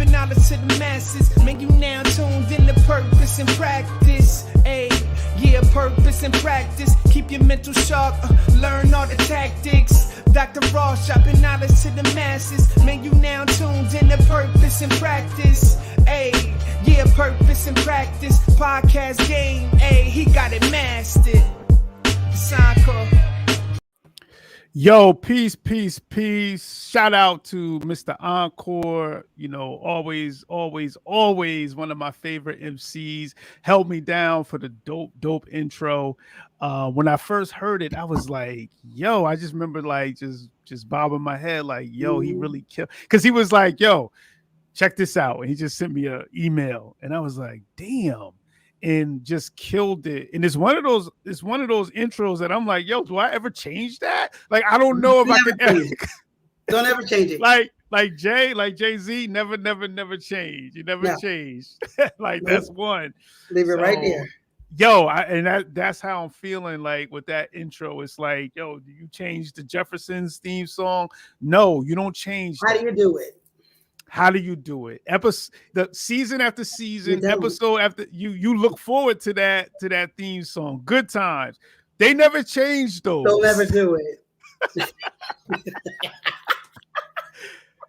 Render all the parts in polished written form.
dropping knowledge to the masses. Man, you now tuned in to purpose and practice. Ayy, yeah, purpose and practice. Keep your mental sharp, learn all the tactics. Dr. Ross dropping knowledge to the masses. Man, you now tuned in to purpose and practice. Ayy, yeah, purpose and practice. Podcast game, ayy, he got it mastered. Sign call. Yo, peace. Shout out to Mr. Encore. You know, always one of my favorite MCs. Held me down for the dope intro. When I first heard it, I was like, yo, I just remember like just bobbing my head like, yo, he really killed. Because he was like, yo, check this out. And he just sent me an email. And I was like, damn. And just killed it. And it's one of those intros that I'm like, yo, do I ever change that? Like, I don't know if I can ever. Don't ever change it. like Jay-Z never changed. You never changed. Like, that's one. Leave it right there. Yo, that's how I'm feeling like with that intro. It's like, yo, do you change the Jeffersons theme song? No, you don't change How that. do you do it? How do you do it? The season after season, episode after you look forward to that theme song. Good times. They never changed those. Don't ever do it.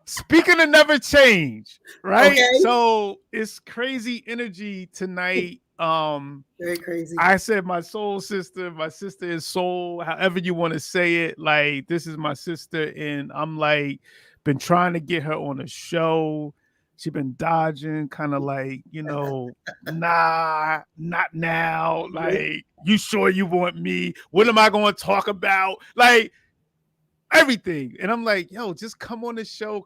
Speaking of never change, right? Okay. So it's crazy energy tonight. Very crazy. I said my soul sister. My sister is soul. However you want to say it. Like, this is my sister, and I'm like, been trying to get her on a show. She been dodging, kind of like, you know, nah, not now. Like, you sure you want me? What am I going to talk about? Like, everything. And I'm like, yo, just come on the show.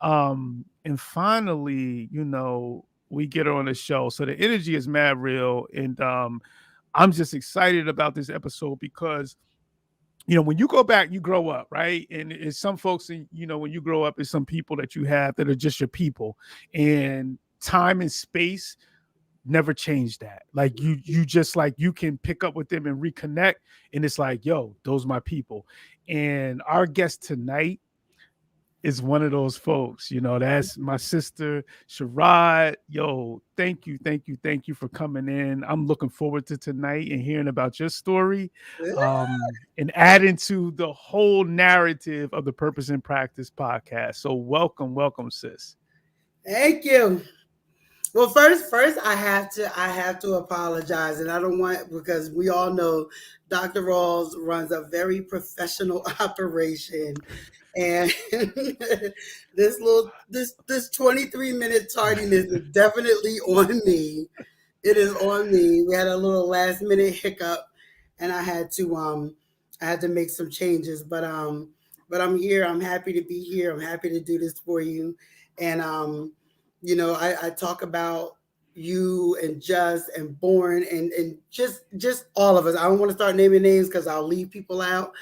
And finally, you know, we get her on the show. So the energy is mad real. And I'm just excited about this episode because, you know, when you go back, you grow up, right? And it's some folks, you know, when you grow up, it's some people that you have that are just your people, and time and space never change that. Like, you just like, you can pick up with them and reconnect, and it's like, yo, those are my people. And our guest tonight is one of those folks. You know, that's my sister Sherod. Yo, thank you for coming in. I'm looking forward to tonight and hearing about your story, and adding to the whole narrative of the Purpose and Practice podcast. So welcome, sis. Thank you. Well, first, I have to apologize, and I don't want, because we all know Dr. Rawls runs a very professional operation, and this 23-minute tardiness is definitely on me. It is on me. We had a little last minute hiccup, and I had to make some changes, but I'm here. I'm happy to be here. I'm happy to do this for you, and you know, I talk about you and Just and Born and just all of us. I don't want to start naming names because I'll leave people out,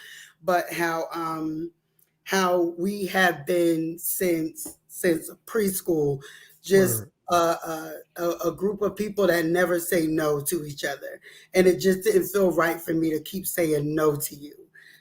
but how we have been since preschool, just a group of people that never say no to each other. And it just didn't feel right for me to keep saying no to you,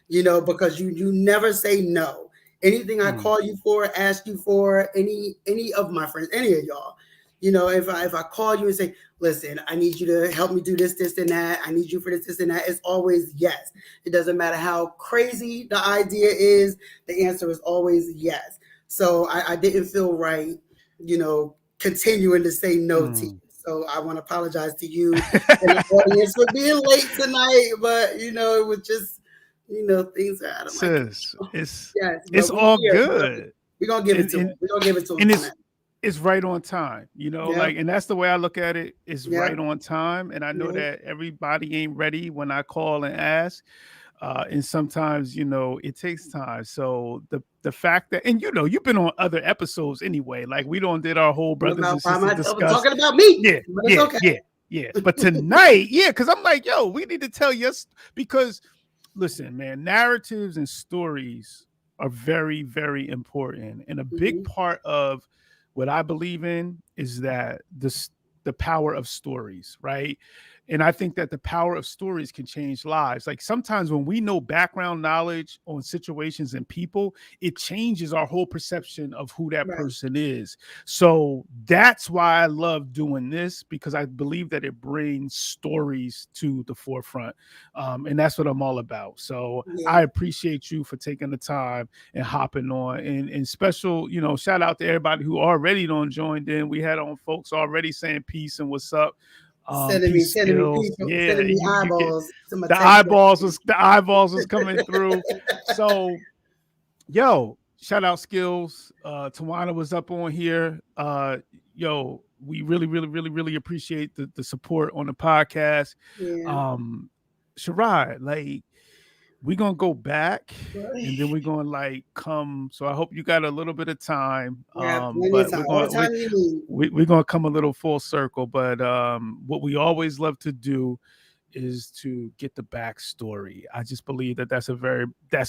you know, because you never say no. Anything I call you for, ask you for, any of my friends, any of y'all, you know, if I call you and say, listen, I need you to help me do this, and that, I need you for this, and that, it's always yes. It doesn't matter how crazy the idea is, the answer is always yes. So I didn't feel right, you know, continuing to say no to you. So I want to apologize to you and the audience for being late tonight, but, you know, it was just, you know, things are out of my control. It's all good. We're going to give it to him. We're going to give it to him. And it's right on time, you know, like, and that's the way I look at it. It's right on time. And I know that everybody ain't ready when I call and ask. And sometimes, you know, it takes time. So the fact that, and you know, you've been on other episodes anyway, like we did our whole brothers and sisters discuss. Talking about me. Yeah. But tonight, because I'm like, yo, we need to tell you, because listen, man, narratives and stories are very, very important. And a big part of what I believe in is that the power of stories, right? And I think that the power of stories can change lives. Like sometimes when we know background knowledge on situations and people, it changes our whole perception of who that Right. person is. So that's why I love doing this, because I believe that it brings stories to the forefront. And that's what I'm all about. So Yeah. I appreciate you for taking the time and hopping on. And special, shout out to everybody who already done joined in. We had on folks already saying peace and what's up. Sending me Peace skills. people, Yeah, sending me you get eyeballs to my the text eyeballs was coming through. So yo, shout out skills. Tawana was up on here. Yo, we really, really, really, really appreciate the support on the podcast. Yeah. Sherod, like we're gonna go back and then Right. we're gonna like come. So I hope you got a little bit of time. Yeah, plenty of But time. All the time you need. we're gonna come a little full circle. But what we always love to do is to get the backstory. I just believe that that's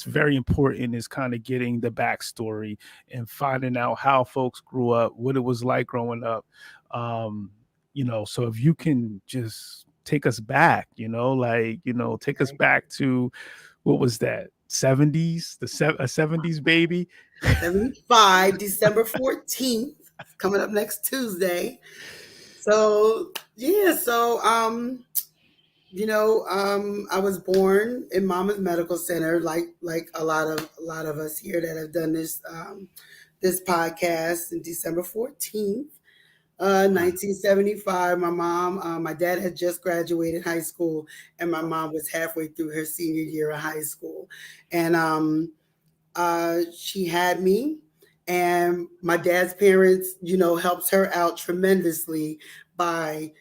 very important, is kind of getting the backstory and finding out how folks grew up, what it was like growing up. So if you can just take us back, take us Okay. back to what was that? 70s, a 70s baby. 75, December 14th, coming up next Tuesday. So yeah, so I was born in Mama's Medical Center, like a lot of us here that have done this podcast, in December 14th, 1975. My dad had just graduated high school, and my mom was halfway through her senior year of high school, and she had me, and my dad's parents, helped her out tremendously by,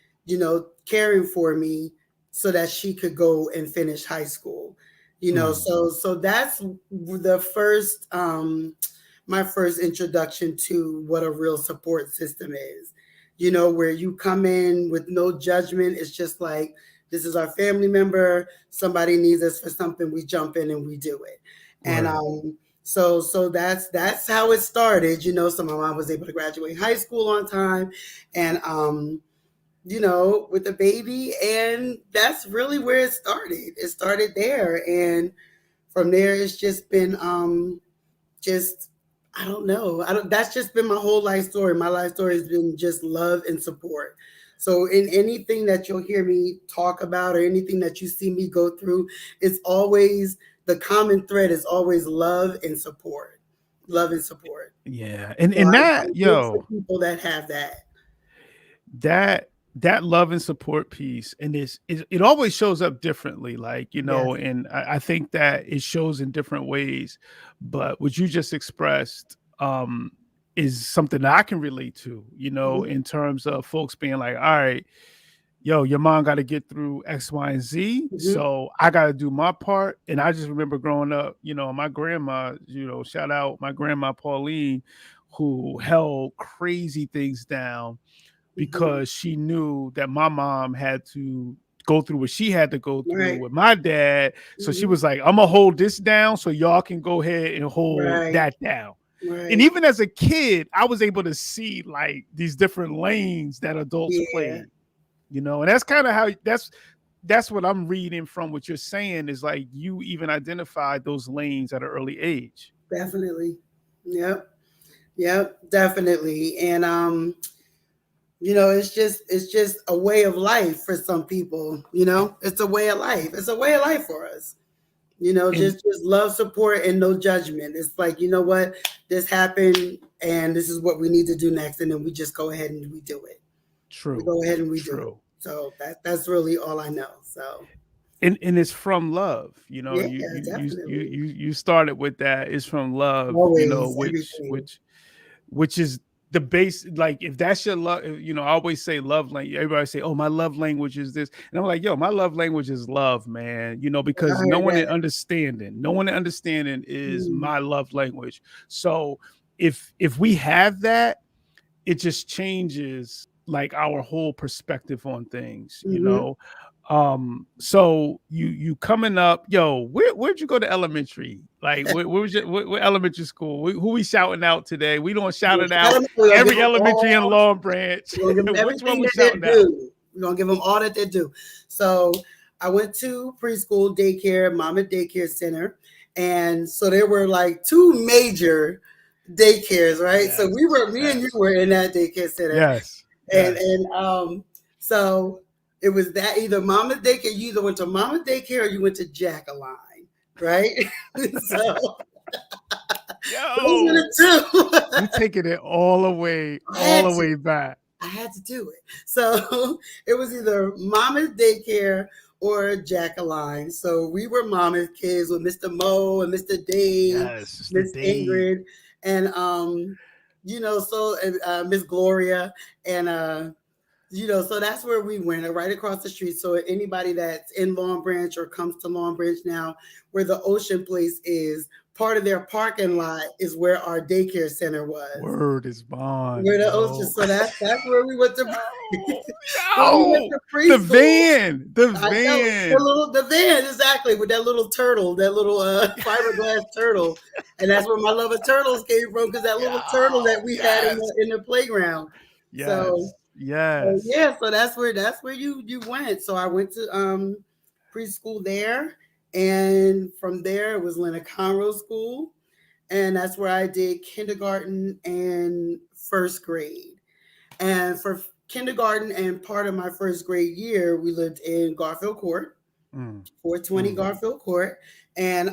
caring for me so that she could go and finish high school. So that's the first, my first introduction to what a real support system is. Where you come in with no judgment. It's just like, this is our family member. Somebody needs us for something. We jump in and we do it. And Right. so that's how it started. So my mom was able to graduate high school on time, and with the baby, and that's really where it started. It started there, and from there it's just been just I don't know. That's just been my whole life story. My life story has been just love and support. So in anything that you'll hear me talk about, or anything that you see me go through, it's always, the common thread is always love and support. Love and support. Yeah. And So I that, look for yo, people that have that. that love and support piece, and it always shows up differently, like, Yes. and I think that it shows in different ways. But what you just expressed is something that I can relate to, Mhm. in terms of folks being like, all right, yo, your mom got to get through X, Y, and Z. Mhm. So I got to do my part. And I just remember growing up, my grandma, shout out my grandma Pauline, who held crazy things down Mhm. because she knew that my mom had to go through what she had to go through Right. with my dad. So she Mhm. was like, I'm gonna hold this down so y'all can go ahead and hold Right. that down. And Right. even as a kid, I was able to see like these different lanes that adults Yeah. played, and that's kind of how that's what I'm reading from what you're saying, is like you even identified those lanes at an early age. Definitely. Yep. Yep. Definitely. And it's just a way of life for some people. It's a way of life. It's a way of life for us. And Just love, support, and no judgment. It's like, what, this happened, and this is what we need to do next, and then we just go ahead and we do it. We true, go ahead and we do it. true. So that's really all I know. So And it's from love, yeah, definitely. you started with that. It's from love, Always which everything. which is the base. Like if that's your love, I always say love language. Everybody say, oh, my love language is this, and I'm like, yo, my love language is love, man. I Because heard that. knowing and understanding is Mm, my love language. So if we have that, it just changes like our whole perspective on things. mhm. So you coming up, yo, where'd you go to elementary? Like where was your what elementary school? Who we shouting out today? We don't shout We'll it shout out 'em out. We're gonna give every them elementary in all. Long Branch. We're gonna give them Which one everything we that they're shouting out? due. We're gonna give them all that they do. So I went to preschool, daycare, mama daycare center, and so there were like two major daycares, right? So Yes, me and you yes, were in that daycare center, yes, and yes. so it was that either mama daycare, you either went to mama daycare or you went to Jack-a-Line, right? So those were Yo, the two. you taking it all I had the to. way back. I had to do it. So it was either Mama's Daycare or Jack-a-Line. So we were Mama's kids with Mr. Mo and Mr. Dave, Yes, it's the Miss day. Ingrid, and so Miss Gloria, and so that's where we went, right across the street. So anybody that's in Long Branch or comes to Long Branch now, where the Ocean Place is, part of their parking lot is where our daycare center was. Word is bond, Where the Ocean, yo. so that's where we went to. Yo, When we went yo, to the preschool, van, the I know van. the van exactly with that little turtle, that little fiberglass turtle, and that's where my love of turtles came from because that little turtle that Yo, we had in yes, the playground. So, yes, yes. yeah, so that's where you went. So I went to preschool there, and from there it was Leonard Conroe School, and that's where I did kindergarten and first grade. And for kindergarten and part of my first grade year, we lived in Garfield Court, Mm, 420 mm, Garfield Court. And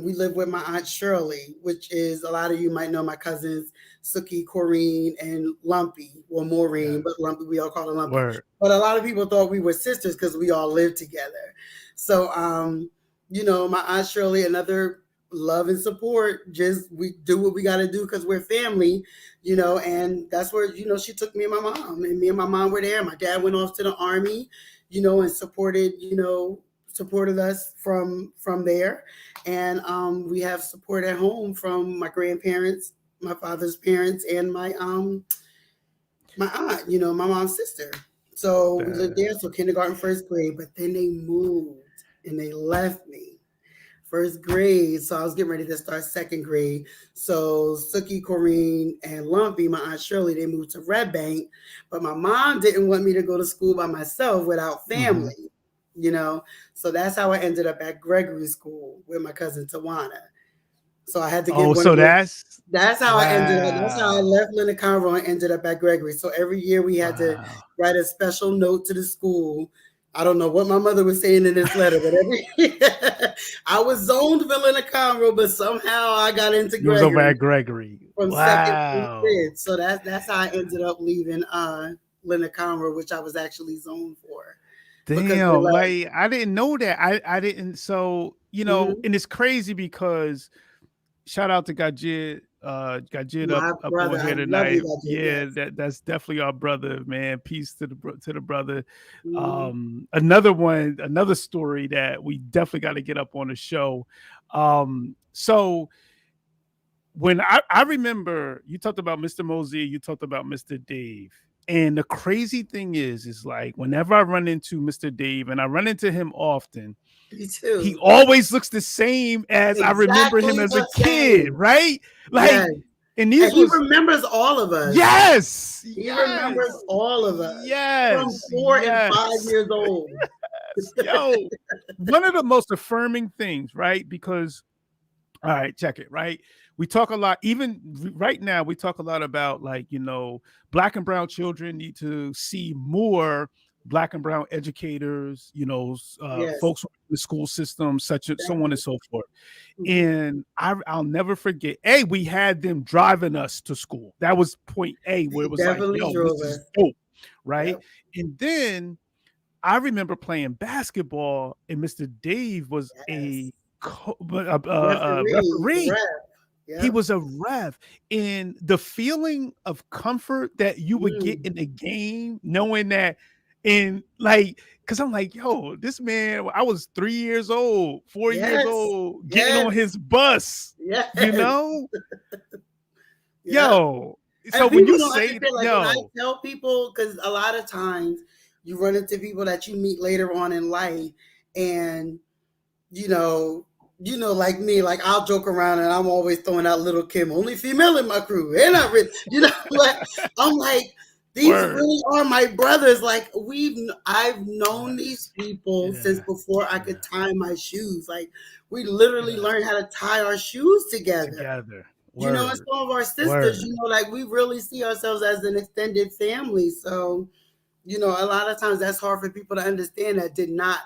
we lived with my Aunt Shirley, which is a lot of you might know my cousins, Suki, Corrine, and Lumpy. Well, Maureen, yes. but Lumpy, we all call her Lumpy. Word. But a lot of people thought we were sisters because we all lived together. So, my Aunt Shirley, another love and support, just we do what we got to do because we're family, and that's where, she took me and my mom, and me and my mom were there. My dad went off to the army, and supported us from there. And we have support at home from my grandparents, my father's parents, and my aunt, my mom's sister. So we lived there, so kindergarten, first grade, but then they moved and they left me first grade. So I was getting ready to start second grade. So Suki, Corrine, and Lumpy, my Aunt Shirley, they moved to Red Bank. But my mom didn't want me to go to school by myself without family, So that's how I ended up at Gregory School with my cousin Tawana. So I had to get one So of those. That's how I ended up. That's how I wow. left Leonard Conroe and ended up at Gregory. So every year we had to Wow. write a special note to the school. I don't know what my mother was saying in this letter, but every year I was zoned for Leonard Conroe, but somehow I got into You was over Gregory at Gregory. from second through Wow. fifth. So that's how I ended up leaving Leonard Conroe, which I was actually zoned for. Damn, like I didn't know that. I didn't. So and it's crazy because shout out to Gajid, Gajid My up brother, over here I love tonight. you, Gajid, Yeah, yes. that's definitely our brother, man. Peace to the brother. Mhm. Another story that we definitely got to get up on the show. So when I remember you talked about Mr. Mosey, you talked about Mr. Dave. And the crazy thing is like whenever I run into Mr. Dave, and I run into him often, Me he too. always looks the same as I remember him Exactly as a the kid, same. right? Like, Yes. and And these he was remembers all of us. yes, He remembers all of us from yes, 4 and 5 yes, years old. yo. One of the most affirming things, right? Because all right, check it, right? We talk a lot, even right now, we talk a lot about like, Black and brown children need to see more Black and brown educators, Yes. folks in the school system, so on and so forth. Mhm. And I'll never forget, we had them driving us to school. That was point A, where He it was like, definitely yo, this drove is us. dope, right? Yep. And then I remember playing basketball, and Mr. Dave was Yes. a Referee, the referee. ref. He Yep. was a ref, and the feeling of comfort that you would get Mm. in the game, knowing that, and like, because I'm like, yo, this man, I was 3 years old, 4 years Yes. old, getting Yes. on his bus, Yes. Yep. yo. So And when people you don't say, understand, like when I yo, tell people, because a lot of times you run into people that you meet later on in life, and you know, like me, like I'll joke around and I'm always throwing out little Kim, only female in my crew. And I really, but I'm like, These really are my brothers. Like I've known these people since Yeah. before I could tie my shoes. Like we literally learned how to tie our shoes together. You know, and Word. some of our Word. sisters, you know, like we really see ourselves as an extended family. So, you know, a lot of times that's hard for people to understand that did not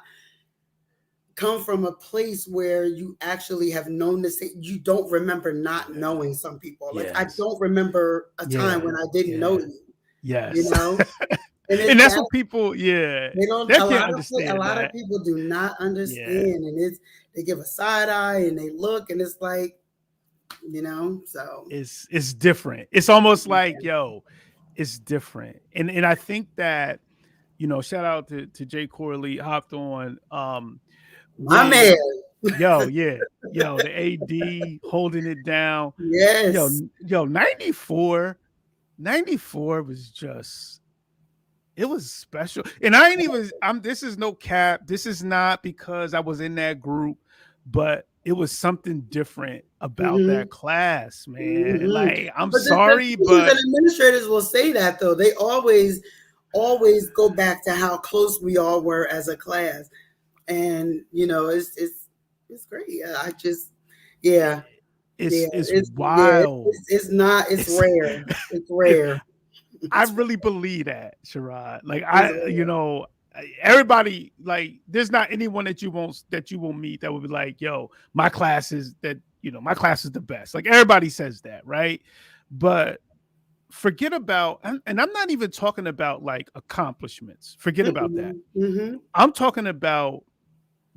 come from a place where you actually have known this. You don't remember not knowing some people. Like I Yes. don't remember a time when I didn't know you. You Yes. know, and And it's that's that what people, they don't. they A can't a understand lot of that. people do not Yeah. understand, and they give a side eye and they look, and it's like, you know, so It's different. It's almost like, yo, it's different. And I think that, shout out to Jay Corley hopped on my man. when the AD holding it down. Yes. 94 was just, it was special. And I ain't even, this is no cap. This is not because I was in that group, but it was something different about that class, man. Like, I'm But the sorry, teachers but and administrators will say that though. They always go back to how close we all were as a class. And you know, it's great. I just yeah. Yeah, it's yeah, wild. it's not it's rare. It's rare. I really believe that, Sherrod. Like It's rare. everybody, like there's not anyone that you will meet that will be like, yo, my class is my class is the best. Like everybody says that, right? But forget about, and I'm not even talking about like accomplishments. Forget about that. I'm talking about,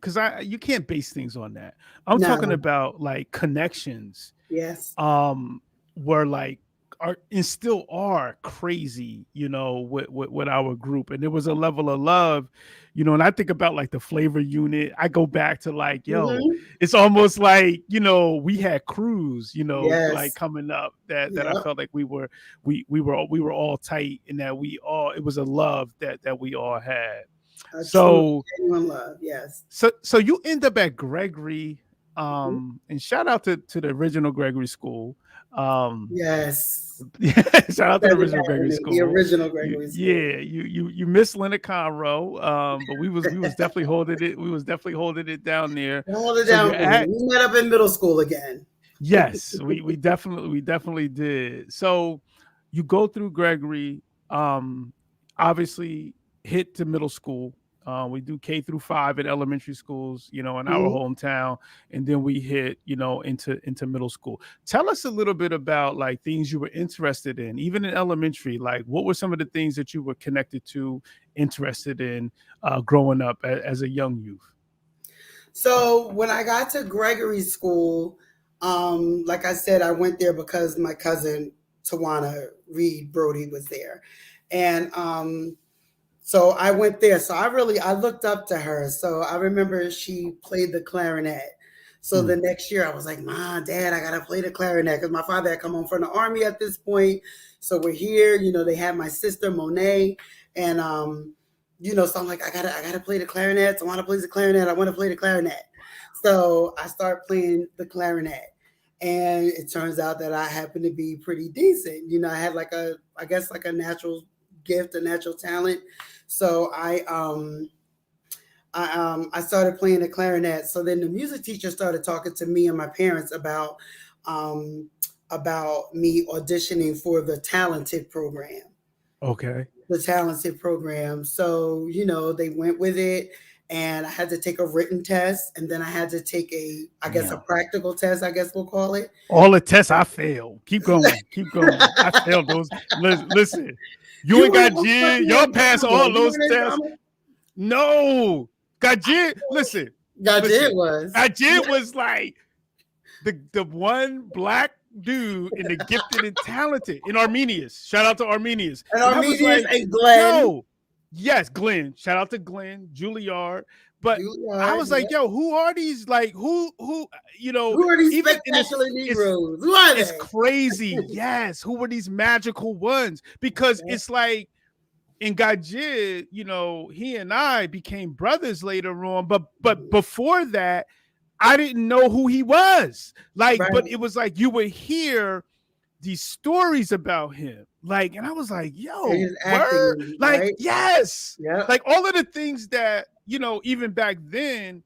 because you can't base things on that. I'm talking No. about like connections. Yes. Were like are and still are crazy, with our group. And there was a level of love, and I think about like the flavor unit. I go back to like, yo, it's almost like, we had crews, like Yes. coming up that I Yep. felt like we were all tight, and that it was a love that we all had. A true So genuine love. Yes. so you end up at Gregory, Mhm. and shout out to the original Gregory School. Yes. Shout out to the Says it original Gregory happening. The School. original Gregory School. You missed Leonard Conroe, but we was definitely holding it. We was definitely holding it down there. Hold it So down you're for me. at, We met up in middle school again. yes, we definitely did. So you go through Gregory, obviously hit to middle school. We do K-5 at elementary schools, in our hometown, and then we hit, into middle school. Tell us a little bit about like things you were interested in, even in elementary. Like, what were some of the things that you were connected to, interested in, growing up as a young youth? So when I got to Gregory School, like I said, I went there because my cousin Tawana Reed Brody was there, and so I went there. So I looked up to her. So I remember she played the clarinet. So the next year I was like, Mom, Dad, I gotta play the clarinet, because my father had come home from the army at this point. So we're here. They had my sister Monet, and so I'm like, I gotta play the clarinet. So I want to play the clarinet. I want to play the clarinet. So I start playing the clarinet. And it turns out that I happen to be pretty decent. I had I guess like a natural gift, a natural talent. So I started playing the clarinet. So then the music teacher started talking to me and my parents about me auditioning for the Talented program. Okay. The Talented program. So, they went with it, and I had to take a written test, and then I had to take a practical test, I guess we'll call it. All the tests I failed. Keep going. I failed those. Listen, you ain't got G. Y'all pass all those tests. No. Gajid, listen. Gajid was like the one black dude in the gifted and talented in Armenius. Shout out to Armenius. And Armenius and Glenn. No. Yes, Glenn. Shout out to Glenn, Juilliard. But I was like, yo, who are these? Like, who are these spectacular Negroes? Who are they? It's crazy. Yes. Who were these magical ones? Because it's like, in Gajid, he and I became brothers later on. But before that, I didn't know who he was. Like, but it was like you would hear these stories about him, Like, and I was like, And yo, he's word, acting, like, right? yes, Yep. like all of the things that, even back then,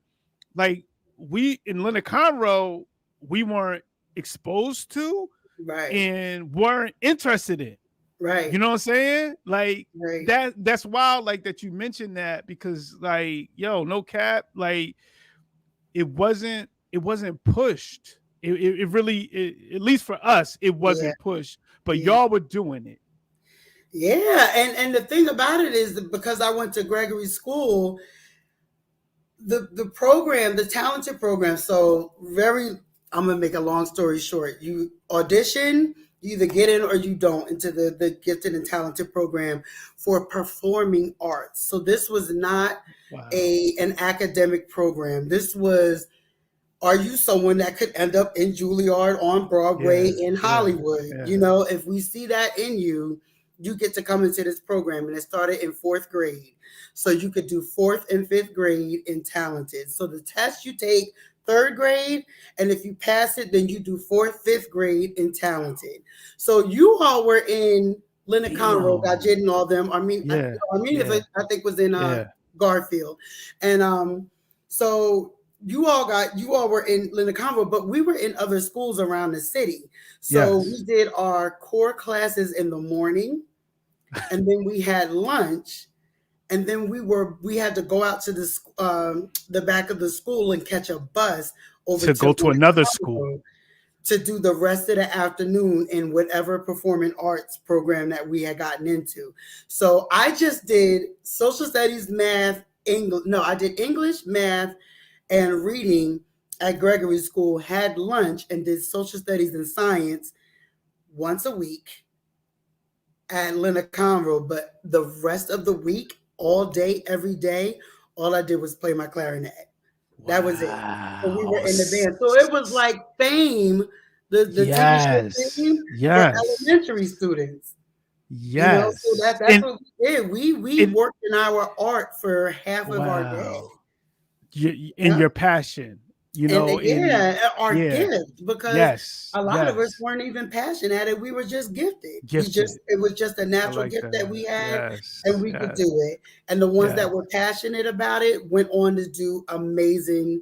like we in Leonard Conroe, we weren't exposed to Right. and weren't interested in. You Right. know what I'm saying? Like Right. that's wild, like that you mentioned that, because like, yo, no cap, like it wasn't pushed. It really, at least for us, it Yeah. wasn't pushed, but Yeah. y'all were doing it. Yeah. And the thing about it is that because I went to Gregory School, the program, the talented program. So very, I'm gonna make a long story short. You audition, you either get in or you don't into the gifted and talented program for performing arts. So this was not Wow. a an academic program. This was, are you someone that could end up in Juilliard, on Broadway, Yeah, in yeah, Hollywood? yeah. You know, if we see that in you, you get to come into this program. And it started in fourth grade. So you could do fourth and fifth grade in talented. So the test you take third grade, and if you pass it, then you do fourth, fifth grade in talented. So you all were in Leonard Conroe, Damn. Gajit and all them. I mean, Yeah, I yeah, think was in yeah. Garfield. And so you all were in Leonard Conroe, but we were in other schools around the city. So we Yes. did our core classes in the morning, and then we had lunch, and then we had to go out to the back of the school and catch a bus over To to go to Leonard another school. Conroe to do the rest of the afternoon in whatever performing arts program that we had gotten into. So I just did social studies, math, English. No, I did English, math, and reading at Gregory School, had lunch, and did social studies and science once a week at Leonard Conroe. But the rest of the week, all day, every day, all I did was play my clarinet. That was it. So we were Wow. in the band. So it was like Fame, the TV show Yes. Fame for Yes. elementary students. You know, so Yes. that's what we did. We And worked in our art for half of our day. wow. In Yeah. your passion, And in yeah, our yeah. gift, because Yes. a lot of us Yes. weren't even passionate at it. We were just gifted. Gifted. It was just a I natural like gift that that. we had, and Yes. we could Yes. do it. And the ones Yes. that were passionate about it went on to do amazing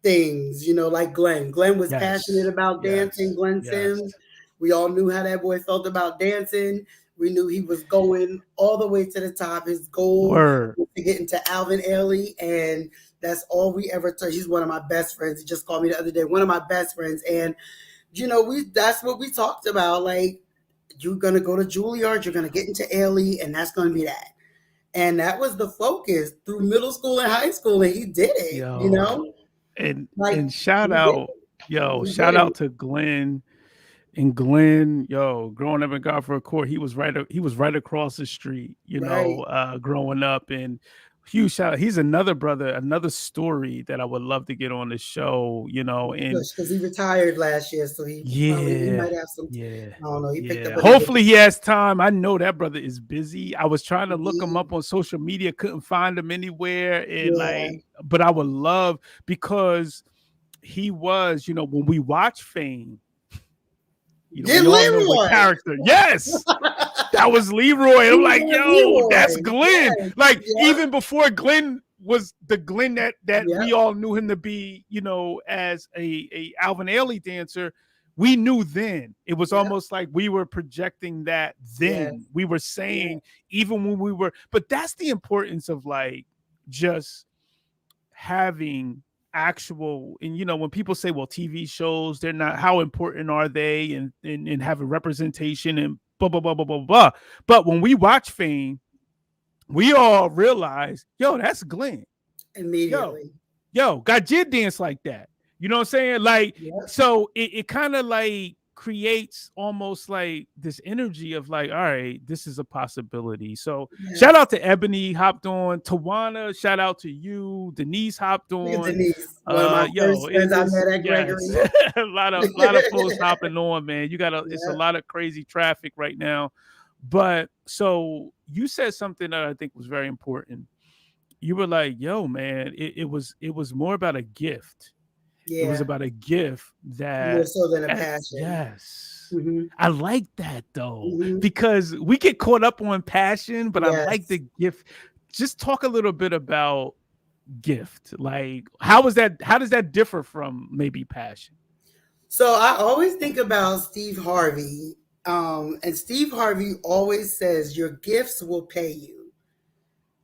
things, like Glenn. Glenn was passionate Yes. about dancing, Yes. Glenn Yes. Sims. We all knew how that boy felt about dancing. We knew he was going all the way to the top. His goal Word. was to get into Alvin Ailey, and that's all we ever took. He's one of my best friends. He just called me the other day, one of my best friends. And we that's what we talked about. Like, you're gonna go to Juilliard, you're gonna get into Ailey, and that's gonna be that. And that was the focus through middle school and high school, and he did it, Yo. And like shout he did out, it. yo, He shout did out it. to Glenn. And Glenn, yo, growing up in Godfrey Court, he was right across the street, Right. growing up. And huge shout out. He's another brother, another story that I would love to get on the show, and Because he retired last year, so he yeah, might have some. yeah, I don't know. He picked yeah. up a new. Hopefully he has time. I know that brother is busy. I was trying to look him Yeah. up on social media, couldn't find him anywhere. And Yeah. like, but I would love, because he was, when we watch Fame, Get we all know the Leroy. character. Yes, that was Leroy. He I'm like, was yo, that's Leroy. Glenn. Yes. Like, Yep. even before Glenn was the Glenn that we Yep. all knew him to be, as a Alvin Ailey dancer, we knew then. It was Yep. almost like we were projecting that Yes. then. We were Yeah. saying, even when we were, but that's the importance of like just having actual, and when people say, well, TV shows, they're not, how important are they, and having representation and blah blah blah blah blah blah. But when we watch Fame, we all realize, yo, that's Glenn. Yo, Immediately. got Jid dance like that. You know what I'm saying? Like, Yep. so it kind of like creates almost like this energy of like, all right, this is a possibility. So Yes. shout out to Ebony, hopped on. Tawana, shout out to you. Denise hopped Look at on. Denise, one of my first friends I met at Yes, Gregory. a lot of folks hopping on, man. It's a Yep. lot of crazy traffic right now. But so you said something that I think was very important. You were like, yo, man, it was more about a gift. It was Yeah. about a gift More that, so than a passion. yes, Mhm. I like that though, Mhm. because we get caught up on passion, but I like Yes. the gift. Just talk a little bit about gift. Like, how is that? How does that differ from maybe passion? So I always think about Steve Harvey, and Steve Harvey always says your gifts will pay you.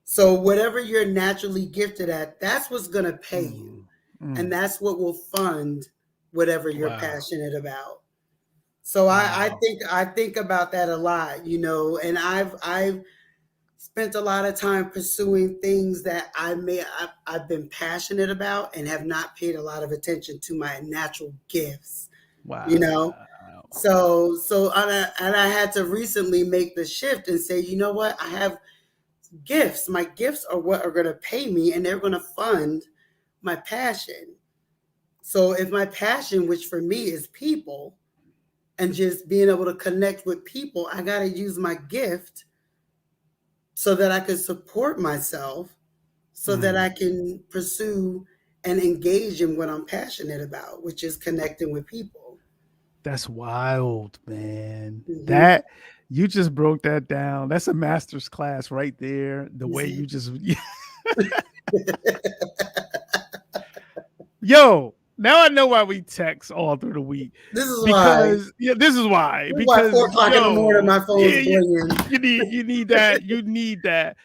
So whatever you're naturally gifted at, that's what's going to pay you, Mm, and mm, that's what will fund whatever you're wow, passionate about. So wow. I think about that a lot, and I've spent a lot of time pursuing things that I've been passionate about and have not paid a lot of attention to my natural gifts, you know. Wow. So I had to recently make the shift and say, you know what, I have gifts. My gifts are what are going to pay me, and they're going to fund my passion. So if my passion, which for me is people and just being able to connect with people, I got to use my gift so that I can support myself, so that I Mm, can pursue and engage in what I'm passionate about, which is connecting with people. that's wild, man. Hmm. That you just broke that down. That's a master's class right there. The way See? you just yo, now I know why we text all through the week. This is why. Because yeah, this is why. This is why Because 4 o'clock in the morning yo, my phone's yeah, blinging. you need that. You need that.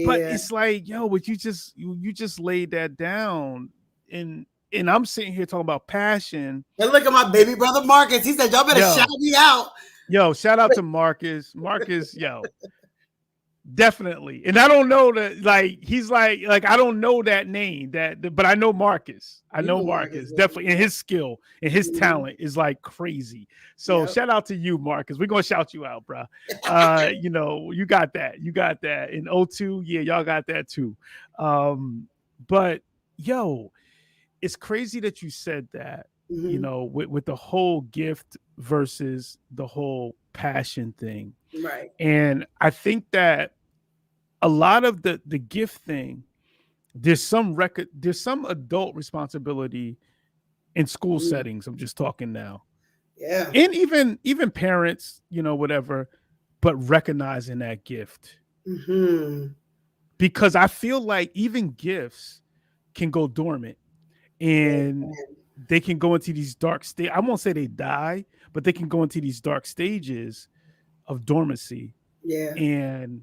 But Yeah. it's like, yo, but you just laid that down, and I'm sitting here talking about passion. And look at my baby brother Marcus. He said, y'all better shout Yo, me out. yo, shout out to Marcus. Marcus, yo, definitely. And I don't know that, like, he's like I don't know that name, but I know Marcus. I You know know Marcus, Marcus baby. definitely, and his skill and his Mhm. talent is like crazy. So Yep. shout out to you, Marcus. We're gonna shout you out, bro. You got that. You got that. In O2, yeah, y'all got that too. But yo, it's crazy that you said that, Hmm. with the whole gift versus the whole passion thing. Right. And I think that a lot of the gift thing, there's some adult responsibility in school Mhm. settings. I'm just talking now. Yeah. And even parents, whatever, but recognizing that gift. Hmm. Because I feel like even gifts can go dormant, Yeah. and they can go into these dark state. I won't say they die, but they can go into these dark stages of dormancy. Yeah. And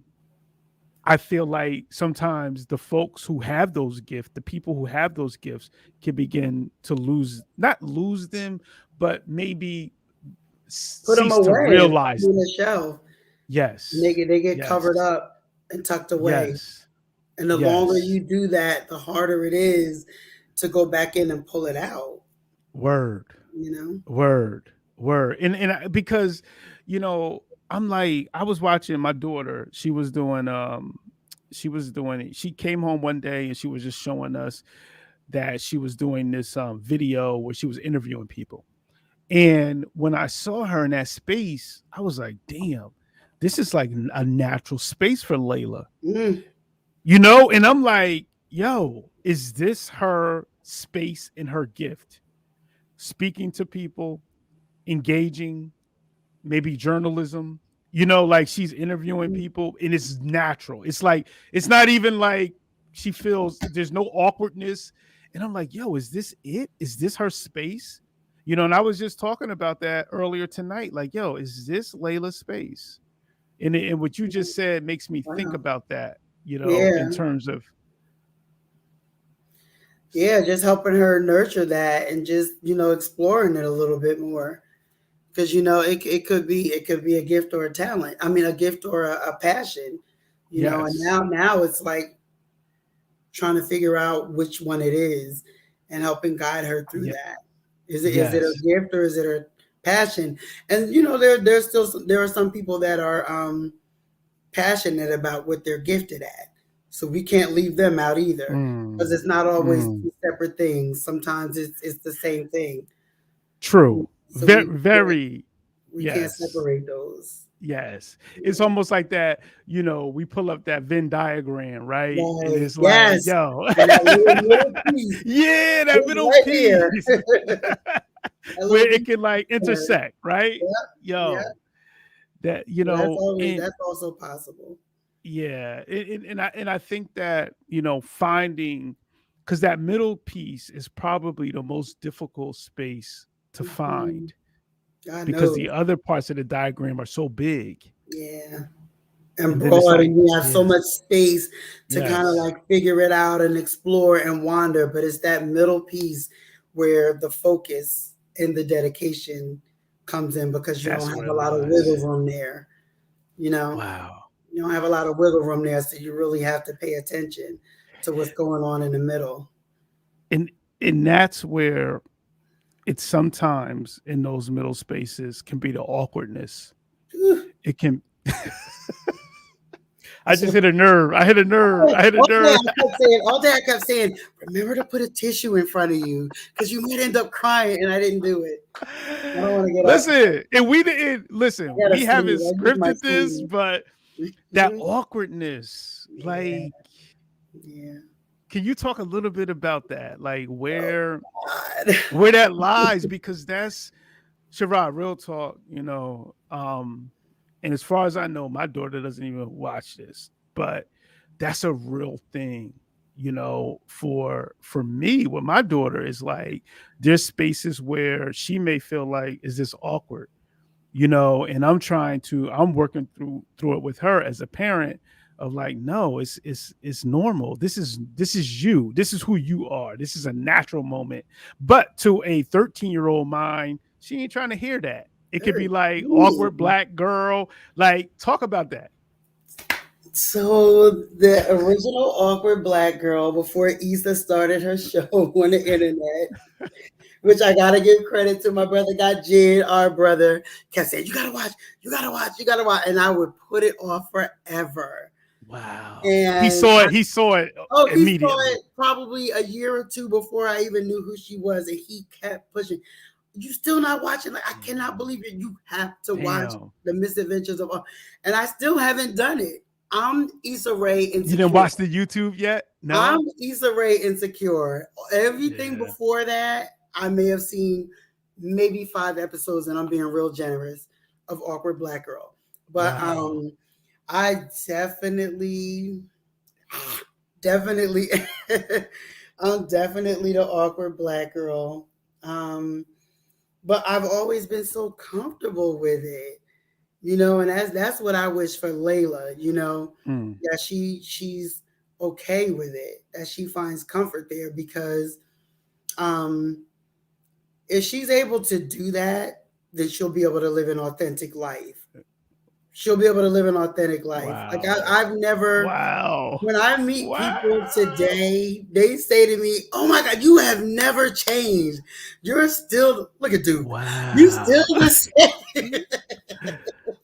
I feel like sometimes the folks who have those gifts, the people who have those gifts, can begin to not lose them, but maybe Put them cease to away and put realize them in them. the shelf. And Yes. they get Yes. covered up and tucked away. Yes. And the longer Yes. you do that, the harder it is to go back in and pull it out, Word. you know? Word. Word. Because, I'm like, I was watching my daughter. She was doing it. She came home one day and she was just showing us that she was doing this video where she was interviewing people. And when I saw her in that space, I was like, damn, this is like a natural space for Layla. Mm, And I'm like, yo, is this her space and her gift? Speaking to people, engaging, maybe journalism, like she's interviewing mm, people, and it's natural. It's like, it's not even like she feels there's no awkwardness. And I'm like, yo, is this it? Is this her space? And I was just talking about that earlier tonight. Like, yo, is this Layla's space? And what you mm. just said makes me think Wow. about that, in Yeah. terms of, Yeah. Just helping her nurture that and just, exploring it a little bit more. Because, it could be a gift or a talent. I mean, a gift or a passion, and yes, now it's like trying to figure out which one it is and helping guide her through yeah, that. Is it a yes, gift or is it a passion? And there are some people that are passionate about what they're gifted at, so we can't leave them out either because mm, it's not always mm. two separate things. Sometimes it's the same thing. True, So very, we can't very, we can't yes. separate those. Yes. It's almost like that, we pull up that Venn diagram, right? And Right. it's like, Yes. yo, And that little middle piece yeah, that is middle right there. piece That little where it piece can like there. intersect, right? Yeah. Yeah. Yo, that, and That's also possible. yeah, and I think that, finding, because that middle piece is probably the most difficult space to Mhm. find I because know. the other parts of the diagram are so big. Yeah. And And then it's broad, like, and you have so yeah, much space to kind of yes, like figure it out and explore and wander. But it's that middle piece where the focus and the dedication comes in, because you don't that's have where a it lot of wiggle lies. room there. You know, Wow. you don't have a lot of wiggle room there. So you really have to pay attention to what's going on in the middle. And that's where it's sometimes in those middle spaces can be the awkwardness. Whew. It can I So just hit a nerve. I hit a nerve. I hit a nerve. all day I kept saying, remember to put a tissue in front of you because you might end up crying, and I didn't do it. I don't want to get up. Listen, and we didn't listen. I gotta We sneeze. haven't I use my scripted this, sneeze. but that awkwardness, Yeah, like, yeah. can you talk a little bit about that? Like Oh where God. that lies, because that's Sherrod, real talk, and as far as I know, my daughter doesn't even watch this, but that's a real thing, for me with my daughter is like there's spaces where she may feel like, is this awkward? And I'm working through it with her as a parent of like, no, it's normal. This is you. This is who you are. This is a natural moment. But to a 13-year-old mind, she ain't trying to hear that. It could be like awkward black girl. Like, talk about that. So the original awkward black girl before Issa started her show on the internet, which I gotta give credit to my brother, got Jid, our brother, kept saying, you gotta watch, you gotta watch, you gotta watch. And I would put it off forever. Wow. And He saw it he saw immediately. it probably a year or two before I even knew who she was. And he kept pushing. You still not watching? Like, I cannot believe it. You have to watch Damn. The Misadventures of, and I still haven't done it. I'm Issa Rae Insecure. You didn't watch the YouTube yet? No. I'm Issa Rae Insecure. Everything Yeah. before that, I may have seen maybe 5 episodes, and I'm being real generous, of Awkward Black Girl. But Wow. I definitely, I'm definitely the awkward black girl. But I've always been so comfortable with it, and that's what I wish for Layla, that she's okay with it, that she finds comfort there, because if she's able to do that, then she'll be able to live an authentic life. She'll be able to live an authentic life. Like Wow. I've never, Wow. when I meet people Wow. today, they say to me, "Oh my God, you have never changed. You're still, look at Duke. Wow. You still the same.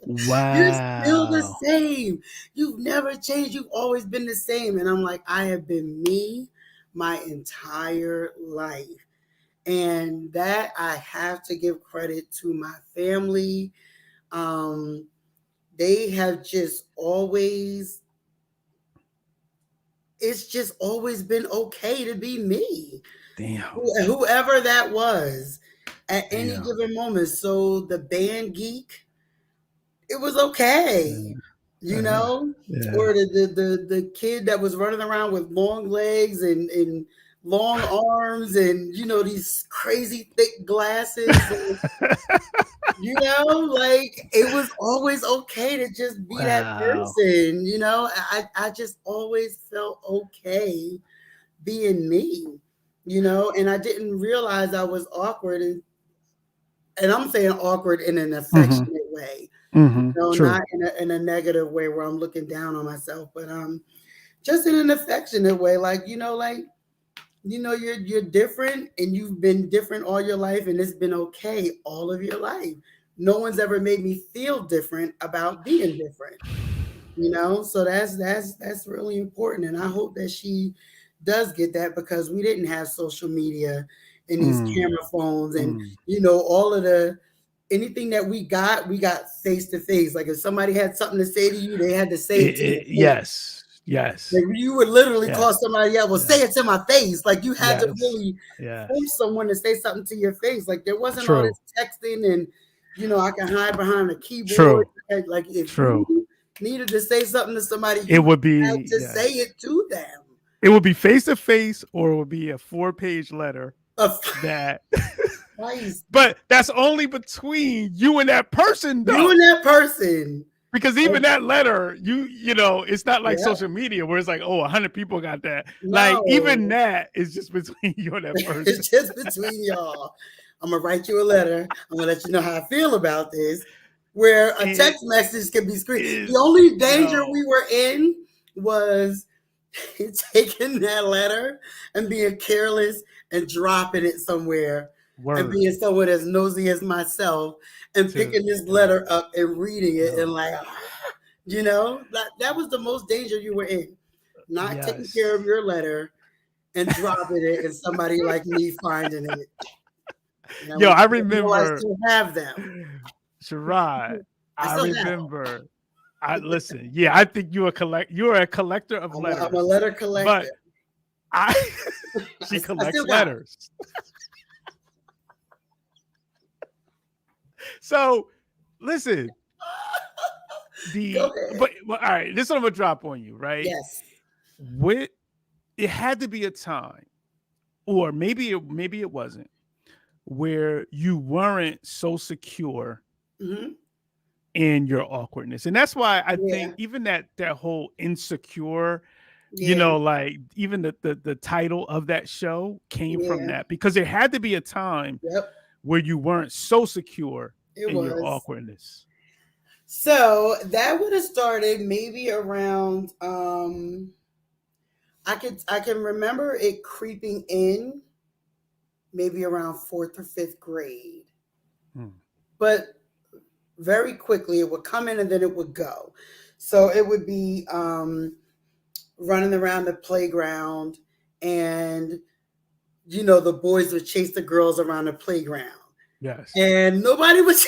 You're still the Wow. same. You've never changed. You've always been the same." And I'm like, I have been me my entire life. And that I have to give credit to my family. They have just always, it's just always been okay to be me. Damn. Whoever that was at any Damn. given moment. So the band geek, it was okay. Yeah. Or the kid that was running around with long legs and long arms and these crazy thick glasses. Like, it was always okay to just be that Wow. person. I just always felt okay being me. And I didn't realize I was awkward, and I'm saying awkward in an affectionate way. True. Not in a negative way where I'm looking down on myself, but just in an affectionate way, like you're different, and you've been different all your life, and it's been okay all of your life. No one's ever made me feel different about being different. So that's really important, and I hope that she does get that, because we didn't have social media and these camera phones and all of the anything that we got face to face. Like if somebody had something to say to you, they had to say it to you. Yes. Like you would literally call somebody out, well, say it to my face. Like you had to really force someone to say something to your face. Like there wasn't all this texting and, I can hide behind a keyboard. Like if you needed to say something to somebody, you would be had to say it to them. It would be face to face, or it would be a 4-page letter. That, but that's only between you and that person, though. You and that person. Because even that letter, it's not like social media where it's like, 100 people got that. No. Like even that is just between you and that person. It's just between y'all. I'm gonna write you a letter. I'm gonna let you know how I feel about this. Where a text message can be screened. The only danger we were in was taking that letter and being careless and dropping it somewhere. And being someone as nosy as myself and picking this letter up and reading it and like, that was the most danger you were in. Not taking care of your letter and dropping it and somebody like me finding it. I remember. I still have them. Sherod, I remember. Listen. Yeah, I think you're a collector of letters. I'm a letter collector. But she collects letters. So, listen. But all right, this one I'm gonna drop on you, right? Yes. It had to be a time, or maybe it wasn't, where you weren't so secure in your awkwardness, and that's why I think even that whole insecure, like even the title of that show came from that, because there had to be a time where you weren't so secure in your awkwardness. So that would have started maybe around I can remember it creeping in maybe around 4th or 5th grade. But very quickly it would come in and then it would go. So it would be running around the playground, and the boys would chase the girls around the playground. Yes. And nobody would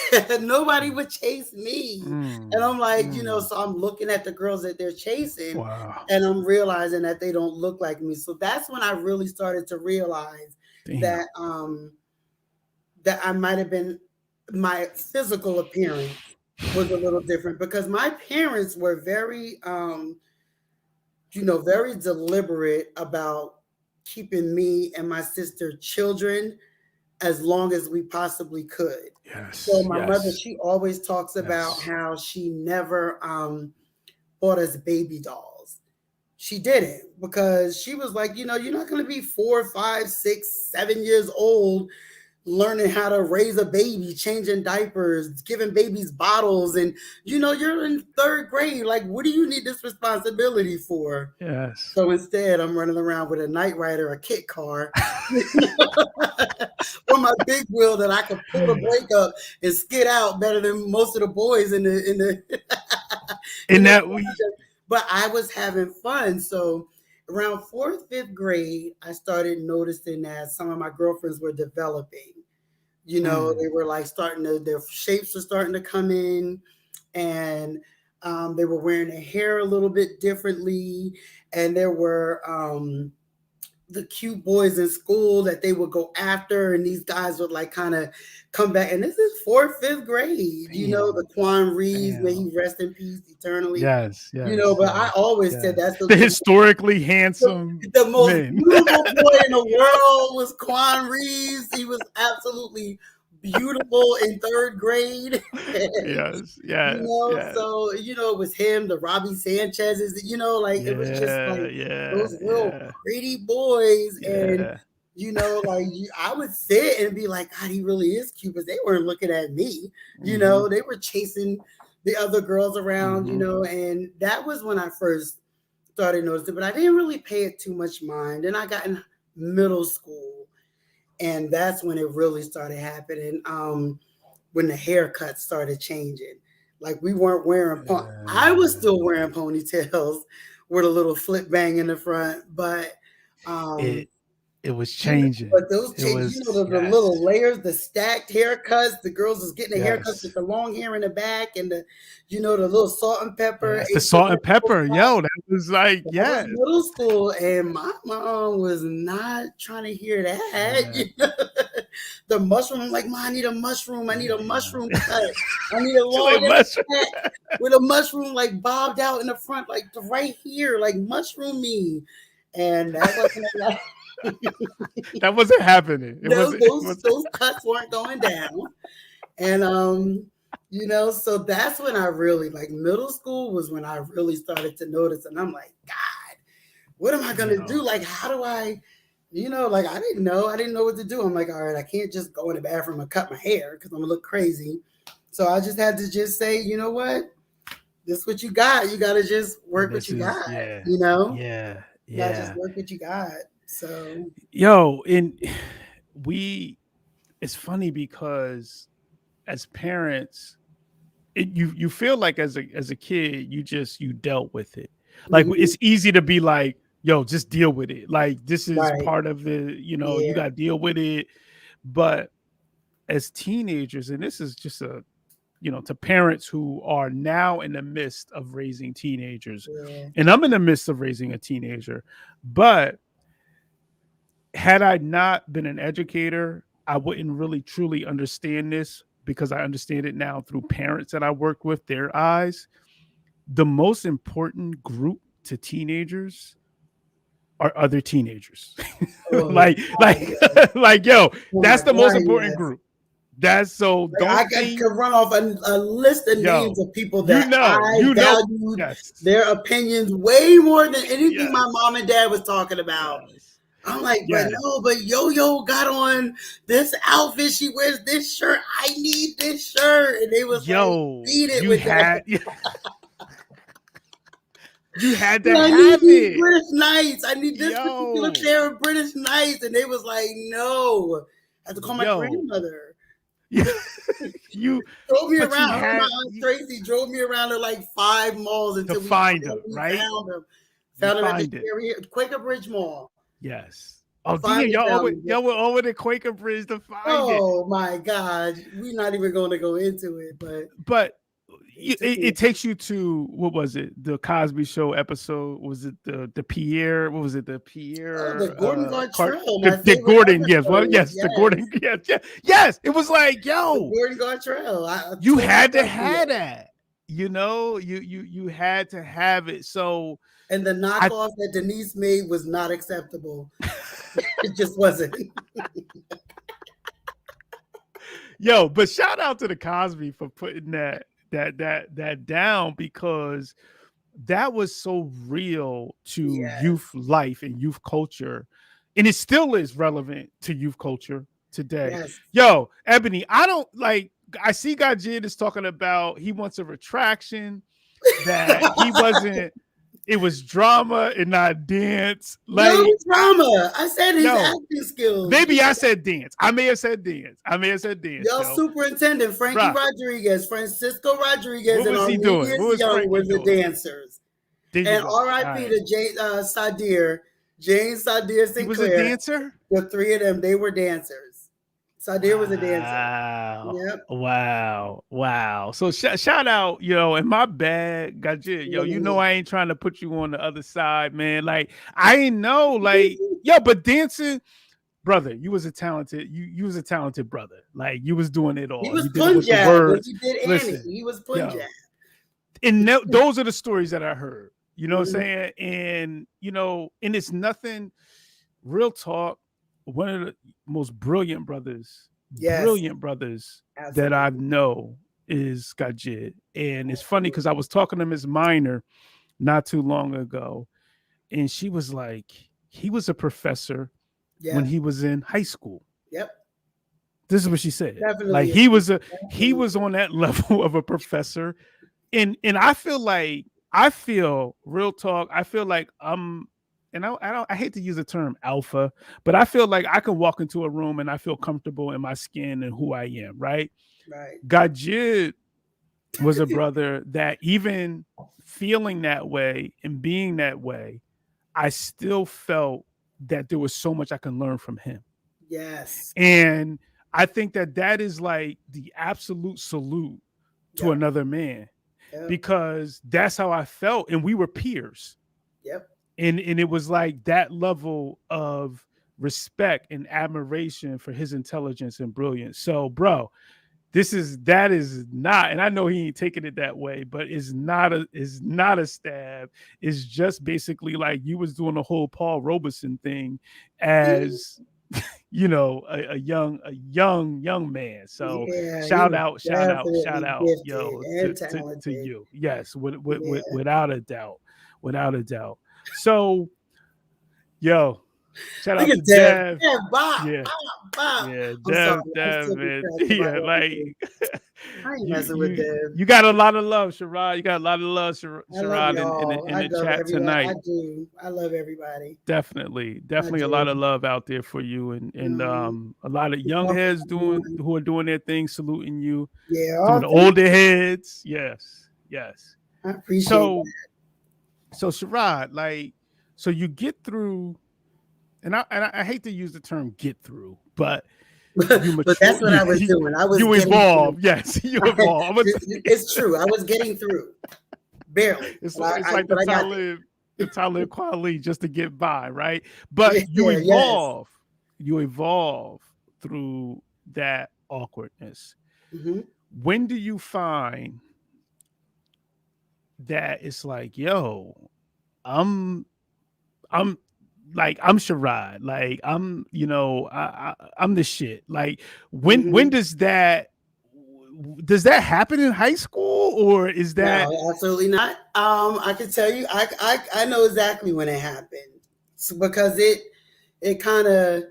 chase me. And I'm like, so I'm looking at the girls that they're chasing, and I'm realizing that they don't look like me. So that's when I really started to realize that that I might have been, my physical appearance was a little different, because my parents were very very deliberate about keeping me and my sister children as long as we possibly could. Yes. So my mother, she always talks about how she never bought us baby dolls. She didn't, because she was like, you're not going to be 4, 5, 6, 7 years old learning how to raise a baby, changing diapers, giving babies bottles, and you're in 3rd grade. Like, what do you need this responsibility for? Yes. So instead, I'm running around with a Knight Rider, a kit car, or my big wheel that I could pull the brake up and skid out better than most of the boys in the But I was having fun. So around 4th, 5th grade, I started noticing that some of my girlfriends were developing. They were like their shapes were starting to come in, and they were wearing their hair a little bit differently. And there were the cute boys in school that they would go after, and these guys would like kind of come back. And this is 4th, 5th grade, the Quan Reeves, may he rest in peace eternally. Yes. But I always said that's the historically handsome, the most beautiful boy in the world was Quan Reeves. He was absolutely beautiful in 3rd grade. Yes. So it was him, the Robbie Sanchez's, it was just like those real pretty boys. And I would sit and be like, God, he really is cute, but they weren't looking at me. They were chasing the other girls around, and that was when I first started noticing, but I didn't really pay it too much mind. And I got in middle school, and that's when it really started happening. When the haircuts started changing, like we weren't wearing, I was still wearing ponytails with a little flip bang in the front, but it was changing. But those It changes, was the yes, little layers, the stacked haircuts, the girls was getting the haircuts with yes, the long hair in the back and the little salt and pepper. yes. The salt and pepper, yo, that was like I was yes, middle school, and my mom was not trying to hear that. yeah. The mushroom, I'm like, Mom, I need a mushroom. I need a mushroom Yeah. cut. I need a She like long mushroom. cut with a mushroom like bobbed out in the front, like right here, like mushroom me. And that wasn't like That wasn't happening. It wasn't. It was those cuts weren't going down. And so that's when I really like middle school was when I really started to notice, and I'm like, God, what am I gonna do? Like, how do I, like I didn't know what to do. I'm like, all right, I can't just go in the bathroom and cut my hair because I'm gonna look crazy. So I just had to just say, you know what, this is what you got. You gotta just work what you got. Yeah. Yeah. Yeah. Just work what you got. So Yo, and it's funny because as parents, you feel like as a kid, you dealt with it. Like it's easy to be like, yo, just deal with it. Like this is right. part of it, you Yeah. got to deal with it. But as teenagers, and this is just to parents who are now in the midst of raising teenagers, and I'm in the midst of raising a teenager, but had I not been an educator, I wouldn't really truly understand this because I understand it now through parents that I work with, their eyes. The most important group to teenagers are other teenagers. Like, yo, that's the most important group. That's so. I could run off a list of names of people that I valued their opinions way more than anything my mom and dad was talking about. I'm like, but Yo-Yo got on this outfit. She wears this shirt. I need this shirt. And they was like, beat it with that. You had to have it. British Knights. I need this particular pair of British Knights. And they was like, no. I had to call my grandmother. You drove me around. My Aunt Tracy drove me around to like 5 malls until we found them, right? Found them at the Quaker Bridge Mall. Yes. Oh, damn, y'all were over the Quaker Bridge to find it. Oh my God. We're not even going to go into it, but it takes you to, what was it? The Cosby Show episode? Was it the Pierre? What was it? The Pierre? The Gordon Gartrell. The Gordon, yes. Well, yes, the Gordon. Yes. It was like, yo. The Gordon Gartrell. You had to have that. You had to have it. So. And the knockoff that Denise made was not acceptable. It just wasn't. Yo, but shout out to the Cosby for putting that down, because that was so real to youth life and youth culture, and it still is relevant to youth culture today. Yes. Yo, Ebony, I see Gajid is talking about he wants a retraction, that he wasn't. It was drama and not dance. No drama. I said his acting skills. Maybe I said dance. I may have said dance. Y'all superintendent Frankie Rodriguez, Francisco Rodriguez, what was he doing? What was Young were the doing? dancers. And R.I.P. to James Sadir Sinclair. He was a dancer? The 3 of them, they were dancers. Sadir was a dancer. Wow. Yep. Wow. So shout out, and my bad, Gajid, I ain't trying to put you on the other side, man. Like, I ain't know, like, but dancing, brother, you was a talented brother. Like, you was doing it all. He was Punjab. He did Annie. He was Punjab. And those are the stories that I heard. You know what I'm saying? And, and it's nothing, real talk, one of the most brilliant brothers that I know is Gajid. And it's funny because I was talking to Miss Minor not too long ago, and she was like, he was a professor when he was in high school. Yep. This is what she said. Definitely. Like he was on that level of a professor. And I feel real talk. I feel like I hate to use the term alpha, but I feel like I can walk into a room and I feel comfortable in my skin and who I am, right? Right. Gajid was a brother that even feeling that way and being that way, I still felt that there was so much I can learn from him. Yes. And I think that is like the absolute salute to Yep. another man, Yep. because that's how I felt. And we were peers. Yep. And it was like that level of respect and admiration for his intelligence and brilliance. So, bro, that is not, and I know he ain't taking it that way, but it's not a stab. It's just basically like you was doing the whole Paul Robeson thing as a young man. So Yeah, he shout was out, definitely yo, gifted and to talented. you. Yes, Yeah. without a doubt. Without a doubt. So, yo, shout Look out at to Dev. Dev. Dev, Bob, Yeah. Bob, Bob. Yeah, I'm sorry. I'm Dev, still man. distracted by Yeah, everything. like I ain't messing with Dev. you got a lot of love, Sherrod. You got a lot of love, I love Sherrod, y'all. in I the love chat everyone. I tonight. do. I love everybody. Definitely I a lot do. of love out there for you, and a lot of Keep young on heads doing. who are doing their thing, saluting you. Yeah. Some of the Thank older you. heads, yes. I appreciate So that. Sherrod, like, so you get through, and I hate to use the term "get through," but you But that's mature, what I was doing. I was you getting evolve. through. Yes, you evolve. It's true. I was getting through. Barely. It's But like the I got there. Talib Kweli just to get by, right? But you Yeah, yes. evolve through that awkwardness. Hmm. When do you find that it's like, yo, I'm I'm Sherrod, like I'm the shit. Like when does that happen in high school, or is that No, absolutely not. I can tell you, I know exactly when it happened. Because it kind of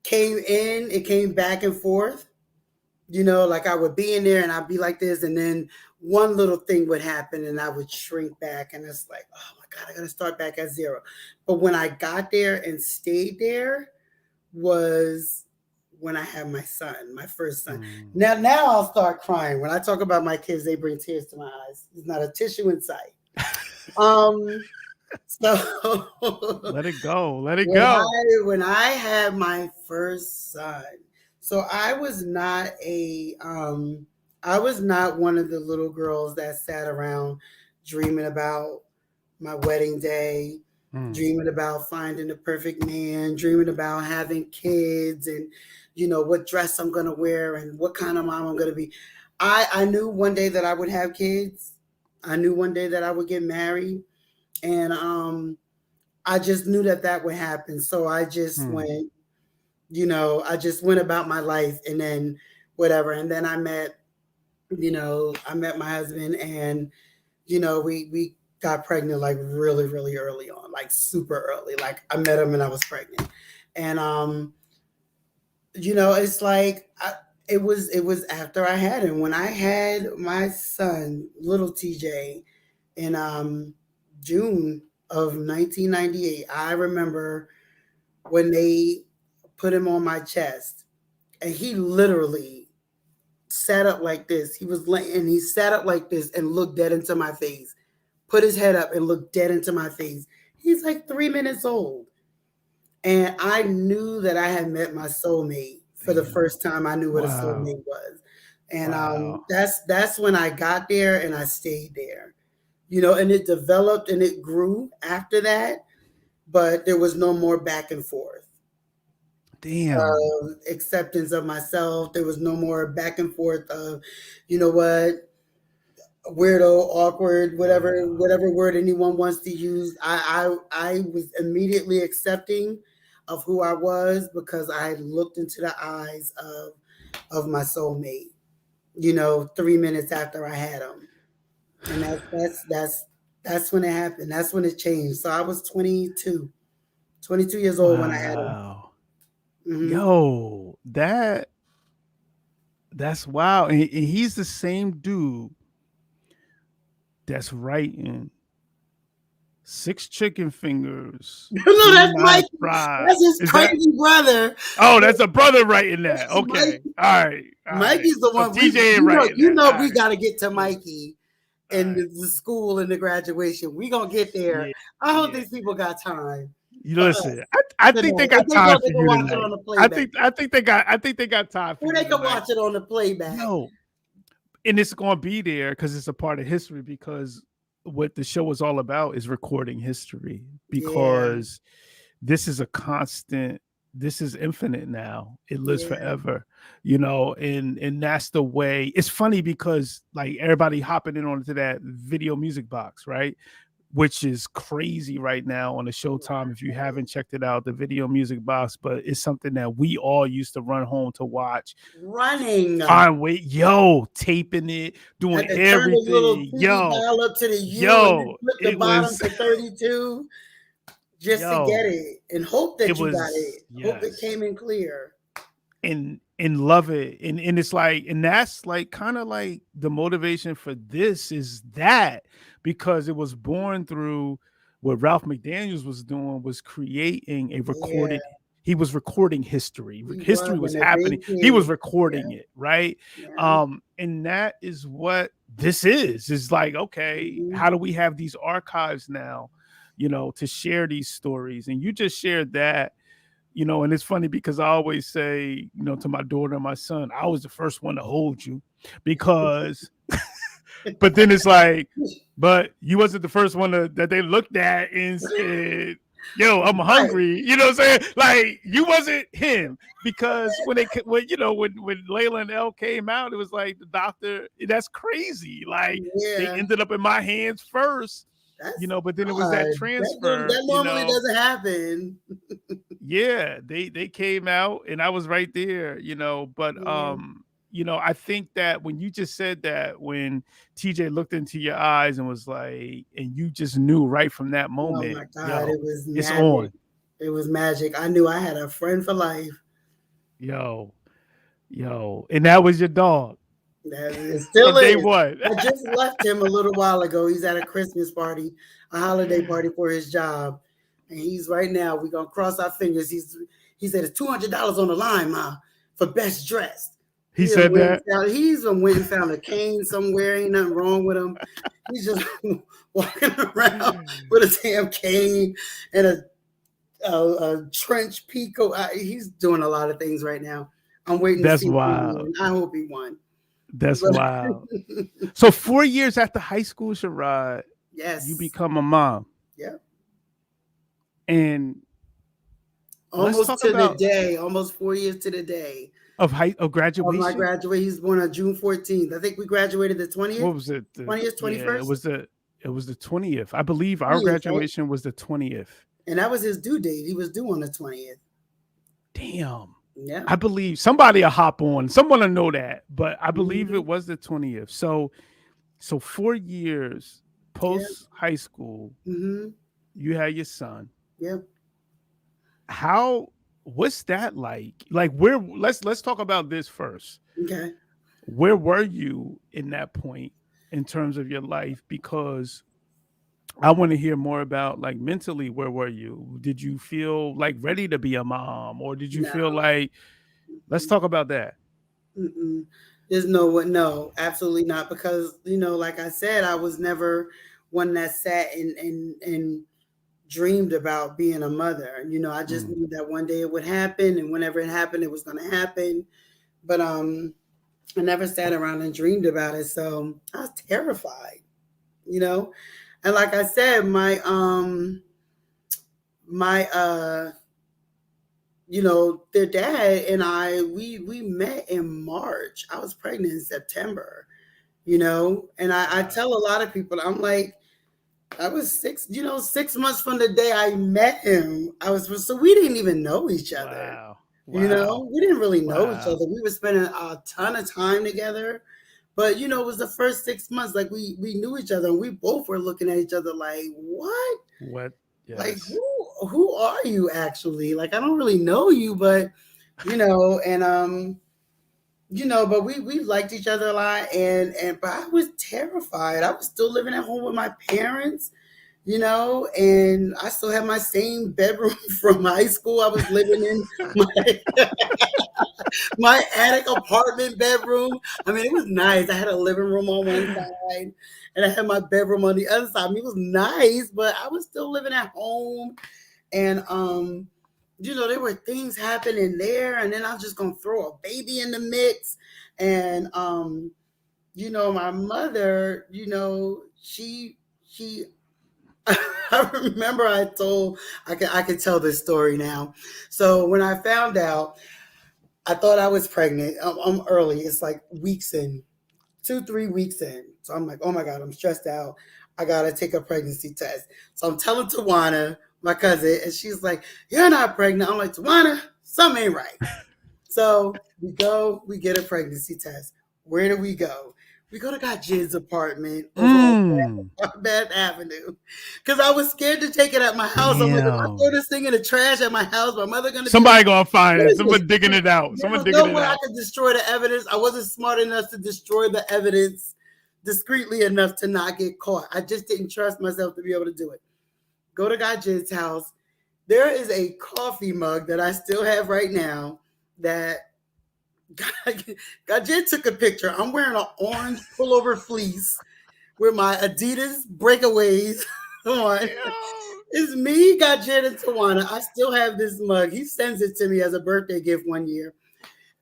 came in, it came back and forth. Like I would be in there and I'd be like this, and then one little thing would happen and I would shrink back, and it's like, oh my God, I gotta start back at zero. But when I got there and stayed there was when I had my son, my first son. Now I'll start crying. When I talk about my kids, they bring tears to my eyes. There's not a tissue in sight. So let it go. When I had my first son, so I was not one of the little girls that sat around dreaming about my wedding day, dreaming about finding the perfect man, dreaming about having kids, and what dress I'm gonna wear and what kind of mom I'm gonna be. I knew one day that I would have kids. I knew one day that I would get married, and I just knew that would happen. So I just went, I just went about my life, and then whatever. And then I met my husband, and we got pregnant like really, really early on, like super early. Like I met him and I was pregnant, and it's like it was after I had him. When I had my son, little TJ, in June of 1998, I remember when they put him on my chest, and he literally sat up like this. He was laying, and he sat up like this and looked dead into my face, put his head up and looked dead into my face. He's like 3 minutes old. And I knew that I had met my soulmate for the first time. I knew what a soulmate was. And that's when I got there and I stayed there. And it developed and it grew after that, but there was no more back and forth. Damn. Acceptance of myself. There was no more back and forth of, you know what, weirdo, awkward, whatever word anyone wants to use. I was immediately accepting of who I was because I had looked into the eyes of my soulmate, 3 minutes after I had him. And that's when it happened. That's when it changed. So I was 22 years old when I had him. Mm-hmm. Yo, that's wow. And he's the same dude that's writing 6 chicken fingers. No, that's Mike. That's his crazy brother. Oh, that's a brother writing that. Okay. All right. Mikey's the one. TJ We got to get to Mikey and the school and the graduation. We going to get there. I hope these people got time. Listen, I think they I got think time so for they can you watch it tonight. on the playback. I think they got time for Or you they can tonight. watch it on the playback. Yo, and it's gonna be there because it's a part of history. Because what the show is all about is recording history. Yeah, Because this is a constant. This is infinite now. It lives yeah, forever, and that's the way. It's funny because like everybody hopping in onto that video music box, right? Which is crazy right now on the Showtime. If you haven't checked it out, the video music box, but it's something that we all used to run home to watch. running. Fine, wait, yo, taping it, doing Had to turn the little everything, TV dial up to the U and then yo, flip the it bottom was, to 32 just to get yo, it and hope it that you got was, it. Hope it yes, came in clear. and love it, and it's like, and that's like kind of like the motivation for this is that because it was born through what Ralph McDaniels was doing was creating a Yeah, recorded. He was recording history. he History was was in a happening. big He was kid. recording Yeah, it, right? yeah. And that is what this is. Is like, okay, Mhm. how do we have these archives now, to share these stories? And you just shared that, and it's funny because I always say, to my daughter and my son, I was the first one to hold you because, but then it's like, but you wasn't the first one that they looked at and said, yo, I'm Right. hungry. You know what I'm saying? Like you wasn't him because when Layla and Elle came out, it was like the doctor, that's crazy. Like they Yeah. ended up in my hands first, That's but then it was that odd. transfer, That normally doesn't happen. yeah, they came out and I was right there, but Yeah. I think that when you just said that, when TJ looked into your eyes and was like, and you just knew right from that Oh moment, my God, yo, it was it's magic. on. It was magic. I knew I had a friend for life. Yo, and that was your dog It still from day is. one. I just left him a little while ago. He's at a Christmas party, a holiday party for his job. And he's right now, we're gonna cross our fingers. He said it's $200 on the line, Ma, for best dressed. He said that. He's went and found a cane somewhere. Ain't nothing wrong with him. He's just walking around with a damn cane and a trench pico. He's doing a lot of things right now. I'm waiting to That's see if he wild. won. I hope he won. That's But wild. So 4 years after high school, Sherod, yes. you become a mom. Yeah. And let's Almost talk to the about day, almost 4 years to the day of of my graduation. graduation. He's born on June 14th. I think we graduated the 20th. What was it? 20th, 21st? It was the 20th. I believe our 20th, right? graduation was the 20th. And that was his due date. He was due on the 20th. Damn. Yeah. I believe somebody will hop on. Someone will know that, but I believe it was the 20th. So 4 years post high school, you had your son. Yep. What's that like? Like let's talk about this first. Okay. Where were you in that point in terms of your life? Because I want to hear more about like mentally, where were you? Did you feel like ready to be a mom, or did you feel like, let's talk about that? There's no, absolutely not. Because, like I said, I was never one that sat and dreamed about being a mother. I just knew that one day it would happen, and whenever it happened, it was going to happen. But I never sat around and dreamed about it. So I was terrified, And like I said, their dad and we met in March. I was pregnant in September, and I tell a lot of people, I'm like, I was 6 months from the day I met him. So we didn't even know each other. Wow. We didn't really know each other. We were spending a ton of time together. But it was the first 6 months, like we knew each other, and we both were looking at each other like, what? What? Yes. Like who are you actually? Like, I don't really know you, but and but we liked each other a lot, but I was terrified. I was still living at home with my parents, and I still have my same bedroom from high school. I was living in my attic apartment bedroom. I mean, it was nice. I had a living room on one side and I had my bedroom on the other side. I mean, it was nice, but I was still living at home. And there were things happening there, and then I'm just gonna throw a baby in the mix. And my mother, she I remember I could tell this story now. So when I found out, I thought I was pregnant. I'm early. It's like weeks in, 2-3 weeks in. So I'm like, oh my God, I'm stressed out. I gotta take a pregnancy test. So I'm telling Tawana, my cousin, and she's like, you're not pregnant. I'm like, Tawana, something ain't right. So we get a pregnancy test. Where do we go? We go to Jid's apartment over on Bath Avenue. Because I was scared to take it at my house. I'm like, if I throw this thing in the trash at my house, my mother gonna somebody gonna find it. Someone digging it out. Someone digging it out. No way I could destroy the evidence. I wasn't smart enough to destroy the evidence discreetly enough to not get caught. I just didn't trust myself to be able to do it. Go to Jid's house. There is a coffee mug that I still have right now that Jid took a picture. I'm wearing an orange pullover fleece with my Adidas breakaways on. It's me, Jid, and Tawana. I still have this mug. He sends it to me as a birthday gift one year.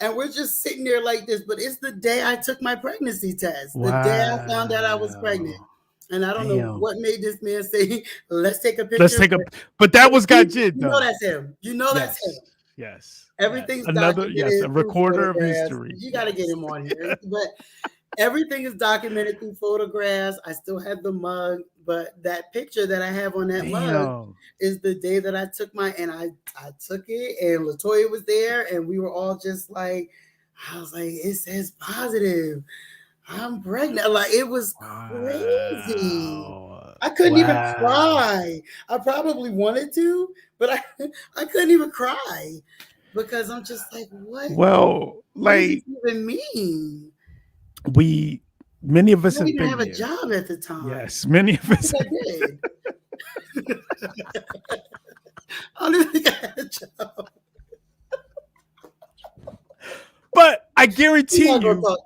And we're just sitting there like this. But it's the day I took my pregnancy test. Wow. The day I found out I was pregnant. And I don't know what made this man say, let's take a picture. But that was Jid, though. You know that's him. That's him. Yes. Everything's a recorder of history. You got to get him on here. But everything is documented through photographs. I still have the mug, but that picture that I have on that mug is the day that I took I took it, and LaToya was there, and we were all just like, I was like, it says positive. I'm pregnant. Like, it was crazy. I couldn't even cry. I probably wanted to, but I couldn't even cry. Because I'm just like, what? Well, what does it even mean? Many of us didn't have a job at the time. Yes, many of us. I did. I don't even think I had a job. But I guarantee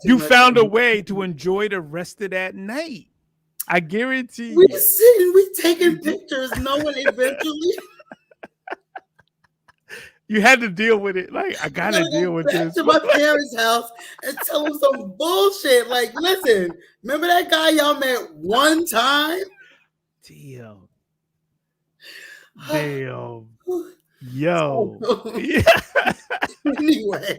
you found a way to enjoy the rest of that night. I guarantee you. We taking pictures, knowing eventually. You had to deal with it. Like, I gotta deal with this. To my parents' house and tell them some bullshit. Like, listen, remember that guy y'all met one time? Damn. Yo. Anyway.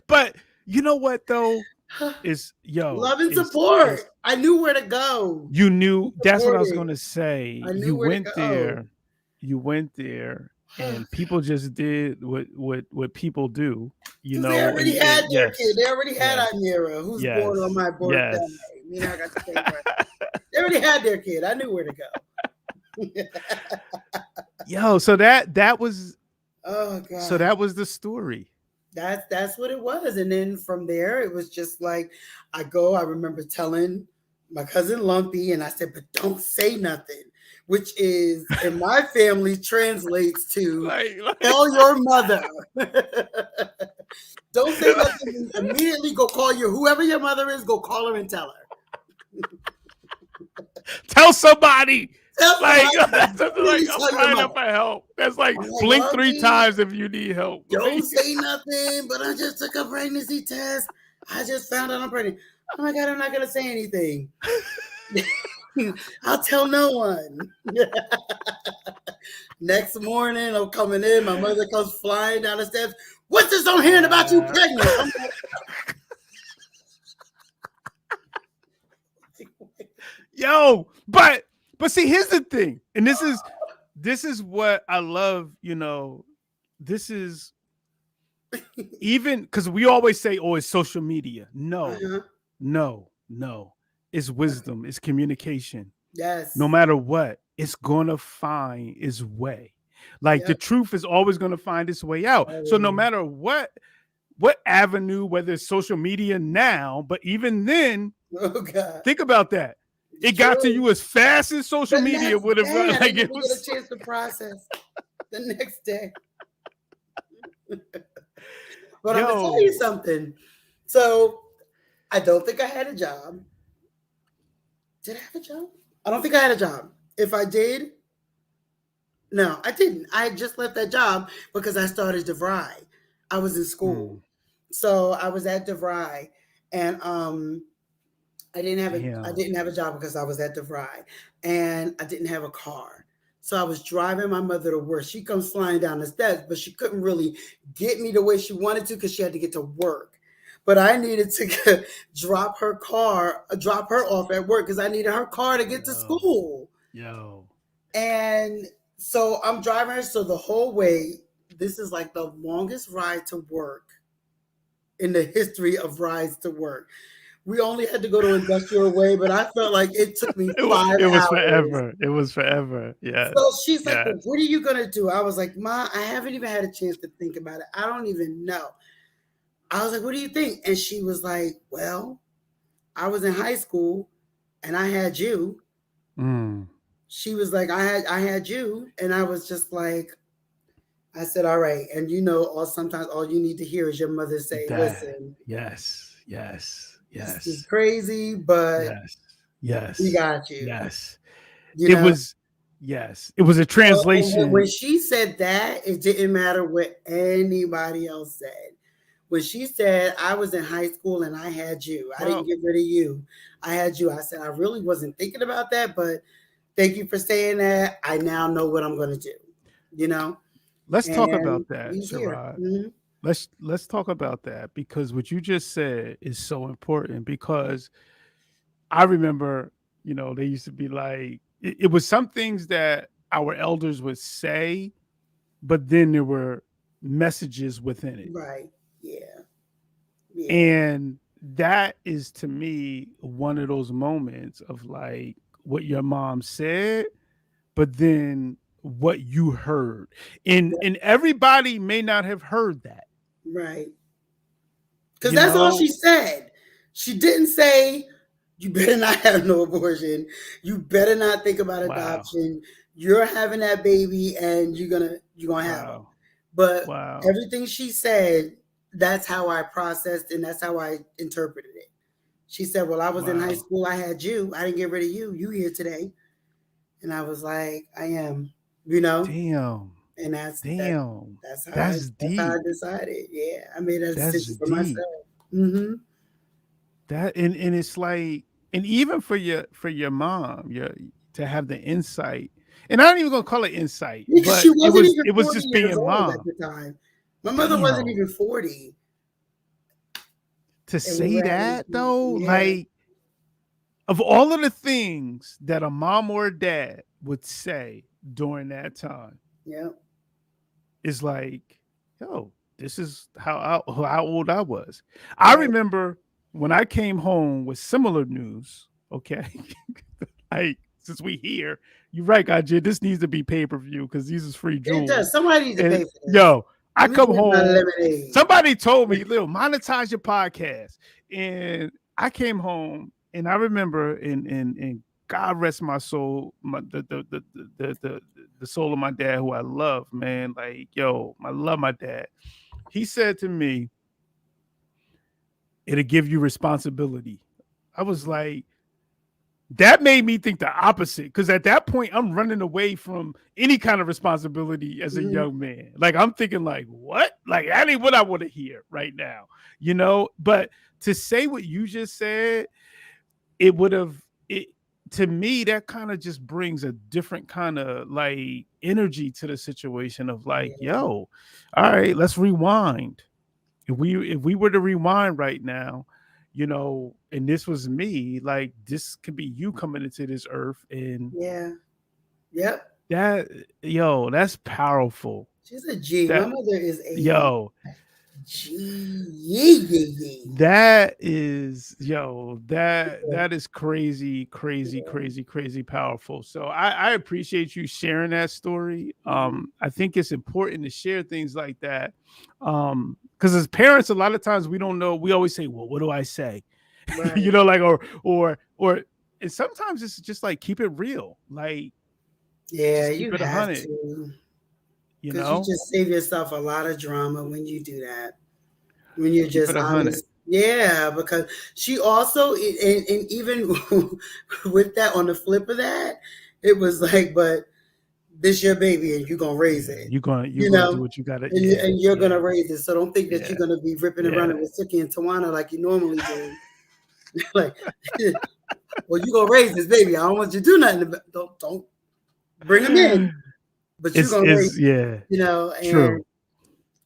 But you know what though? Love and support. I knew where to go. You knew. That's what I was gonna say. You went there. You went there, and people just did what people do. They already had their kid. They already had Amira, who's born on my birthday. I got to say they already had their kid. I knew where to go. So that was. Oh God. So that was the story. That's what it was, and then from there it was just like I remember telling my cousin Lumpy, and I said, "But don't say nothing." Which is, in my family, translates to tell your mother. Don't say nothing. Immediately go call whoever your mother is, go call her and tell her. Tell somebody. I'm really crying out for help. That's like blink 3 times if you need help. Don't say nothing, but I just took a pregnancy test. I just found out I'm pregnant. Oh my God, I'm not going to say anything. I'll tell no one. Next morning, I'm coming in. My mother comes flying down the steps. What's this I'm hearing about you pregnant? I'm like, but see, here's the thing, and this is what I love. This is even because we always say, "Oh, it's social media." No. It's wisdom. It's communication. Yes. No matter what, it's gonna find its way. Like the truth is always gonna find its way out. So no matter what avenue, whether it's social media now, but even then, think about that. It got to you as fast as social media would have. Like it was get a chance to process the next day. But I'm gonna tell you something. So I don't think I had a job. Did I have a job? I don't think I had a job. If I did, No, I didn't. I had just left that job because I started DeVry. I was in school. Mm, So I was at DeVry, and I damn. didn't have a job because I was at DeVry, and I didn't have a car. So I was driving my mother to work. She comes flying down the steps, but she couldn't really get me the way she wanted to because she had to get to work. But I needed to drop her off at work because I needed her car to get to Yo, school. yo. And so I'm driving her. So the whole way, this is like the longest ride to work in the history of rides to work. We only had to go to Industrial Way, but I felt like it took me five It was hours. forever. It was forever. Yes. So she's like, Yes. well, what are you going to do? I was like, Ma, I haven't even had a chance to think about it. I don't even know. I was like, what do you think? And she was like, well, I was in high school and I had you. Mm, She was like, I had you. And I was just like, I said, all right. And all sometimes all you need to hear is your mother say, that. listen, Yes. Yes. this is Yes. crazy, but Yes. we Yes. got you. Yes. You It know? was yes. It was a So, and when translation. she said that, it didn't matter what anybody else said. When she said, I was in high school and I had you, I didn't Well, get rid of you. I had you. I said, I really wasn't thinking about that, but thank you for saying that. I now know what I'm going to do, you know? let's talk And about that, he's here. Sherrod. Hmm. Let's talk about that because what you just said is so important because I remember, they used to be like it was some things that our elders would say, but then there were messages within it. Right. Yeah. Yeah. And that is to me one of those moments of like what your mom said, but then what you heard. And everybody may not have heard that, Right. Because you that's all she know? said. She didn't say, you better not have no abortion. You better not think about Wow. adoption. You're having that baby and you're gonna have him. Wow. But Wow. everything she said, that's how I processed and that's how I interpreted it. She said, well, I was in high Wow. school, I had you. I didn't get rid of you. You here today. And I was like, I am, you know? Damn. And that's that Damn. that's how I That's that's how I deep. decided. Yeah. I made a That's decision for deep. myself. Hmm. That and it's like and even for your mom, your to have the insight. And I'm not even gonna call it insight, Because she but wasn't even it was 40 just years being old at mom. the time. My mother wasn't Damn. even 40. To And we say were having, that though, yeah, like of all of the things that a mom or a dad would say during that time, yeah. is like, yo, this is how old I was. I Right. remember when I came home with similar news. Okay, like since we here, you're right, Gajit. This needs to be pay per view because these is free It jewels. does. Somebody needs to And pay for this. yo, I Let me come get my home. lemonade. Somebody told me, "Lil, monetize your podcast," and I came home and I remember, and God rest my soul, the soul of my dad, who I love, man. Like, yo, I love my dad. He said to me, "It'll give you responsibility." I was like, that made me think the opposite because at that point I'm running away from any kind of responsibility as a Mhm. young man. Like I'm thinking, like, what? Like that ain't what I want to hear right now, you know. But to say what you just said, it would have it to me that kind of just brings a different kind of like energy to the situation of like, Yeah. yo, all right, let's rewind. If we were to rewind right now, and this was me, like this could be you coming into this earth, and Yeah. Yep. that, yo, that's powerful. She's a G. My That, mother is a yo, G. Yeah, yeah, yeah. that is, yo, Yeah. that is crazy, crazy, Yeah. crazy, crazy powerful. So I appreciate you sharing that story. Mhm. I think it's important to share things like that. Because as parents, a lot of times we don't know. We always say, "Well, what do I say?" Right. Like or and sometimes it's just like keep it real. Like Yeah, just keep you it a have hundred, to. you Because you know? just save yourself a lot of drama when you do that. When you're Keep just it a hundred. honest. Yeah, because she also, and even with that, on the flip of that, it was like, but this your baby and you're gonna raise Yeah, it. you're gonna You do know, what you gotta. and, Yeah, and you're yeah, gonna raise it. So don't think that yeah, you're gonna be ripping and yeah. running with Suki and Tawana like you normally do. Like, well, you gonna raise this baby. I don't want you to do nothing. Don't bring him in, but you're gonna raise, It's yeah, you know. And true.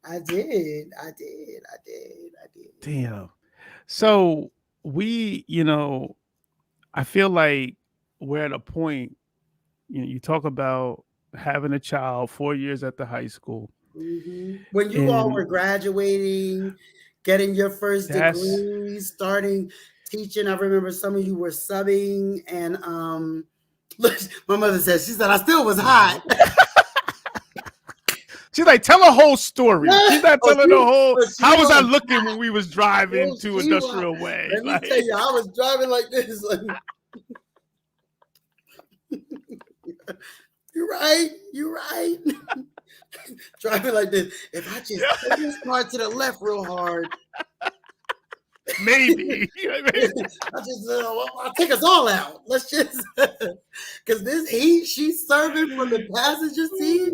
I did, I did, I did, I did. Damn. So we, I feel like we're at a point. You talk about having a child, 4 years at the high school, When you all and were graduating, getting your first that's degree, starting teaching, I remember some of you were subbing, and my mother said, she said, I still was hot. she's like, tell a whole story. She's not Oh, telling the whole. she How was I was looking hot. when we was driving Oh, to she was. Industrial Way? Let me Like, tell you, I was driving like this. Like, you're right. You're right. Driving like this. If I just put this car to the left real hard, maybe. I'll take us all out. Let's just because she's serving from the passenger seat.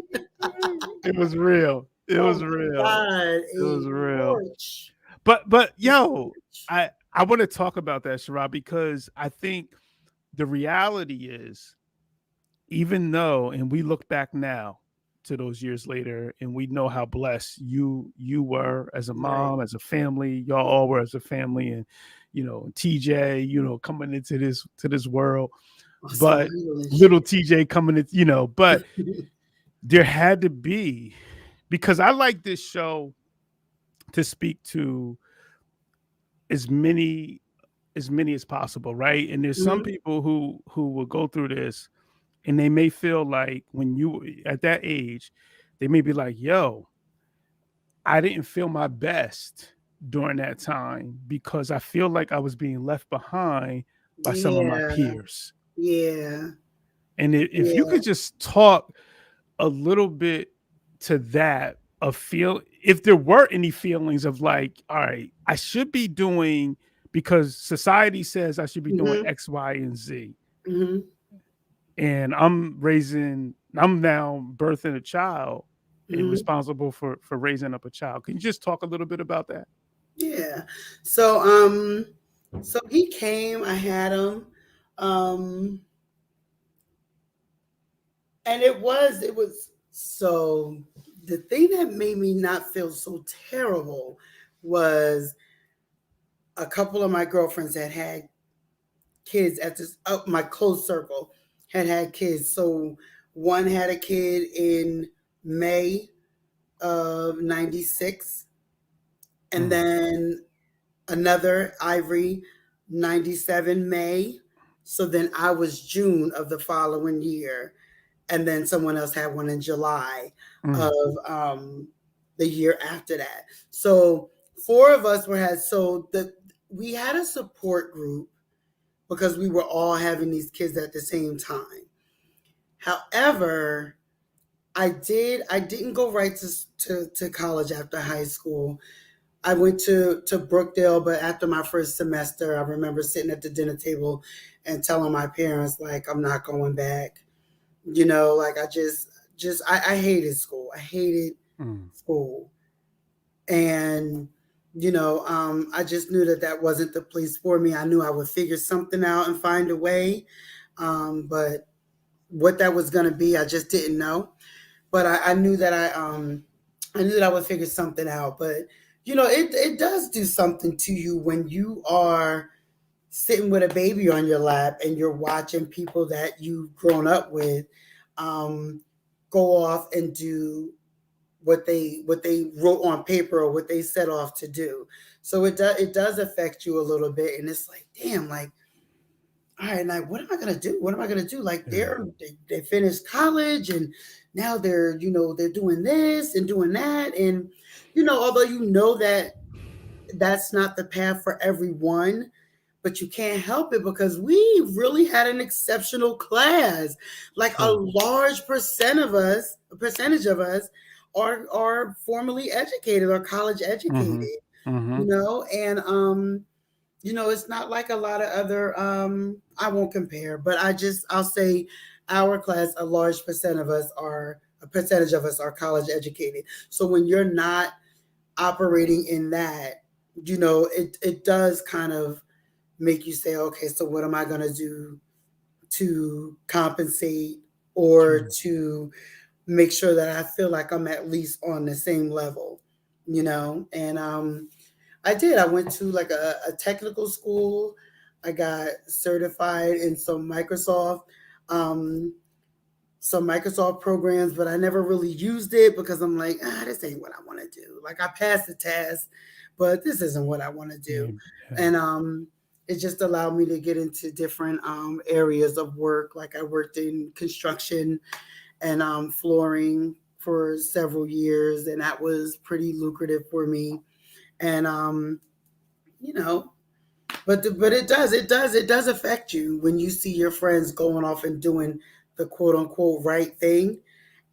It was real. It Oh was my real. God, It was a real. torch. But yo, I want to talk about that, Sherrod, because I think the reality is, even though, and we look back now to those years later, and we know how blessed you were as a Right. mom, as a family, y'all all were as a family, and TJ, coming into this world, Oh, so but little TJ coming in, but there had to be, because I like this show to speak to as many as possible, right? And there's some people who will go through this, and they may feel like, when you at that age, they may be like, yo, I didn't feel my best during that time because I feel like I was being left behind by some of my Yeah, peers. yeah, And if you yeah. could just talk a little bit to that, if there were any feelings of like, all right, I should be doing, because society says I should be doing Mm-hmm. X, Y, and Z, Mm-hmm. and I'm now birthing a child and Mm-hmm. responsible for raising up a child. Can you just talk a little bit about that? Yeah. So he came, I had him. Um and it was so the thing that made me not feel so terrible was a couple of my girlfriends that had kids at this my close circle had kids. So one had a kid in May of 96, and Mm, then another Ivory 97 May. So then I was June of the following year, and then someone else had one in July mm, of the year after that. So four of us we had a support group because we were all having these kids at the same time. However, I didn't go right to college after high school. I went to Brookdale, but after my first semester, I remember sitting at the dinner table and telling my parents, like, I'm not going back. Like I hated school. I hated mm, school. And, I just knew that wasn't the place for me. I knew I would figure something out and find a way. But what that was going to be, I just didn't know. But I knew that I knew that I would figure something out. But it does do something to you when you are sitting with a baby on your lap and you're watching people that you've grown up with um, go off and do what they wrote on paper or what they set off to do. So it does affect you a little bit, and it's like, damn, like, all right, like, what am I gonna do? What am I gonna do? Like, yeah. they finished college, and now they're doing this and doing that, and although that that's not the path for everyone, but you can't help it because we really had an exceptional class. Like, a True. large percentage of us are formally educated or college Mm-hmm. educated, Mm-hmm. and it's not like a lot of other I won't compare, but I'll say our class, a percentage of us are college educated. So when you're not operating in that, it does kind of make you say, okay, so what am I going to do to compensate or to make sure that I feel like I'm at least on the same level, And I did. I went to like a technical school. I got certified in um, some Microsoft programs, but I never really used it because I'm like, this ain't what I want to do. Like I passed the test, but this isn't what I want to do. Yeah. And it just allowed me to get into different areas of work. Like I worked in construction and flooring for several years, and that was pretty lucrative for me. And you know, but it does affect you when you see your friends going off and doing the quote unquote right thing,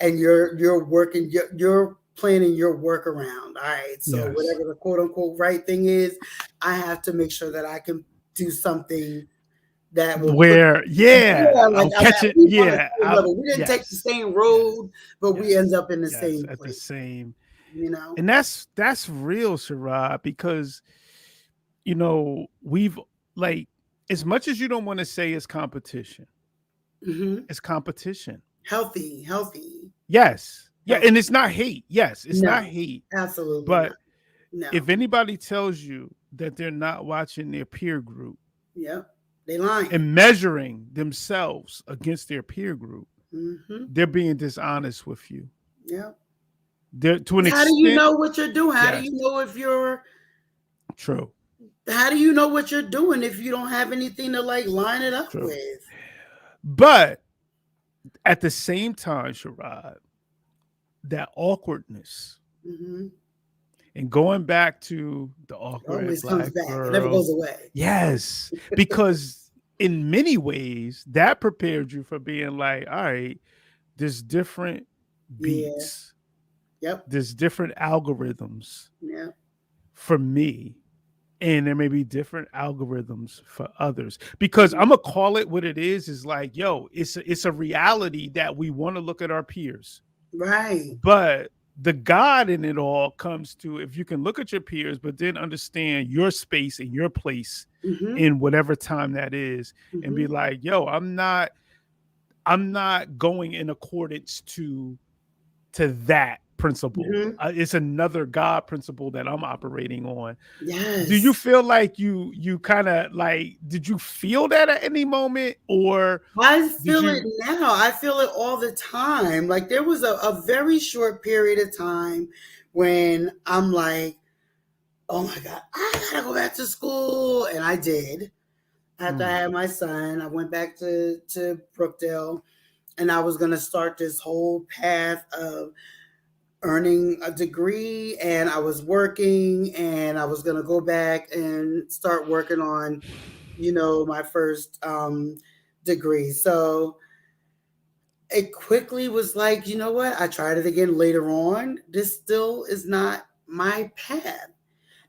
and you're working you're planning your work around. All right, so Yes. whatever the quote unquote right thing is, I have to make sure that I can do something that will put Where, yeah, like I'm I'm at catching, least on the yeah, same level. We didn't take the yes, same yes, road, but we yes, end up in the yes, same at the place. same, You know. and that's real, Sherrod, because we've like, as much as you don't want to say Hmm. it's competition. Healthy. Yes, yeah, Healthy. and it's not hate. Yes, it's not No, hate, absolutely but not. No. if anybody tells you that they're not watching their peer group Yep. They lying. and measuring themselves against their peer group, Hmm. they're being dishonest with you. Yep. They're, to an How do you extent, know what you're doing? How do yes, you know if you're true, how do you know what you're doing if you don't have anything to like line it up true. with? But at the same time, Sherrod, that awkwardness, Hmm. and going back to the awkward Always comes black back. It never girl, goes away. yes, because in many ways that prepared you for being like, all right, there's different Yeah. beats, Yep. there's different algorithms Yeah. for me, and there may be different algorithms for others, because I'm gonna call it what it is like, yo, it's a reality that we want to look at our peers, Right. but the God in it all comes to, if you can look at your peers but then understand your space and your place Hmm. in whatever time that is, and be Hmm. like, yo, I'm not going in accordance to that principle. Hmm. It's another God principle that I'm operating on. Do you Yes. feel like you kind of like, did you feel that at any moment, or I did feel it you? now. I feel it all the time. Like there was a very short period of time when I'm like, oh my God, I gotta go back to school. And I did. After I Mm, had my son, I went back to Brookdale, and I was gonna start this whole path of earning a degree, and I was working, and I was gonna go back and start working on, my first degree. So it quickly was like, you know what? I tried it again later on. This still is not my path.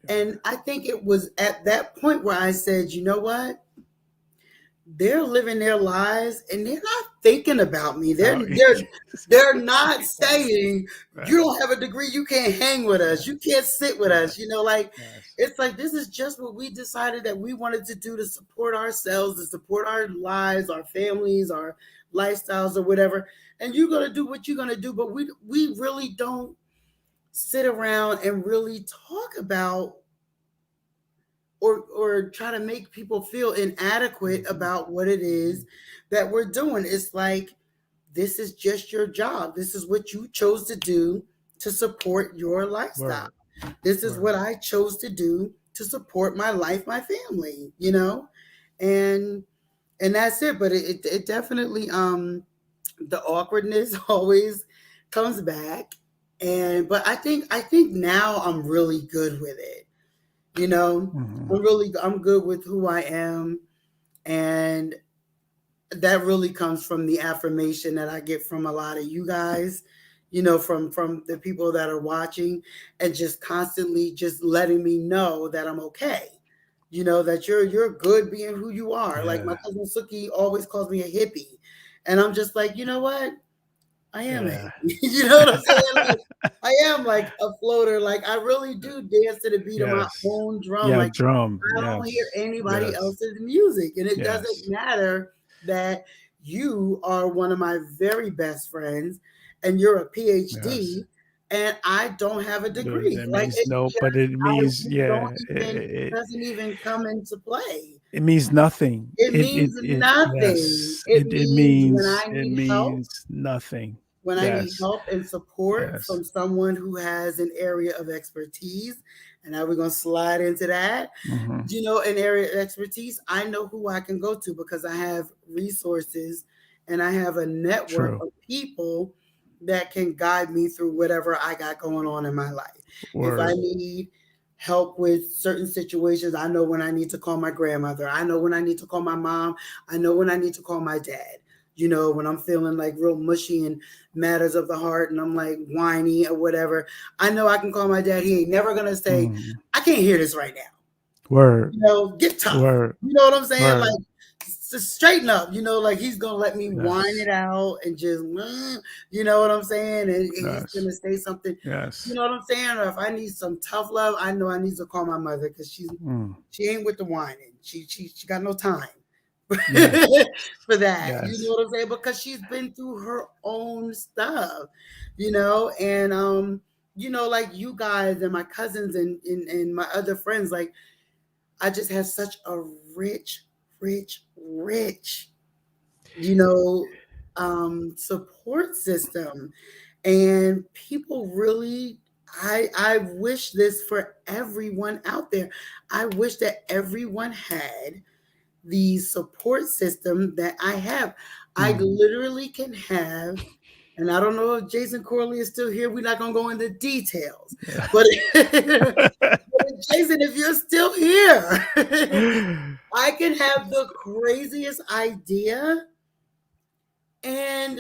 And I think it was at that point where I said, you know what? They're living their lives and they're not thinking about me. They're oh, they're they're not yes, saying you right, don't have a degree, you can't hang with us, you can't sit with us. yes, Like yes, it's like this is just what we decided that we wanted to do to support ourselves, to support our lives, our families, our lifestyles, or whatever. And you're gonna do what you're gonna do, but we really don't sit around and really talk about or try to make people feel inadequate mhm, about what it is mhm. that we're doing. It's like this is just your job. This is what you chose to do to support your lifestyle. Word, This is what word. I chose to do to support my life, my family. And that's it. But it definitely the awkwardness always comes back. And but I think now I'm really good with it. You know, Mhm. I'm good with who I am, and that really comes from the affirmation that I get from a lot of you guys, from the people that are watching, and just constantly just letting me know that I'm okay. That you're good being who you are. Like my Yeah, cousin Suki always calls me a hippie. And I'm just like, you know what? I am Yeah. a. You know what I'm saying? Like, I am like a floater. Like, I really do dance to the beat of my Yes. own drum. Yeah, Like, drum. I don't hear Yes. anybody Yes. else's music. And it doesn't Yes. matter that you are one of my very best friends and you're a Yes. PhD and I don't have a degree. That Like, means it no, just, but it I means, don't yeah, even, it doesn't even come into play. it means nothing. It means nothing. Yes, It means when I it need help, means nothing. when I need Yes. help and support Yes. from someone who has an area of expertise, and now we're going to slide into that, Hmm. an area of expertise, I know who I can go to because I have resources and I have a network True. of people that can guide me through whatever I got going on in my life. If I Word. need help with certain situations, I know when I need to call my grandmother. I know when I need to call my mom. I know when I need to call my dad. When I'm feeling like real mushy and matters of the heart and I'm like whiny or whatever, I know I can call my dad. He ain't never going to say, Mm. I can't hear this right now. Word. Get tough. Word. You know what I'm saying? Word. Like, just straighten up. Like he's gonna let me whine Yes. it out and just, you know what I'm saying? And he's Yes. gonna say something. You Yes. know what I'm saying? Or if I need some tough love, I know I need to call my mother because Mm. she ain't with the whining. She got no time Yes. for that. You know Yes. what I'm saying? Because she's been through her own stuff. And like you guys and my cousins and my other friends, like I just have such a rich, rich, rich, support system. And people really, I wish this for everyone out there. I wish that everyone had the support system that I have. I Mm. literally can have, and I don't know if Jason Corley is still here. We're not gonna go into details, Yeah. but Jason, if you're still here, I can have the craziest idea and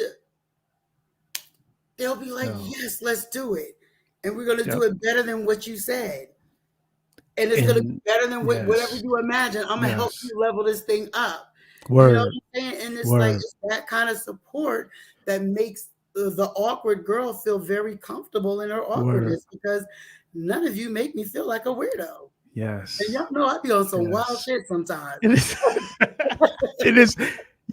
they'll be like, No. yes, let's do it. And we're going to do Yep. it better than what you said. And it's going to be And better than whatever yes. you imagine. I'm going to help Yes. you level this thing up. You know Word. what I'm saying? And it's like, Word. it's that kind of support that makes the awkward girl feel very comfortable in her Word. awkwardness because none of you make me feel like a weirdo. And Yes. y'all know I be on some wild Yes. shit sometimes. It is. It is.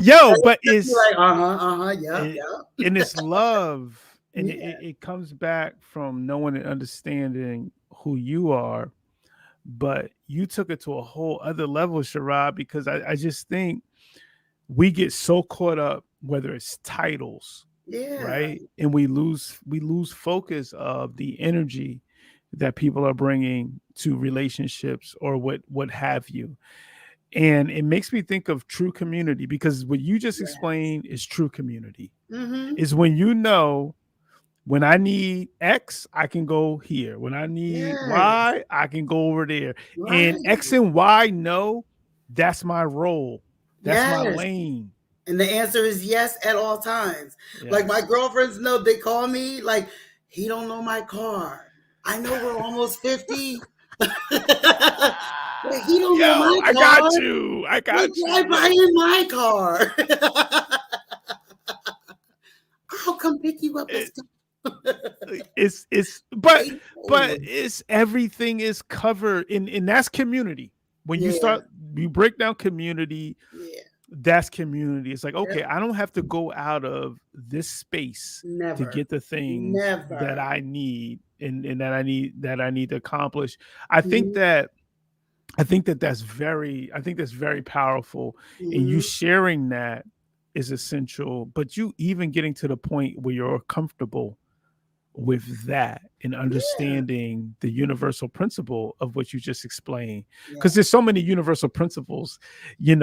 Yo, but Just be like, yeah, it, yeah. and it's love, and Yeah, it comes back from knowing and understanding who you are. But you took it to a whole other level, Sherrod, because I just think we get so caught up, whether it's titles, yeah, right, and we lose focus of the energy that people are bringing to relationships or what have you. And it makes me think of true community because what you just yes. explained is true community. Mm-hmm. Is when you know when I need X, I can go here. When I need Yes, Y, I can go over there. And right. X and Y know that's my role. That's my Yes. lane. And the answer is yes at all times. Like my Yes. girlfriends know, they call me like, he don't know my car. I know we're almost 50. But he don't know Yo, my I car. got you. I We'll got you. drive by Yo. in my car. I'll come pick you up. Let's It, go. it's They but know. it's everything is covered in that's community. When Yeah, you break down community, yeah. that's community. It's like, okay, Yep. I don't have to go out of this space to Never. get the things that Never. I need and that I need to accomplish. I think Mhm, that I think that's very powerful. And you mhm. sharing that is essential, but you even getting to the point where you're comfortable with that and Yeah, understanding the universal principle of what you just explained, because yeah, there's so many universal principles in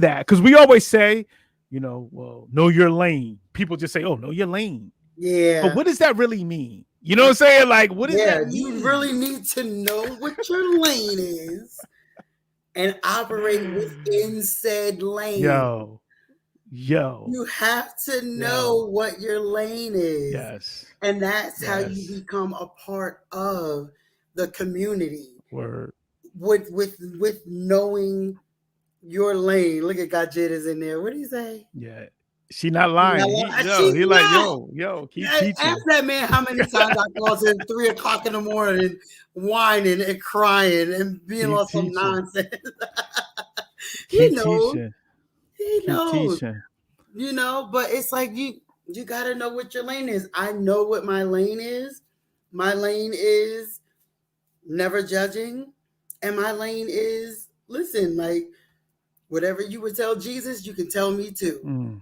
that, because we always say, well, know your lane. People just say, oh, know your lane, but yeah. what does that really mean? You know what I'm saying? Like, what does Yeah, that you mean? really need to know what your lane is and operate within said lane. Yo, yo, You have to yo, know what your lane is. yes, And that's how you yes, become a part of the community word, with knowing your lane. Look at God Jid is in there. What do you say? yeah. She not lying. He like, yo, keep teaching. Ask that man how many times I called him 3 o'clock in the morning, whining and crying and being on some nonsense. He knows. He knows. You know, but it's like you gotta know what your lane is. I know what my lane is. My lane is never judging. And my lane is, listen, like, whatever you would tell Jesus, you can tell me too.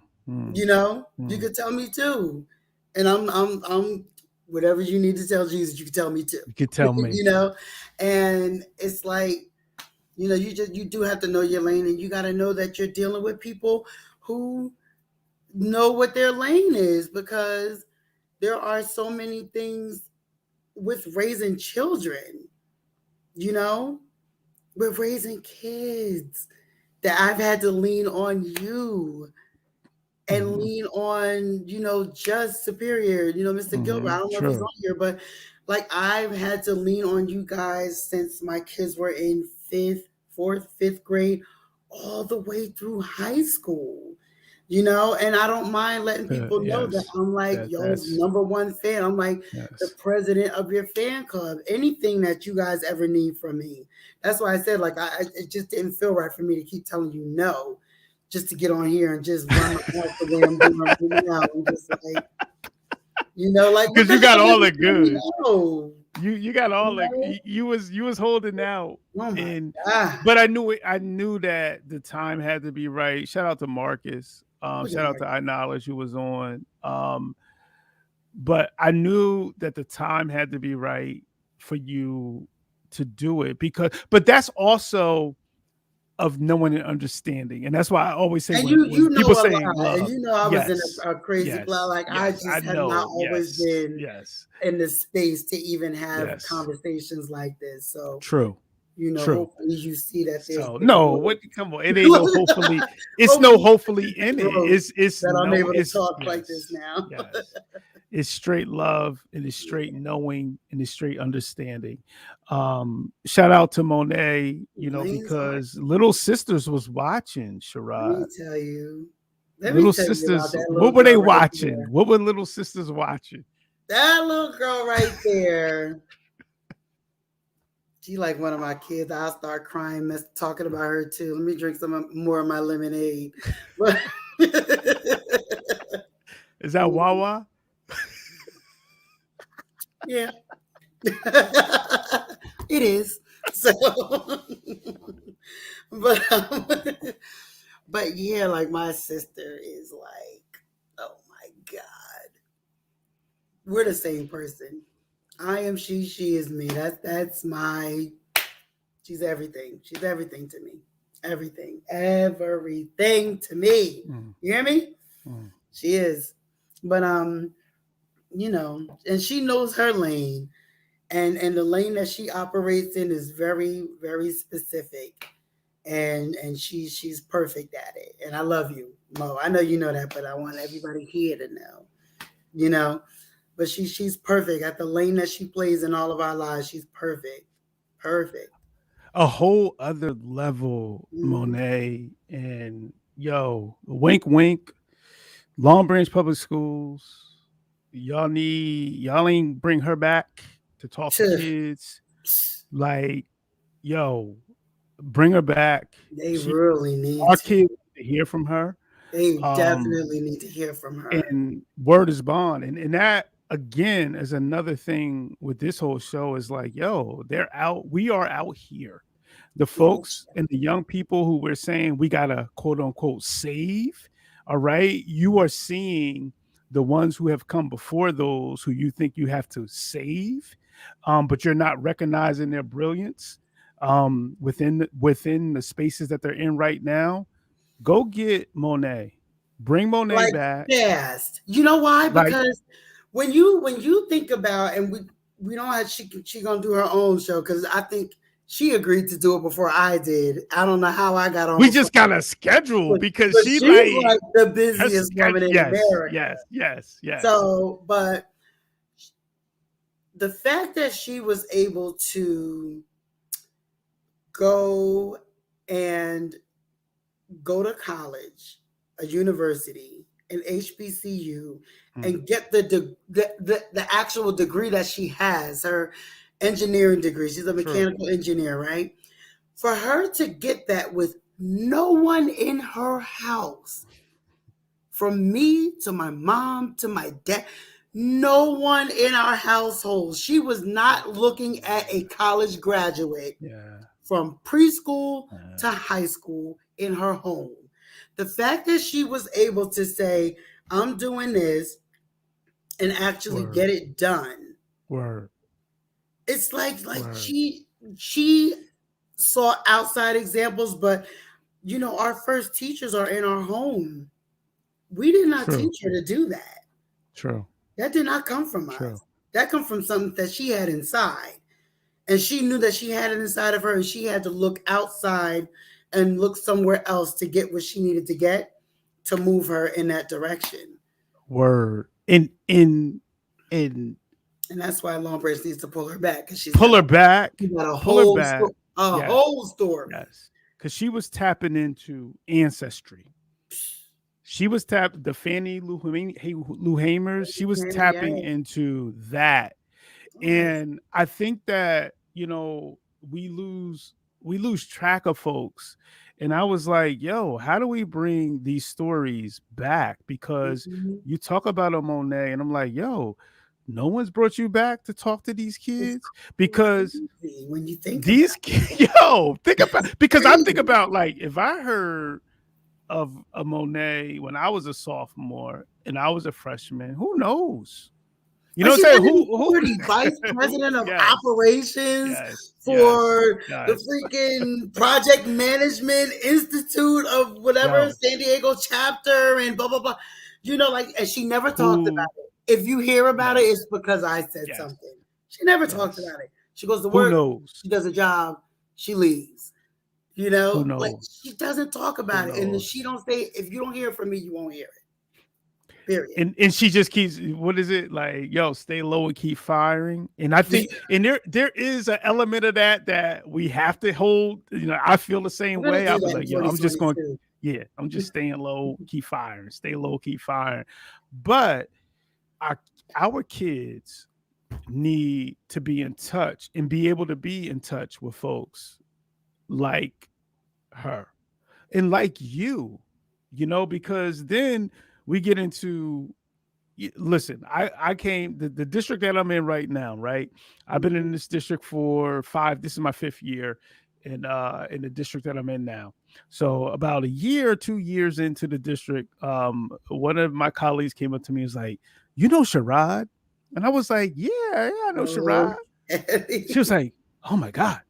You know, you could tell me too. And I'm whatever you need to tell Jesus, you can tell me too. You can tell me. You know, and it's like, you know, you do have to know your lane, and you got to know that you're dealing with people who know what their lane is, because there are so many things with raising children, you know, with raising kids, that I've had to lean on you and lean on, you know, Just Superior, you know, Mr. Gilbert. I don't know if he's on here, but like, I've had to lean on you guys since my kids were in fourth, fifth grade, all the way through high school, you know, and I don't mind letting people know that I'm like y'all's number one fan. I'm like the president of your fan club. Anything that you guys ever need from me. That's why I said, like, it just didn't feel right for me to keep telling you no, just to get on here and just run my mouth the way I'm doing right now. I'm just like, you know, like, because you got all the good. No. You got all the you was holding out. But I knew that the time had to be right. Shout out to Marcus. Shout out to iKnowledge, who was on. But I knew that the time had to be right for you to do it, but that's also of knowing and understanding, and that's why I always say, and when you know, people say love, and you know, I was in a crazy cloud. Like, I just have not always been in the space to even have conversations like this. So true. You know, hopefully you see that there's come on, it ain't no hopefully. It's no hopefully in it. It's that I'm able to talk like this now. It's straight love, and it's straight knowing, and it's straight understanding. Shout out to Monet, you know, because Little Sisters was watching, Sherod. Let me tell you. Little Sisters, what were they watching? What were Little Sisters watching? That little girl right there. She like one of my kids. I'll start crying, talking about her too. Let me drink some more of my lemonade. Is that Wawa? Yeah. It is. So, but yeah, like, my sister is like, oh my God. We're the same person. I am she is me. That's my, she's everything. She's everything to me. Everything to me. You hear me? She is. But you know, and she knows her lane, and the lane that she operates in is very, very specific, and she's perfect at it. And I love you, Mo. I know you know that, but I want everybody here to know, you know. But she's perfect at the lane that she plays in all of our lives. She's perfect. A whole other level, Monet. And yo, wink, wink. Long Branch Public Schools. Y'all ain't bring her back to talk to kids. Like, yo, bring her back. They really need our kids to hear from her. They definitely need to hear from her. And word is bond. And that, again, is another thing with this whole show, is like, yo, they're out. We are out here. The folks and the young people who we're saying we gotta, quote unquote, save. All right. You are seeing the ones who have come before those who you think you have to save, but you're not recognizing their brilliance within the spaces that they're in right now. Go get Monet. Bring Monet back. Yes. You know why? Because when you think about, and we don't have, she gonna do her own show, because I think she agreed to do it before I did. I don't know how I got on. We just got a schedule, because she's like the busiest woman in America. Yes. So, but the fact that she was able to go to college, a university, an HBCU Mm. and get the actual degree that she has, her engineering degree. She's a True. mechanical engineer, right? For her to get that with no one in her house, from me to my mom to my dad, no one in our household. She was not looking at a college graduate Yeah. from preschool Yeah. to high school in her home. The fact that she was able to say, I'm doing this and actually Word. get it done. Word. It's like Word. she saw outside examples, but our first teachers are in our home. We did not True. teach her to do that. True. That did not come from True. us. That come from something that she had inside. And she knew that she had it inside of her, and she had to look outside and look somewhere else to get what she needed to get to move her in that direction. Word. And And that's why Longbranch needs to pull her back, because pull her back. she got a Pull her whole back. Yes. whole story. Yes. Because she was tapping into ancestry. She was tapping the Fannie Lou Hamers. She was tapping into that. And I think that, we lose track of folks. And I was like, yo, how do we bring these stories back? Because you talk about a Monet, and I'm like, yo, no one's brought you back to talk to these kids, because when you think these kids, think about, because I think about, like, if I heard of a Monet when I was a sophomore and I was a freshman, who knows? You know what I'm saying? Who vice president of Yes. operations Yes. for Yes. the freaking Project Management Institute of whatever, San Diego chapter, and blah blah blah. And she never talked about it. If you hear about it, it's because I said something. She never talks about it. She goes to work. Who knows? She does a job. She leaves. Who knows? Like, she doesn't talk about it, and she don't say. If you don't hear it from me, you won't hear it. Period. And she just keeps, what is it, like, yo, stay low and keep firing. And I think, and there is an element of that we have to hold. I feel the same way. I was like, yo, I'm just going, I'm just staying low, keep firing, stay low, keep firing. But our kids need to be in touch and be able to be in touch with folks like her and like you, because then we get into, listen, I came, the district that I'm in right now, right? I've been in this district for this is my 5th year in the district that I'm in now. So about a year or 2 years into the district, one of my colleagues came up to me and was like, Sherod? And I was like, yeah, I know Sherod. She was like, oh my God,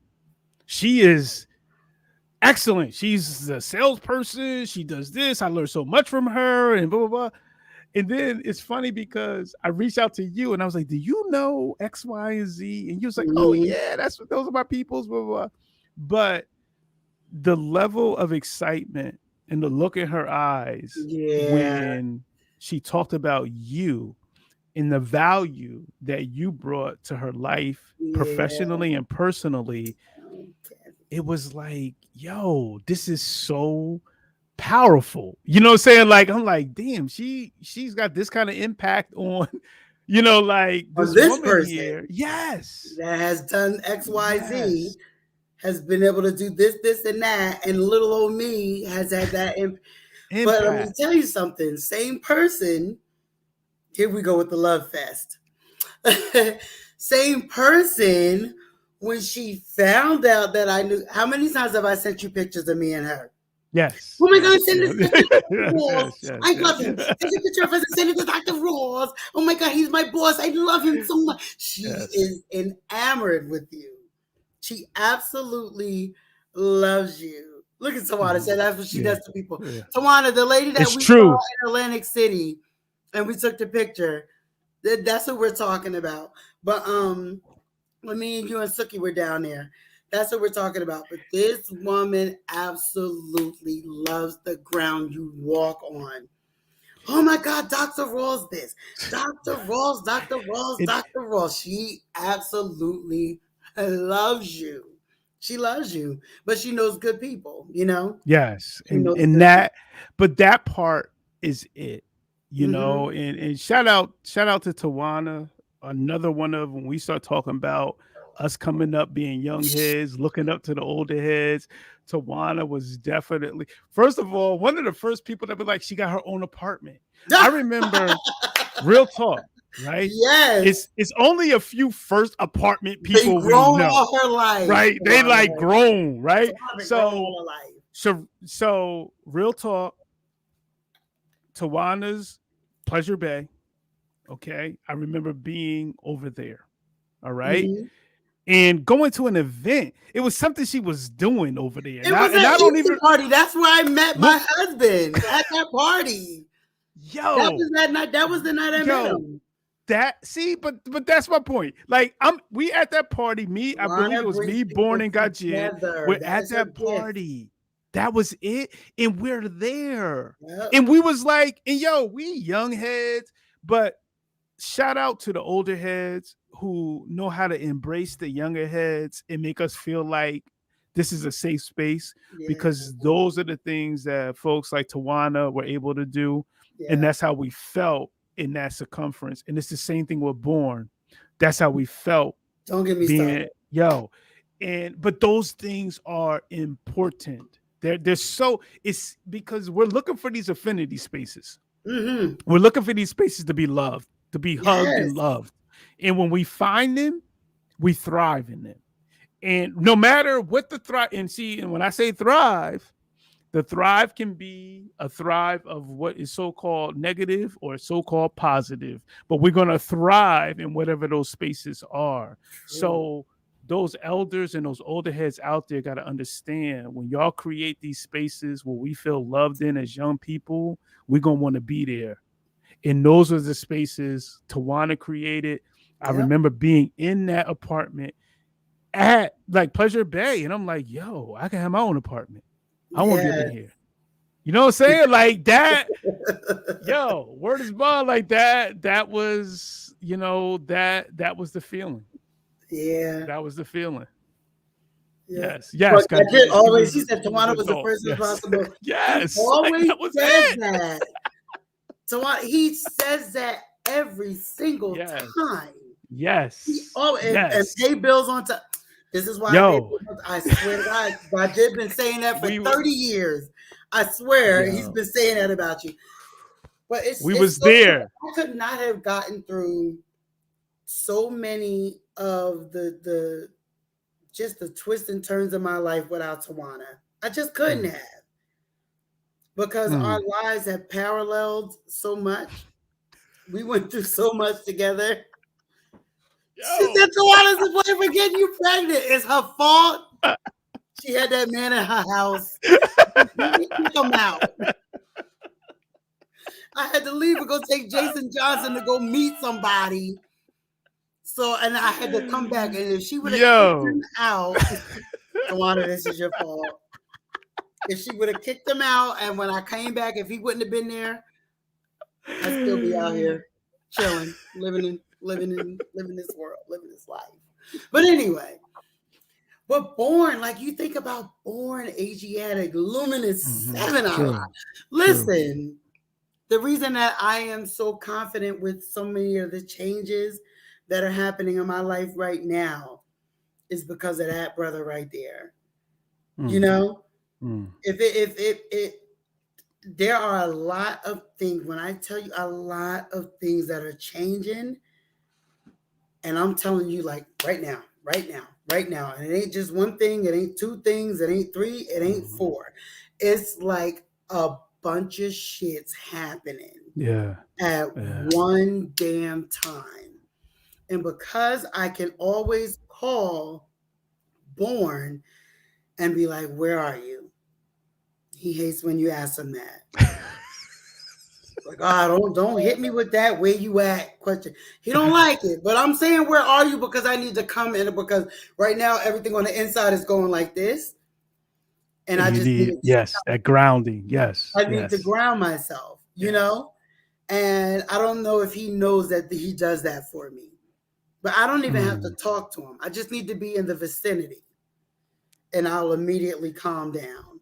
she is excellent. She's a salesperson. She does this. I learned so much from her, and blah, blah, blah. And then it's funny because I reached out to you and I was like, do you know X, Y, and Z? And you was like, oh yeah, those are my peoples, blah, blah, blah. But the level of excitement and the look in her eyes when she talked about you and the value that you brought to her life professionally and personally, it was like, yo, this is so powerful. You know what I'm saying? Like, I'm like, damn, she's got this kind of impact on, like this woman person here. Yes. That has done XYZ, has been able to do this, and that, and little old me has had that impact. But let me tell you something. Same person. Here we go with the love fest. Same person. When she found out that I knew, how many times have I sent you pictures of me and her? Yes. Oh my God, send this picture to Dr. Ross. I love him. Take a picture of us and send it to Dr. Ross. Oh my God, he's my boss. I love him so much. She is enamored with you. She absolutely loves you. Look at Tawana. Said that's what she does to people. Tawana, the lady that we saw in Atlantic City, and we took the picture. That's what we're talking about. But when me and you and Suki were down there, that's what we're talking about. But this woman absolutely loves the ground you walk on. Oh my God, Dr. Ross this. Dr. Ross, Dr. Ross, Dr. Ross. She absolutely loves you. She loves you, but she knows good people, Yes. And that, but that part is it. you know, and shout out to Tawana, another one of when we start talking about us coming up being young heads, looking up to the older heads. Tawana was definitely, first of all, one of the first people that be like, she got her own apartment. I remember, real talk, right? Yes. It's only a few first apartment They people we grown know, all her life. right? They like grown, right? So real talk, Tawana's Pleasure Bay. Okay. I remember being over there. All right. And going to an event. It was something she was doing over there. It was I don't even party. That's where I met my husband at that party. Yo, that was that night. That was the night I met him. But that's my point. Like we at that party. I believe it was me, Born and Gajid. We're at that party. Gift. That was it, and we're there. Yep. And we was like, and yo, we young heads, but shout out to the older heads who know how to embrace the younger heads and make us feel like this is a safe space, because those are the things that folks like Tawana were able to do. And that's how we felt in that circumference. And it's the same thing with Born. That's how we felt. Don't get me started. But those things are important. They're so, it's because we're looking for these affinity spaces. We're looking for these spaces to be loved, to be hugged and loved. And when we find them, we thrive in them. And no matter what the thrive, and when I say thrive, the thrive can be a thrive of what is so-called negative or so-called positive, but we're going to thrive in whatever those spaces are. So those elders and those older heads out there got to understand, when y'all create these spaces where we feel loved in as young people, we're going to want to be there. And those are the spaces Tawana created. I remember being in that apartment at like Pleasure Bay, and I'm like, yo, I can have my own apartment. I want to be in here. You know what I'm saying? Like that. Yo, word is bond, like that. That was, that was the feeling. Yeah. That was the feeling. Yeah. Yes. Always, she said Tawana was the first responsible. Yes. He always says that. Tawana, he says that every single time. Yes. And pay bills on time. This is why I swear to God, I've been saying that for 30 years. I swear he's been saying that about you. But it's there. I could not have gotten through so many of the twists and turns of my life without Tawana. I just couldn't have. Because our lives have paralleled so much. We went through so much together. She said Tawana's to blame for getting you pregnant. It's her fault. She had that man in her house. Come out. I had to leave and go take Jason Johnson to go meet somebody. And I had to come back. And if she would have kicked him out, Tawana, this is your fault. If she would have kicked him out, and when I came back, if he wouldn't have been there, I'd still be out here chilling, living this world, living this life. But anyway, Born, like you think about Born, Asiatic, Luminous 7. Listen, the reason that I am so confident with so many of the changes that are happening in my life right now is because of that brother right there. You know, if there are a lot of things, when I tell you a lot of things that are changing, and I'm telling you, like right now. And it ain't just one thing. It ain't two things. It ain't three. It ain't four. It's like a bunch of shit's happening at one damn time. And because I can always call Born and be like, where are you? He hates when you ask him that. Like, don't hit me with that where you at question. He don't like it, but I'm saying where are you, because I need to come in, because right now everything on the inside is going like this, and I just need that grounding. Yes, I need to ground myself, you know, and I don't know if he knows that he does that for me, but I don't even have to talk to him. I just need to be in the vicinity, and I'll immediately calm down.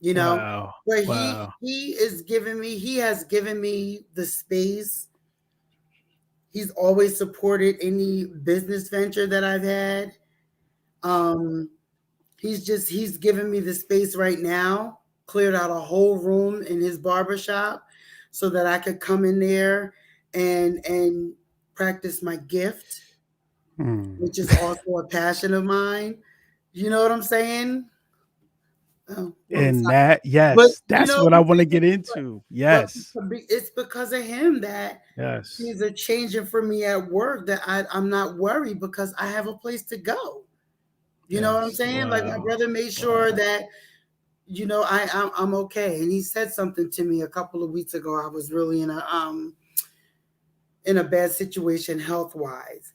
you know. Wow. But Wow. he has given me the space. He's always supported any business venture that I've had. Um, he's given me the space right now, cleared out a whole room in his barbershop so that I could come in there and practice my gift, which is also a passion of mine. You know what I'm saying? Oh, well, And that, but yes, you that's know, what I want to get into. but Yes. it's because of him that Yes. things are changing for me at work, that I'm not worried because I have a place to go. You know what I'm Yes. saying? Like my Wow. brother made sure Wow. that I'm okay. And he said something to me a couple of weeks ago. I was really in a bad situation health wise.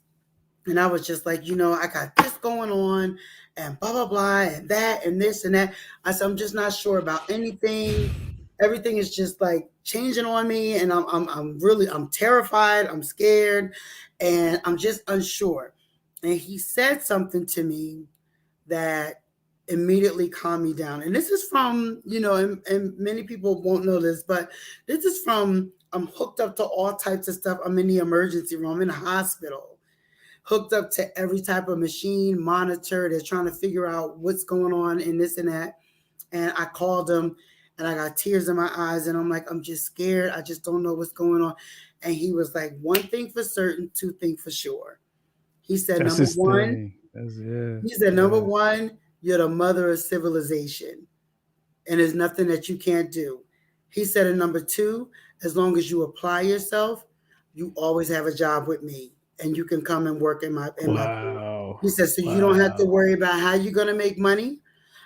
And I was just like, I got this going on and blah blah blah and that and this and that. I said, I'm just not sure about anything. Everything is just like changing on me, and I'm terrified, I'm scared, and I'm just unsure. And he said something to me that immediately calmed me down. And this is from, and many people won't know this, but this is from, I'm hooked up to all types of stuff. I'm in the emergency room, I'm in a hospital, hooked up to every type of machine, monitor. They're trying to figure out what's going on and this and that. And I called him and I got tears in my eyes and I'm like, I'm just scared. I just don't know what's going on. And he was like, one thing for certain, two things for sure. He said, That's number his one, thing. That's yeah. he said, number one, you're the mother of civilization, and there's nothing that you can't do. He said, and number two, as long as you apply yourself, you always have a job with me, and you can come and work in my group. Wow. He said, so you don't have to Wow. worry about how you're gonna make money,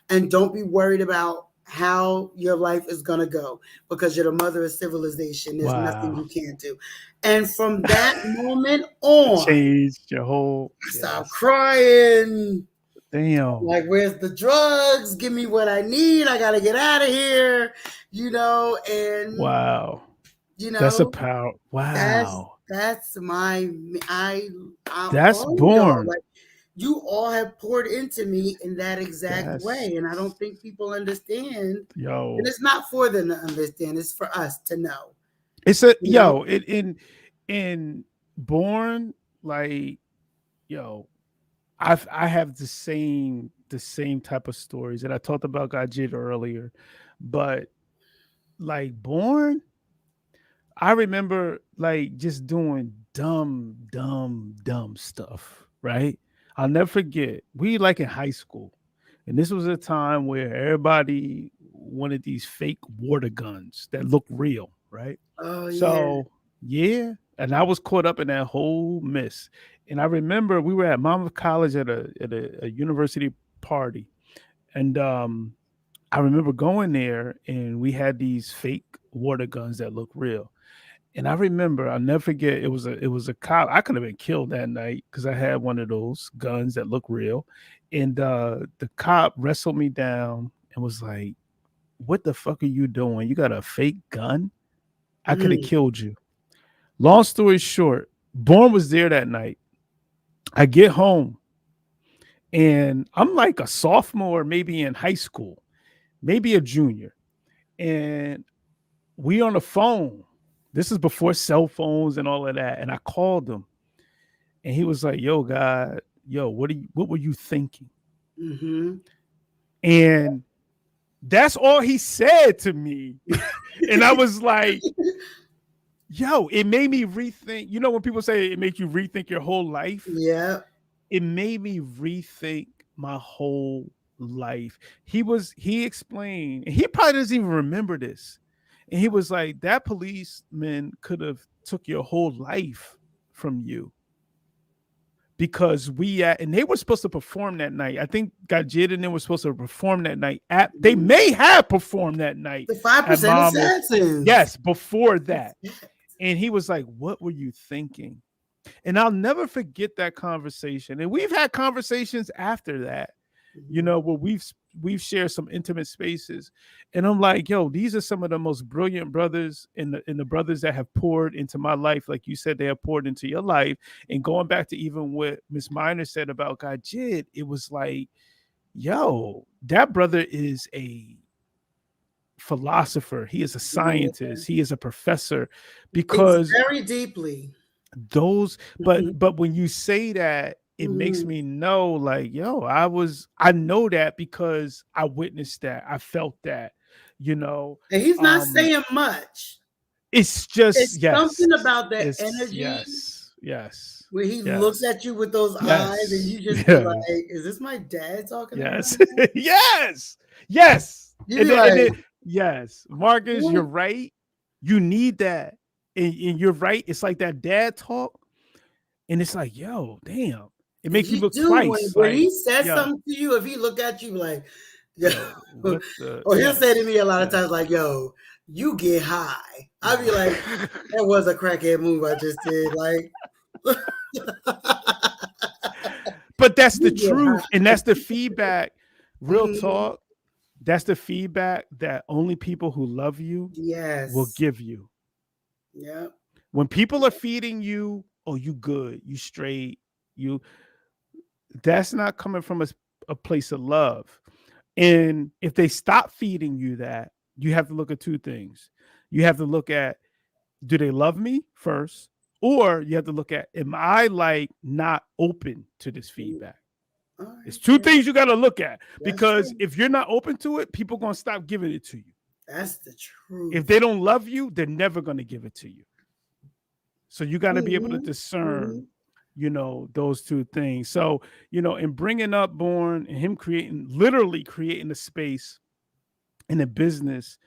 and don't be worried about how your life is gonna go because you're the mother of civilization. There's nothing Wow. you can't do. And from that moment on, Changed your whole I started yes. crying. Damn. Like, where's the drugs? Give me what I need. I gotta get out of here, and Wow. you That's a know, power. that's Wow. that's my That's all y'all. born. Like, you all have poured into me in that exact That's way, and I don't think people understand. And yo. it's not for them to understand; it's for us to know. It's a You know? it in born like yo. I have the same type of stories, and I talked about Gajit earlier, but like born, I remember like just doing dumb stuff, right? I'll never forget. We like in high school, and this was a time where everybody wanted these fake water guns that look real, right? Oh yeah. So yeah, and I was caught up in that whole mess. And I remember we were at Monmouth College at a university party, and I remember going there, and we had these fake water guns that look real. And I remember, I'll never forget, it was a cop. I could have been killed that night because I had one of those guns that look real. And the cop wrestled me down and was like, "What the fuck are you doing? You got a fake gun? I could have Mm, killed you." Long story short, Born was there that night. I get home and I'm like a sophomore, maybe in high school, maybe a junior. And we on the phone. This is before cell phones and all of that. And I called him and he was like, "Yo, God, yo, what were you thinking?" mm-hmm. And that's all he said to me. And I was like, yo, it made me rethink. You know, when people say it makes you rethink your whole life, Yeah. it made me rethink my whole life. He explained, and he probably doesn't even remember this. And he was like, that policeman could have took your whole life from you because and they were supposed to perform that night. I think Gajid and they were supposed to perform that night. They may have performed that night The at 5% Monmouth. assassins. Yes, before that. And he was like, "What were you thinking?" And I'll never forget that conversation. And we've had conversations after that, where we've shared some intimate spaces. And I'm like, yo, these are some of the most brilliant brothers and the brothers that have poured into my life. Like you said, they have poured into your life. And going back to even what Miss Miner said about Gajid, it was like, yo, that brother is a philosopher. He is a Yeah. scientist. He is a professor, Thinks because very deeply. those, but when you say that, it makes Mhm. me know, like, yo, I know that because I witnessed that. I felt that, you know. And he's not Um, saying much. it's just, It's yes. something about that It's energy yes. where he looks Yes. at you with those eyes and Yes. you just be Yes. like, is this my dad talking to me Yes. right now? Yes. Yes. You And be then, like, yes, Marcus, you're what? right. You need that. And you're right. It's like that dad talk. And it's like, yo, damn. It And makes you he look do twice. when Like, he says yo, something to you, if he look at you like, yo, yo, what the, or he'll say to yes. me a lot of Yes. times like, yo, you get high. I'll be like, that was a crackhead move I just did. Like, But that's the you get truth. high. And that's the feedback. Real Mhm. talk. That's the feedback that only people who love you will Yes. give you. Yeah. When people are feeding you, oh, you good, you straight, you, that's not coming from a place of love. And if they stop feeding you that, you have to look at two things. You have to look at, do they love me first? Or you have to look at, am I like not open to this feedback? All It's right. two Yeah. things you got to look at, That's because true. if you're not open to it, people going to stop giving it to you. That's the If truth. they don't love you, they're never going to give it to you. So you got to be able to Mhm. discern, Mhm. those two things. So, in bringing up Born and him literally creating a space in a business,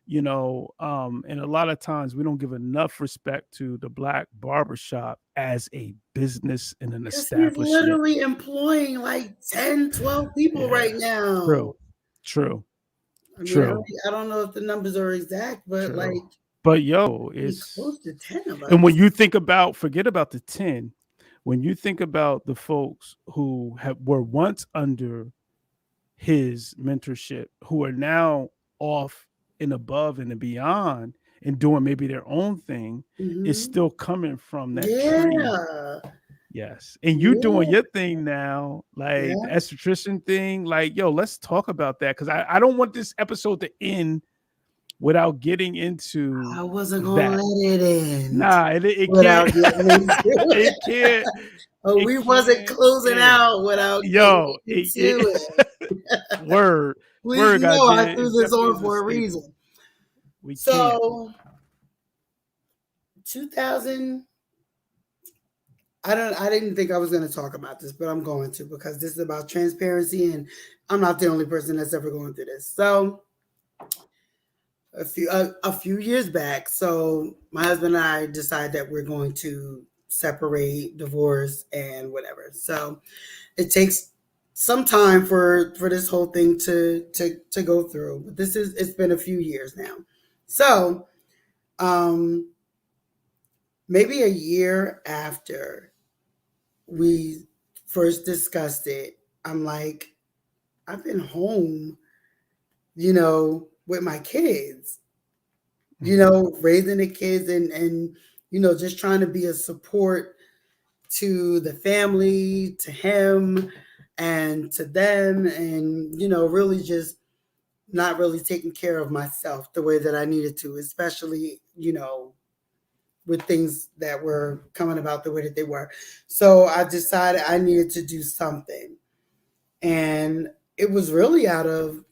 and a lot of times we don't give enough respect to the Black barbershop as a business and an Because he's establishment. literally employing like 10, 12 people right Yeah, now. true, true, I mean, true, I don't know if the numbers are exact, but true. like But yo, be it's, close to 10 of and when us. you think about, forget about the 10, when you think about the folks who were once under his mentorship, who are now off and above and beyond and doing maybe their own thing, is Mhm. still coming from that tree. Yeah. Yes. And you doing Yeah. your thing now, like the Yeah. esthetician thing. Like, yo, let's talk about that. Cause I don't want this episode to end without getting into I wasn't gonna that. let it end Nah, it without can't. getting into It it. can't. Oh, It we wasn't can't closing end. out without getting Yo, into it. word, Please word, know I goddamn it. threw It this definitely on is a for a staple. reason. We can't. So 2000, I didn't think I was going to talk about this, but I'm going to, because this is about transparency and I'm not the only person that's ever going through this. So a few years back, so my husband and I decided that we're going to separate, divorce, and whatever. So it takes some time for this whole thing to go through. But it's been a few years now. So um maybe a year after we first discussed it, I'm like, I've been home, with my kids, Mhm. raising the kids and just trying to be a support to the family, to him, and to them, and really just not really taking care of myself the way that I needed to, especially with things that were coming about the way that they were. So I decided I needed to do something. And it was really out of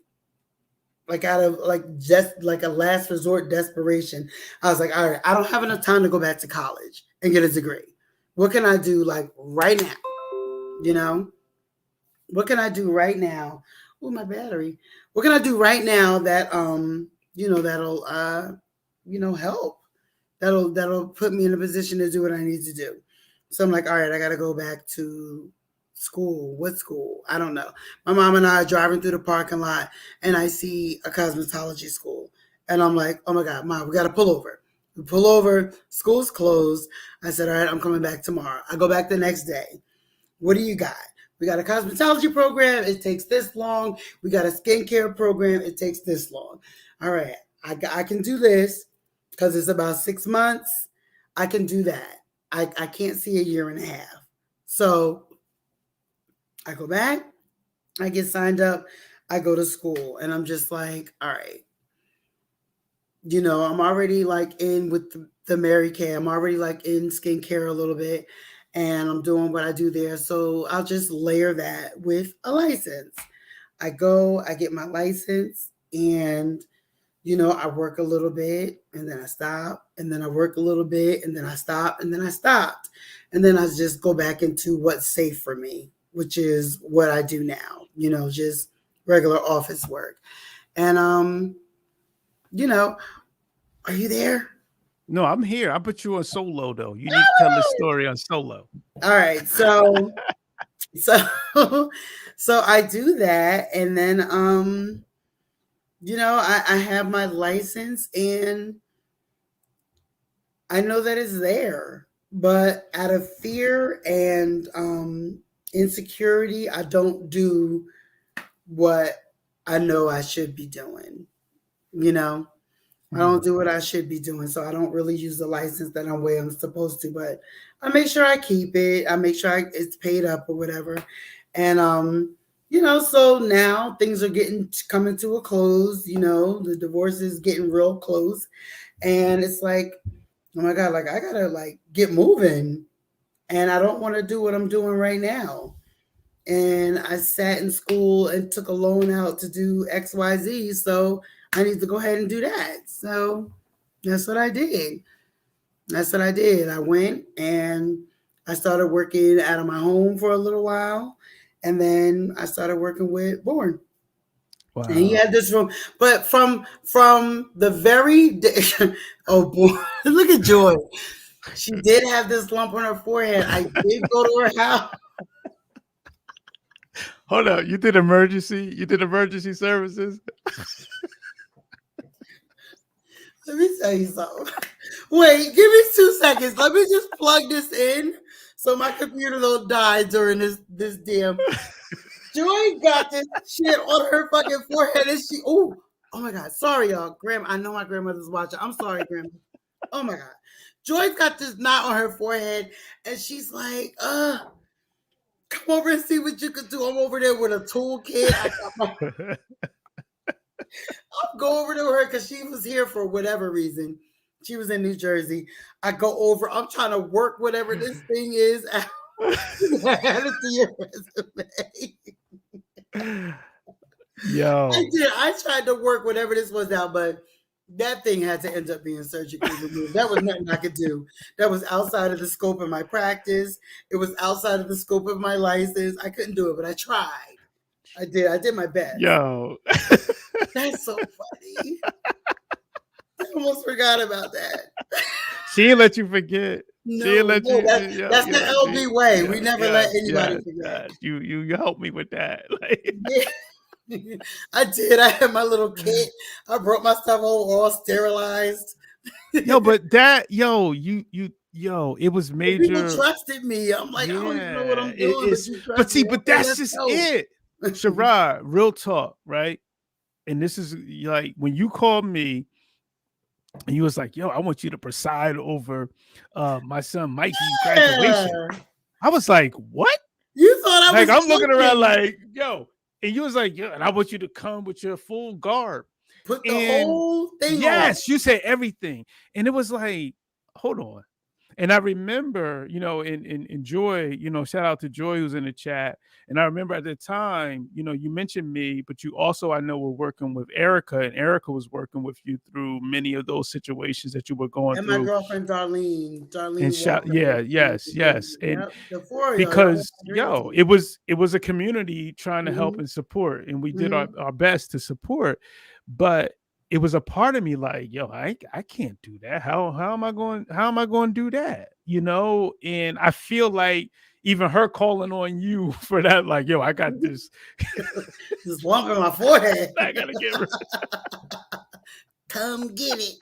just like a last resort desperation. I was like, all right, I don't have enough time to go back to college and get a degree. What can I do like right now? You know? What can I do right now? Oh, my battery. What can I do right now that that'll help? That'll put me in a position to do what I need to do. So I'm like, all right, I got to go back to school. What school? I don't know. My mom and I are driving through the parking lot, and I see a cosmetology school, and I'm like, oh my God, Mom, we got to pull over. We pull over. School's closed. I said, all right, I'm coming back tomorrow. I go back the next day. What do you got? We got a cosmetology program. It takes this long. We got a skincare program. It takes this long. All right, I can do this because it's about 6 months. I can do that. I can't see a year and a half. So I go back. I get signed up. I go to school, and I'm just like, all right. I'm already like in with the Mary Kay. I'm already like in skincare a little bit, and I'm doing what I do there. So I'll just layer that with a license. I go, I get my license, and I work a little bit and then I stop, and then I work a little bit and then I stop, and then I stopped. And then I just go back into what's safe for me, which is what I do now, just regular office work. And you know, are you there? No, I'm here. I put you on solo though. You need to tell this story on solo. All right. So so I do that, and then I have my license, and I know that it's there, but out of fear and insecurity, I don't do what I know I should be doing. You know, I don't do what I should be doing, so I don't really use the license that I'm way I'm supposed to. But I make sure I keep it. I make sure it's paid up or whatever, and so now things are getting coming to a close. The divorce is getting real close, and it's like, oh my God, like I gotta like get moving, and I don't want to do what I'm doing right now. And I sat in school and took a loan out to do XYZ, so I need to go ahead and do that. So that's what I did. That's what I did. I went and I started working out of my home for a little while, and then I started working with Born. Wow. And he had this room, but from the very day, oh boy, look at Joy. She did have this lump on her forehead. I did go to her house. Hold up, you did emergency services? Let me tell you something. Wait, give me 2 seconds. Let me just plug this in so my computer don't die during this damn. Joy got this shit on her fucking forehead, and oh my God, sorry y'all, Grandma. I know my grandmother's watching. I'm sorry, Grandma. Oh my God, Joy's got this knot on her forehead, and she's like, come over and see what you can do. I'm over there with a toolkit. I'll go over to her because she was here for whatever reason. She was in New Jersey. I go over. I'm trying to work whatever this thing is out. Add it to your resume. Yo. I tried to work whatever this was out, but that thing had to end up being surgically removed. That was nothing I could do. That was outside of the scope of my practice. It was outside of the scope of my license. I couldn't do it, but I tried. I did my best. Yo. That's so funny. I almost forgot about that. She didn't let you forget. No, she didn't let you. That's the LB way. We never let anybody forget. You helped me with that. Yeah. I did. I had my little kit. I brought my stuff all sterilized. But it was major. People trusted me. I'm like, I don't even know what I'm doing. But that's just it. Sherod, real talk, right? And this is like when you called me and you was like, yo, I want you to preside over my son Mikey's graduation. I was like, what? You thought I was I'm looking around like, yo, and you was like, yeah, and I want you to come with your full garb. Put the whole thing on. Yes, you said everything. And it was like, hold on. And I remember, in Joy, shout out to Joy who's in the chat. And I remember at the time, you mentioned me, but you also, I know, were working with Erica, and Erica was working with you through many of those situations that you were going through. And my girlfriend, Darlene. And yes. And because, it was a community trying to help and support, and we did our best to support. But it was a part of me like, yo, I can't do that. How am I going to do that? And I feel like even her calling on you for that, like, yo, I got this this lump in my forehead. I gotta get rid. Come get it.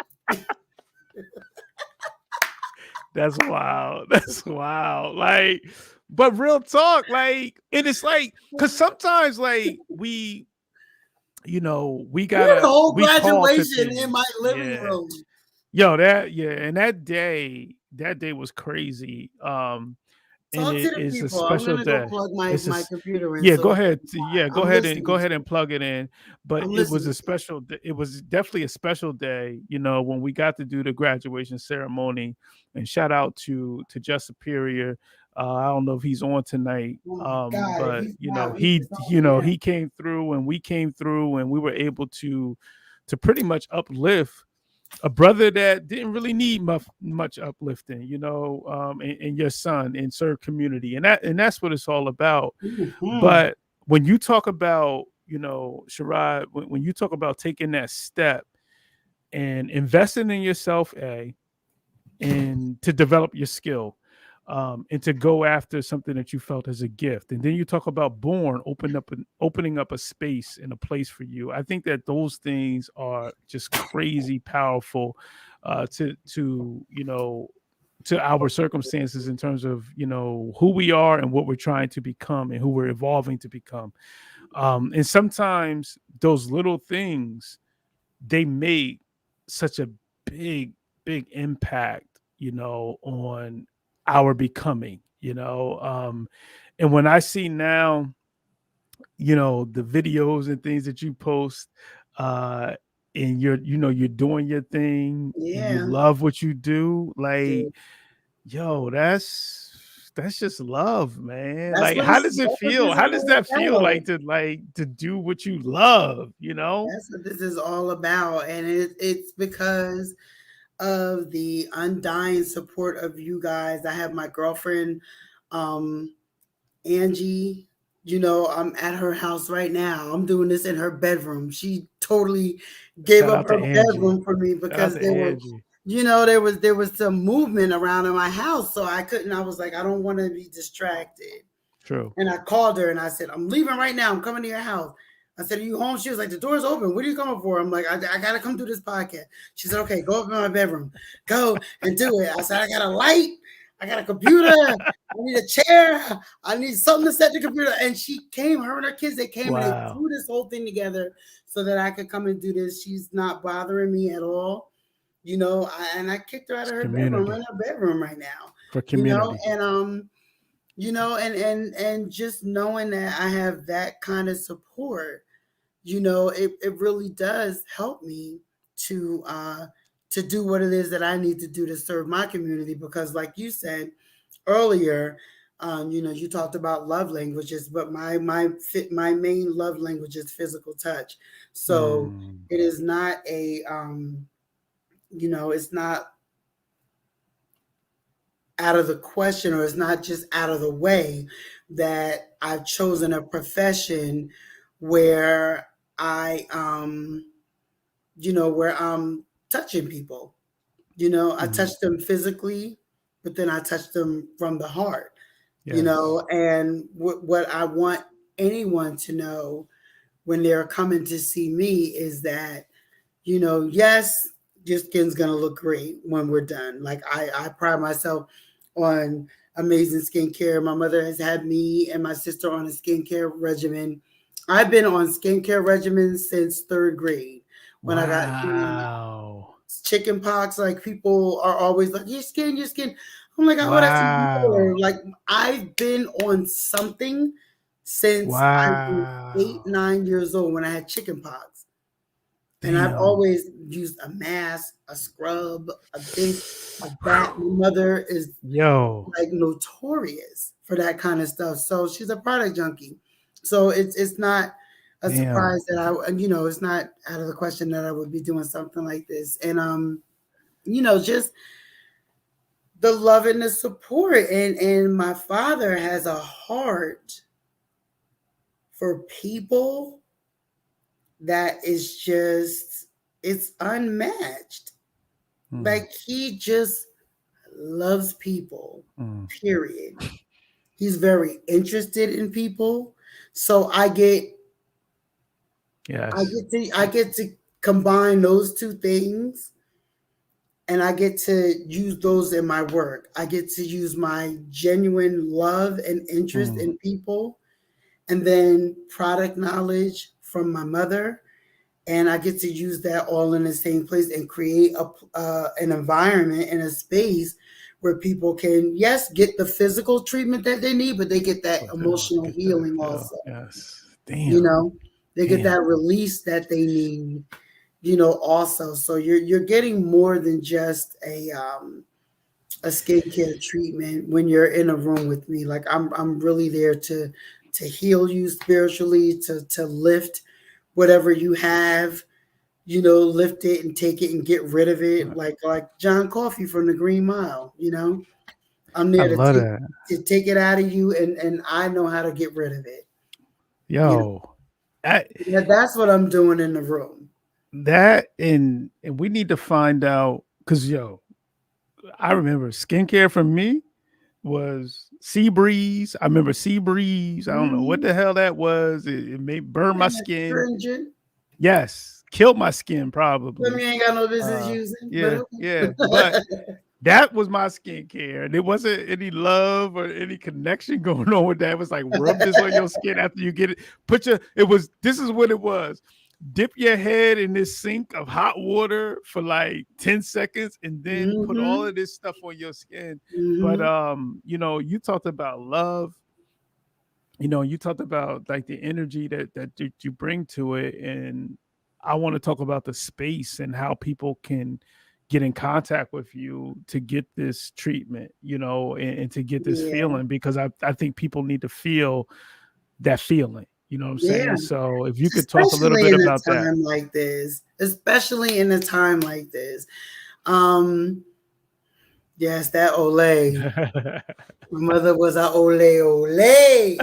That's wild. That's wild. Like, but real talk, like, and it's like, because sometimes like we got a whole graduation in my living room. Yo, and that day was crazy. and Talk to it the is a people. I'm special gonna go day. plug my It's a my computer in yeah. so Go they ahead. can Yeah, I'm listening go to ahead it. and plug it in. But I'm it was listening a to it. special. It was definitely a special day. You know, when we got to do the graduation ceremony. And shout out to Just Superior. I don't know if he's on tonight, Oh my God. If but he's not, we just don't he came through, and we came through, and we were able to pretty much uplift a brother that didn't really need much uplifting, and your son and serve community, and that's what it's all about. Mhm. But when you talk about, Sherrod, when you talk about taking that step and investing in yourself, and to develop your skill, and to go after something that you felt as a gift, and then you talk about born opening up a space and a place for you. I think that those things are just crazy powerful, to our circumstances, in terms of who we are and what we're trying to become and who we're evolving to become. And sometimes those little things, they make such a big impact, on our becoming, and when I see now, the videos and things that you post, uh and you're doing your thing, and you Yeah. love what you do, like, Yeah. yo, that's just love, man. That's Like, what how it's does it that's what feel? this How is does all that feel, about. like to do what you love? That's what this is all about. And it's because of the undying support of you guys. I have my girlfriend, um, Angie. I'm at her house right now. I'm doing this in her bedroom. She totally gave Shout up out to her Angie. bedroom for me Shout out because to Angie. there was some movement around in my house, so I couldn't. I was like, I don't want to be distracted. True. And I called her and I said, I'm leaving right now. I'm coming to your house. I said, Are you home? She was like, The door's open. What are you coming for? I'm like, I got to come do this podcast. She said, Okay, go up in my bedroom. Go and do it. I said, I got a light. I got a computer. I need a chair. I need something to set the computer. And she came, her and her kids, they came and they Wow. threw this whole thing together so that I could come and do this. She's not bothering me at all. And I kicked her out It's of her bedroom. I'm community. in her bedroom right now. For community. And just knowing that I have that kind of support, it really does help me to do what it is that I need to do to serve my community. Because like you said earlier, you talked about love languages, but my main love language is physical touch. So Mm. it is not it's not out of the question, or it's not just out of the way that I've chosen a profession where where I'm touching people. I Mm. touch them physically, but then I touch them from the heart. Yes. And what I want anyone to know when they're coming to see me is that, yes, your skin's gonna look great when we're done. Like I pride myself on amazing skincare. My mother has had me and my sister on a skincare regimen. I've been on skincare regimens since third grade when I got the Wow. chicken pox. Like people are always like, your skin. I'm like, oh, that's even Wow. better. Like I've been on something since I was eight, Wow. 9 years old when I had chicken pox. And I've Damn. always used a mask, a scrub, a this, a that. My mother is Yo. like notorious for that kind of stuff. So she's a product junkie. So it's not a Damn. surprise that it's not out of the question that I would be doing something like this. And just the love and the support. And my father has a heart for people that is just it's unmatched. Mm. Like he just loves people. Mm. Period. He's very interested in people. So Yes. I get to combine those two things, and I get to use those in my work. I get to use my genuine love and interest Mm. in people, and then product knowledge from my mother, and I get to use that all in the same place and create an environment and a space where people can, yes, get the physical treatment that they need, but they get that emotional healing also. Yes. You Damn. know, they get Damn. that release that they need, you know, also. So you're getting more than just a skincare treatment when you're in a room with me. Like I'm really there to heal you spiritually, to lift whatever you have, you know, lift it and take it and get rid of it. Like John Coffey from the Green Mile, you know. I'm I there love that. to take it out of you, and I know how to get rid of it. You know, Yo. that's what I'm doing in the room. That and we need to find out because I remember skincare for me was Sea Breeze. I remember Sea Breeze. I don't know what Mm-hmm. the hell that was. It may burn my And skin. astringent. Yes, killed my skin Something probably. you ain't got no business using, but Yeah, yeah. But okay. that was my skincare. And there wasn't any love or any connection going on with that. It was like rub this on your skin after you get it. This is what it was. Dip your head in this sink of hot water for like 10 seconds and then put all Mm-hmm. of this stuff on your skin. But Mm-hmm. you talked about love. You talked about like the energy that you bring to it, and I want to talk about the space and how people can get in contact with you to get this treatment, and to get this Yeah. feeling, because I think people need to feel that feeling. You know what I'm Yeah. saying? So if you could talk a little Especially bit in a about that. time like this. Especially in a time like this. Um, yes, that Olay. My mother was a Olay Olay.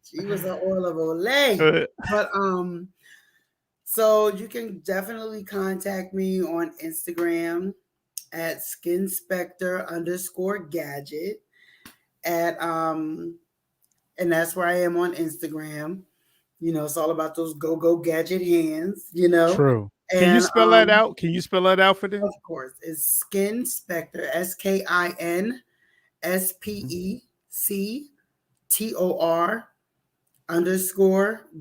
She was an oil of Olay. But so you can definitely contact me on Instagram at skinspector_gadget at and that's where I am on Instagram. You know, it's all about those go gadget hands, you know. True. Can you And spell that out? Can you spell that out for them? of course, it's Skin Spector, SKINSPECTOR_gadget,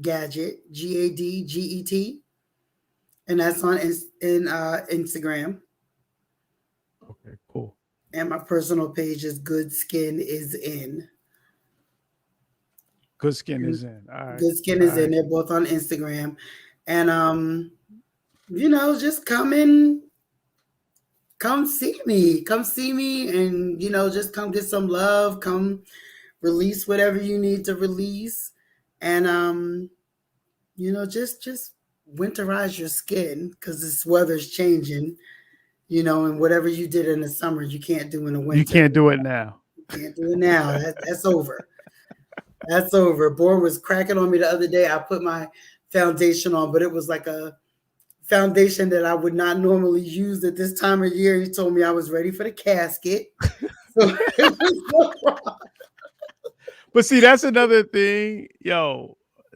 GADGET, and that's on Instagram. Okay, cool. And my personal page is Good Skin is in. Good skin And is in. All right. Good Skin All is in. right. They're both on Instagram, and you know, just come see me, and you know, just come get some love, come release whatever you need to release, and you know, just winterize your skin because this weather's changing, you know, and whatever you did in the summer you can't do in the You winter. can't do it now. You can't do it now. That's over. That's over. Born was cracking on me the other day. I put my foundation on, but it was like a foundation that I would not normally use at this time of year. He told me I was ready for the casket. So it was But see, that's another thing,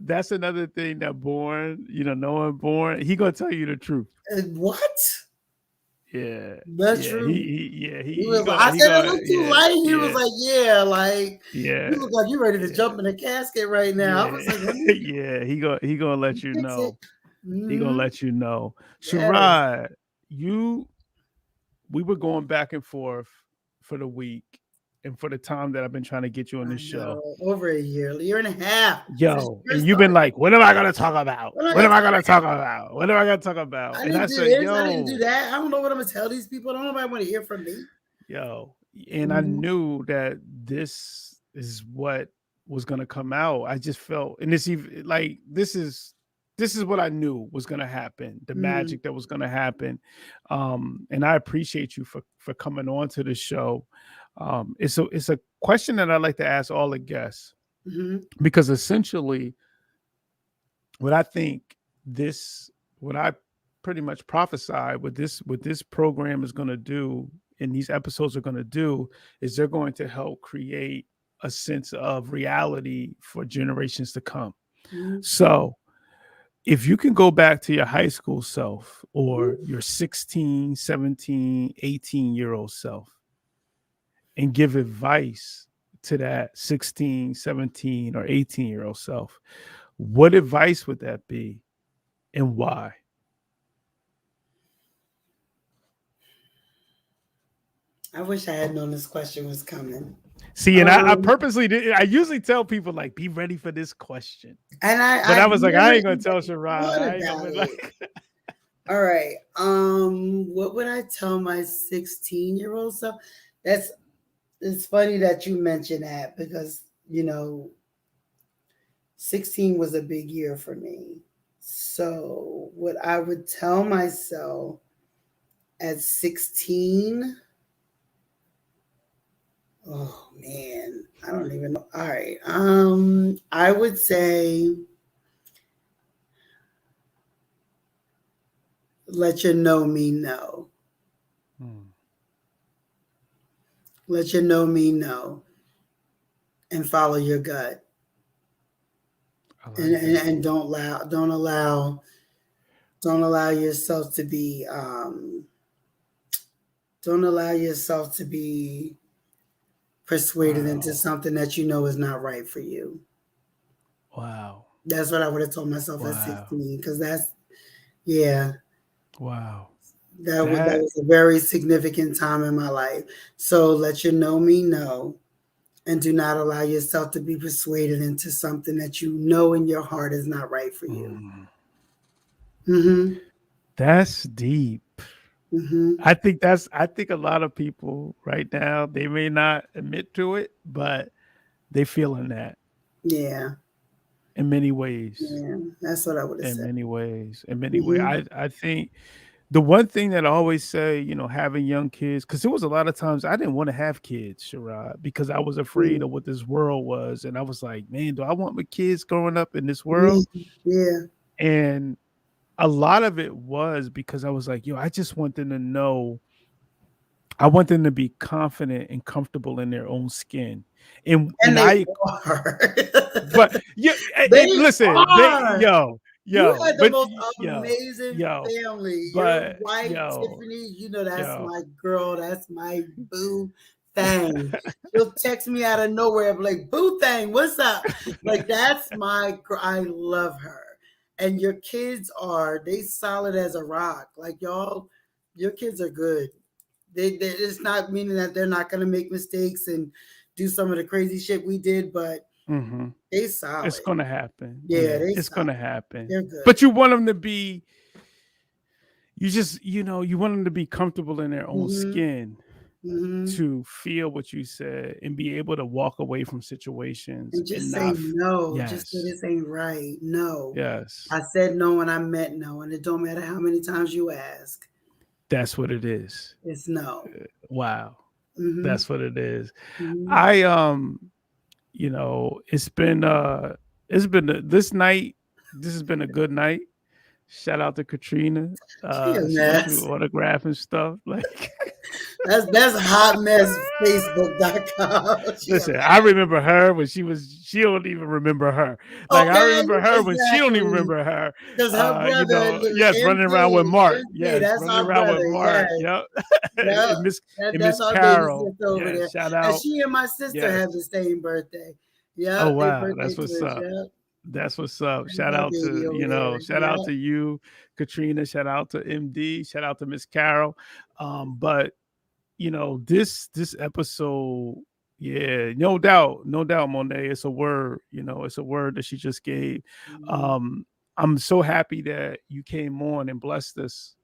that's another thing that knowing Born, he gonna tell you the truth. what? Yeah, The yeah, truth. he Was like, I he said it gonna, looked too light. He was yeah, like, yeah, like yeah, you look like you're ready to yeah, jump in the casket right now. I yeah, was like, let me yeah. He gonna let you fix it. know. He gonna Mm-hmm. let you know. Yes. Sherod, we were going back and forth for the week and for the time that I've been trying to get you on I this show. know. Over a year and a half since you And first you've been started. like, what am I gonna talk about? What am I What gonna am I talk gonna about? talk about? What am I gonna talk about? I And I didn't do said, this. I didn't do that. I don't know what I'm gonna tell these people. I don't know if I want to hear from me. and I Mm-hmm. knew that this is what was gonna come out. I just felt, and this even like this is what I knew was gonna happen. The Mm-hmm. magic that was gonna happen. And I appreciate you for coming on to the show. It's a question that I like to ask all the guests, Mm-hmm. because essentially what I think what I pretty much prophesied what this program is going to do and these episodes are going to do is they're going to help create a sense of reality for generations to come. Mm-hmm. So if you can go back to your high school self or your 16, 17, 18-year-old self and give advice to that 16, 17, or 18-year-old self, what advice would that be and why? I wish I had known this question was coming. See, and I Um, purposely did. I usually tell people like, be ready for this question, and but I I've was like, never I ain't gonna even tell thought Sherrod. I ain't about gonna it. like. All right. What would I tell my 16-year-old self? That's it's funny that you mentioned that because, you know, 16 was a big year for me. So, what I would tell myself at 16, oh man, I don't even know. All right. I would say let your know me know. Hmm, Let your know me know and follow your gut. I And, like and, that. and don't allow yourself to be don't allow yourself to be persuaded into Wow. something that you know is not right for you. Wow. That's what I would have told myself at Wow. 16 because that's yeah, Wow. that That was a very significant time in my life. So let your know me know and do not allow yourself to be persuaded into something that you know in your heart is not right for you. mm, Mhm. that's deep. Mhm. I think a lot of people right now, they may not admit to it, but they feeling that Yeah. in many ways. Yeah. That's what I would have In said. many ways. In many ways. Mhm. I think the one thing that I always say, having young kids, because there was a lot of times I didn't want to have kids, Sherrod, because I was afraid Mm. of what this world was. And I was like, man, do I want my kids growing up in this world? Me. Yeah. And a lot of it was because I was like, yo, I just want them to know, I want them to be confident and comfortable in their own skin. And And they I are. but yeah, They listen, they are. You yo, had the but most yo, amazing yo, family. Your but wife, Tiffany, you know that's yo, my girl. That's my boo thing. She'll text me out of nowhere, be like, boo thing, what's up? Like, that's my girl. I love her. And your kids are, they solid as a rock. Like, y'all, your kids are good. It's not meaning that they're not going to make mistakes and do some of the crazy shit we did, but hmm they it's solid. gonna happen. Yeah, Yeah, they it's solid. gonna happen. They're good. But you want them to be, you just, you want them to be comfortable in their own Mhm. skin Mhm. to feel what you said and be able to walk away from situations And and just say not, no. Just say yes, this ain't right. No. yes, I said no and I meant no. And it don't matter how many times you ask. that's what it is. It's no. Wow, Mhm. that's what it is. Mhm. I it's been this night, this has been a good night. Shout out to Katrina. She a She got you mess. autograph and stuff. Like That's hot mess Facebook.com. She a listen, I mess. remember her when she don't even remember her. Like I Okay, remember her when she don't even exactly. remember her. Because her brother, Yes, running around with Mark. MD, Yes, that's running our around with brother. Mark. Yes. Yep. Yep. And That's Miss our baby Carol. sister over Yes, there. shout And out. she and my sister Yes. have the same birthday. Oh Yep, they wow, birthday that's what's twins. up. Yep. That's what's up. That's Shout our out baby to, over there. shout out Yep. to you, Katrina. Shout out to MD. Shout out to Miss Carol. But this episode, yeah, no doubt, Monet. It's a word, it's a word that she just gave. Mhm. Um, I'm so happy that you came on and blessed us.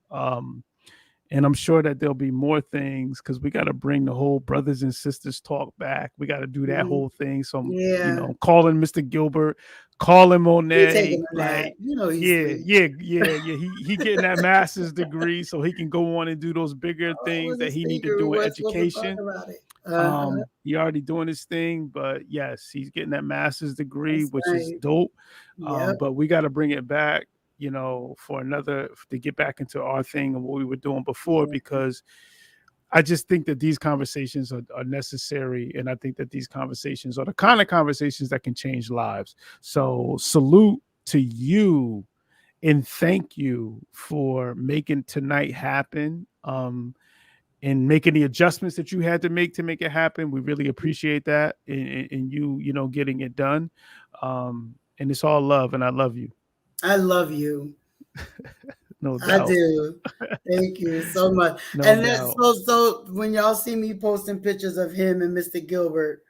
And I'm sure that there'll be more things because we got to bring the whole brothers and sisters talk back. We got to do that Mhm. whole thing. So, Yeah. calling Mr. Gilbert, calling He taking Monet, a nap. like, You know he's yeah, asleep. yeah, yeah, yeah. He getting that master's degree so he can go on and do those bigger Oh, it things was a that he need to secret. We do in weren't supposed to talk education. about it. Uh-huh. He already doing his thing, but yes, he's getting that master's degree, That's which is right. dope. Yep. But we got to bring it back, for another to get back into our thing and what we were doing before, Yeah. because I just think that these conversations are necessary, and I think that these conversations are the kind of conversations that can change lives. So salute to you and thank you for making tonight happen. And making the adjustments that you had to make it happen. We really appreciate that, and you, getting it done. And it's all love, and I love you. I love you. No I doubt. do. Thank you so much. No And then, doubt. so when y'all see me posting pictures of him and Mr. Gilbert